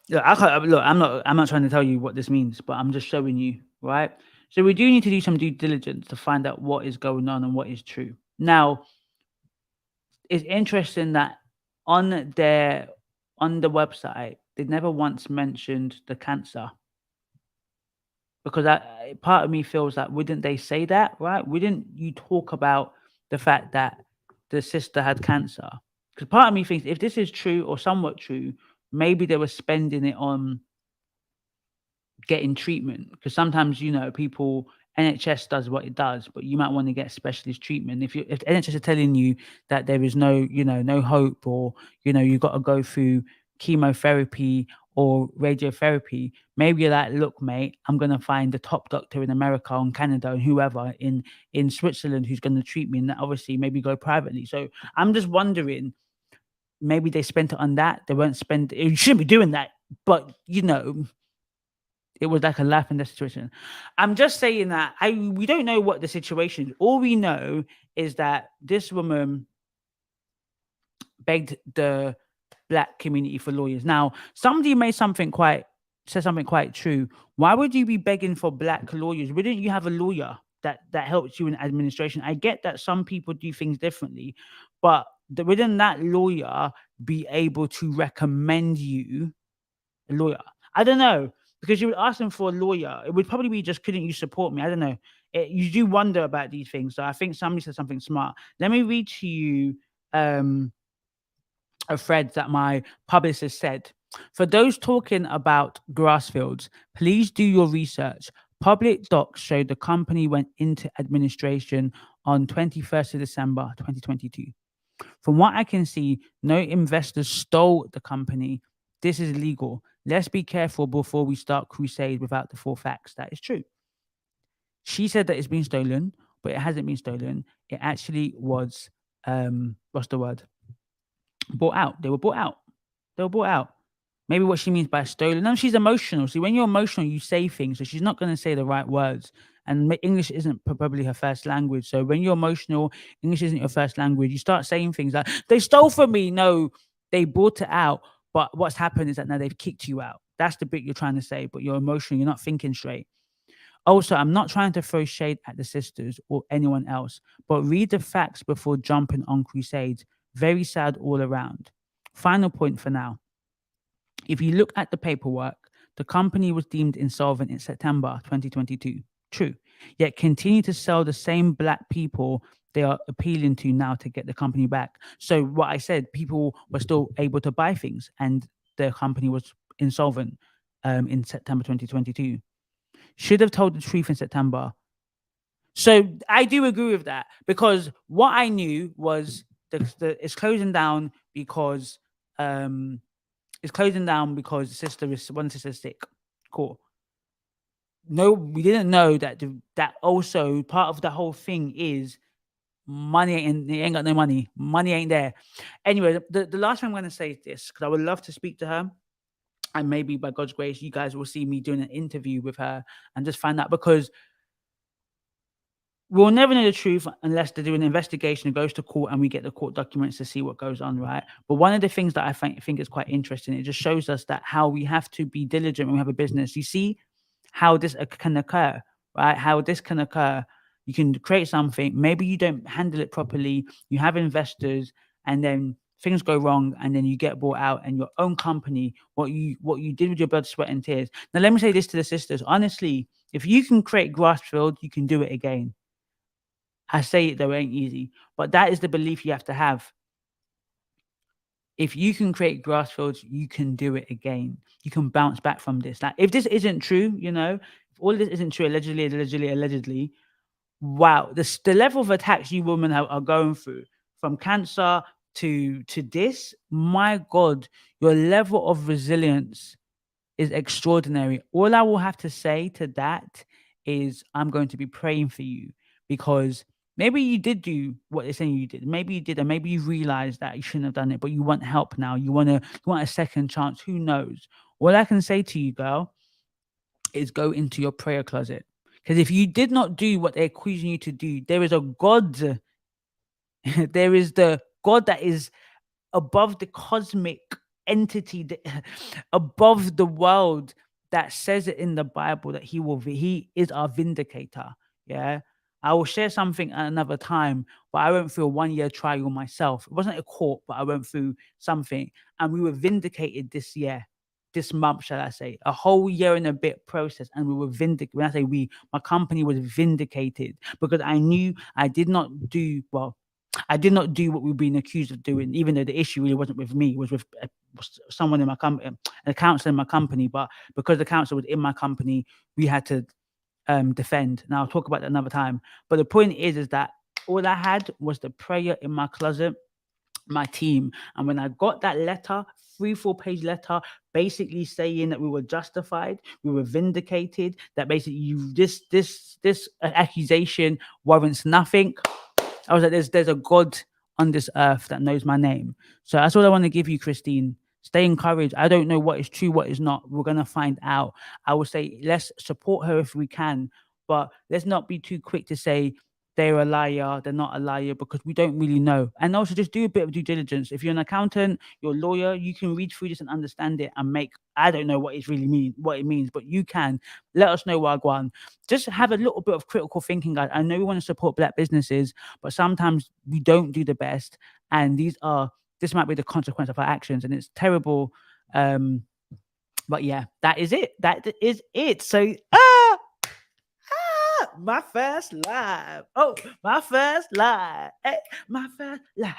Look, I'm not trying to tell you what this means, but I'm just showing you, right? So we do need to do some due diligence to find out what is going on and what is true. Now, it's interesting that on the website, they never once mentioned the cancer. Because part of me feels that wouldn't they say that, right? Wouldn't you talk about the fact that the sister had cancer? Because part of me thinks if this is true or somewhat true, maybe they were spending it on getting treatment. Because sometimes, people, NHS does what it does, but you might want to get specialist treatment. If NHS are telling you that there is no hope, or you've got to go through chemotherapy or radiotherapy, maybe you're like, look, mate, I'm going to find the top doctor in America and Canada and whoever in Switzerland who's going to treat me, and that obviously maybe go privately. So I'm just wondering, maybe they spent it on that. They won't spend, you shouldn't be doing that, but it was like a life and death situation. I'm just saying that we don't know what the situation is. All we know is that this woman begged the Black community for lawyers. Now, somebody said something quite true. Why would you be begging for Black lawyers? Wouldn't you have a lawyer that helps you in administration? I get that some people do things differently, but wouldn't that lawyer be able to recommend you a lawyer? I don't know, because you would ask them for a lawyer. It would probably be just, couldn't you support me? I don't know. You do wonder about these things. So I think somebody said something smart. Let me read to you a thread that my publicist said. For those talking about Grassfields, please do your research. Public docs show the company went into administration on 21st of December 2022. From what I can see, no investors stole the company. This is illegal. Let's be careful before we start crusade without the full facts. That is true. She said that it's been stolen, but it hasn't been stolen. It actually was, what's the word? Bought out. They were bought out. They were bought out. Maybe what she means by stolen. No, she's emotional. See, when you're emotional, you say things. So she's not going to say the right words. And English isn't probably her first language. So when you're emotional, English isn't your first language. You start saying things like, they stole from me. No, they bought it out. But what's happened is that now they've kicked you out. That's the bit you're trying to say. But you're emotional. You're not thinking straight. Also, I'm not trying to throw shade at the sisters or anyone else, but read the facts before jumping on crusades. Very sad all around. Final point for now. If you look at the paperwork, the company was deemed insolvent in September 2022. True. Yet continue to sell the same black people they are appealing to now to get the company back. So what I said, people were still able to buy things and the company was insolvent in September 2022. Should have told the truth in September. So I do agree with that, because what I knew was it's closing down because the sister is one sister sick. Cool. No, we didn't know that that also part of the whole thing is money, and they ain't got no money. Money ain't there. Anyway, the last thing I'm going to say is this, because I would love to speak to her. And maybe by God's grace, you guys will see me doing an interview with her and just find out, because we'll never know the truth unless they do an investigation and goes to court and we get the court documents to see what goes on, right? But one of the things that I think is quite interesting, it just shows us that how we have to be diligent when we have a business. You see how this can occur, right? How this can occur. You can create something, maybe you don't handle it properly, you have investors, and then things go wrong, and then you get bought out, and your own company, what you did with your blood, sweat, and tears. Now, let me say this to the sisters. Honestly, if you can create Grassfields, you can do it again. I say it though, it ain't easy, but that is the belief you have to have. If you can create Grassfields, you can do it again. You can bounce back from this. Like, if this isn't true, if all of this isn't true, allegedly, wow, the level of attacks you women are going through, from cancer to this, my God, your level of resilience is extraordinary. All I will have to say to that is I'm going to be praying for you, because maybe you did do what they're saying you did. Maybe you did, and maybe you realized that you shouldn't have done it, but you want help now. You want a second chance. Who knows? All I can say to you, girl, is go into your prayer closet. Because if you did not do what they're accusing you to do, there is a God. There is the God that is above the cosmic entity, above the world, that says it in the Bible that he is our vindicator. Yeah. I will share something at another time, but I went through a 1-year trial myself. It wasn't a court, but I went through something, and we were vindicated this month, shall I say, a whole year and a bit process, and we were vindicated. When I say we, my company was vindicated, because I knew I did not do what we've been accused of doing, even though the issue really wasn't with me, it was with someone in my company, a counselor in my company. But because the counselor was in my company, we had to defend. Now I'll talk about that another time. But the point is that all I had was the prayer in my closet, my team. And when I got that letter, 3-4 page letter, basically saying that we were justified, we were vindicated, that basically this accusation warrants nothing, I was like, there's a God on this earth that knows my name. So that's all I want to give you, Christine. Stay encouraged. I don't know what is true, what is not. We're going to find out. I would say let's support her if we can, but let's not be too quick to say they're a liar, they're not a liar, because we don't really know. And also just do a bit of due diligence. If you're an accountant, you're a lawyer, you can read through this and understand it and I don't know what it means, but you can. Let us know, Wagwan. Just have a little bit of critical thinking, guys. I know we want to support Black businesses, but sometimes we don't do the best. And this might be the consequence of our actions, and it's terrible. But yeah, that is it. That is it. So, my first live. Oh, my first live. Hey, my first live.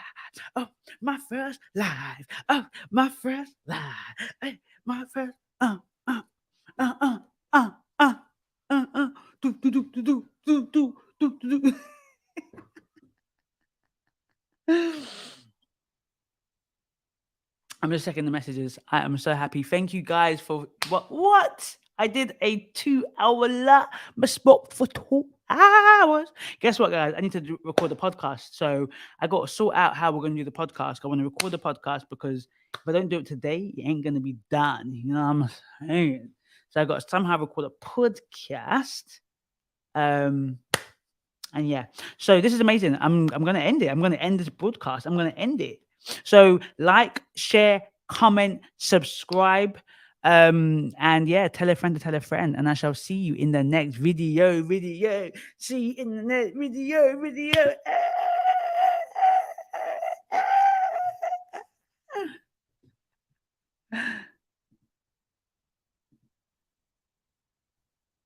Oh, my first live. Oh, my first live. Hey, my first. Do. I'm just checking the messages. I am so happy. Thank you guys for what? I did a 2-hour live. I spoke for 2 hours. Guess what, guys? I need to record the podcast. So I got to sort out how we're going to do the podcast. I want to record the podcast, because if I don't do it today, it ain't going to be done. You know what I'm saying? So I got to somehow record a podcast. And yeah, so this is amazing. I'm going to end it. I'm going to end this broadcast. I'm going to end it. So like, share, comment, subscribe. And yeah, tell a friend to tell a friend, and I shall see you in the next video. See you in the next video.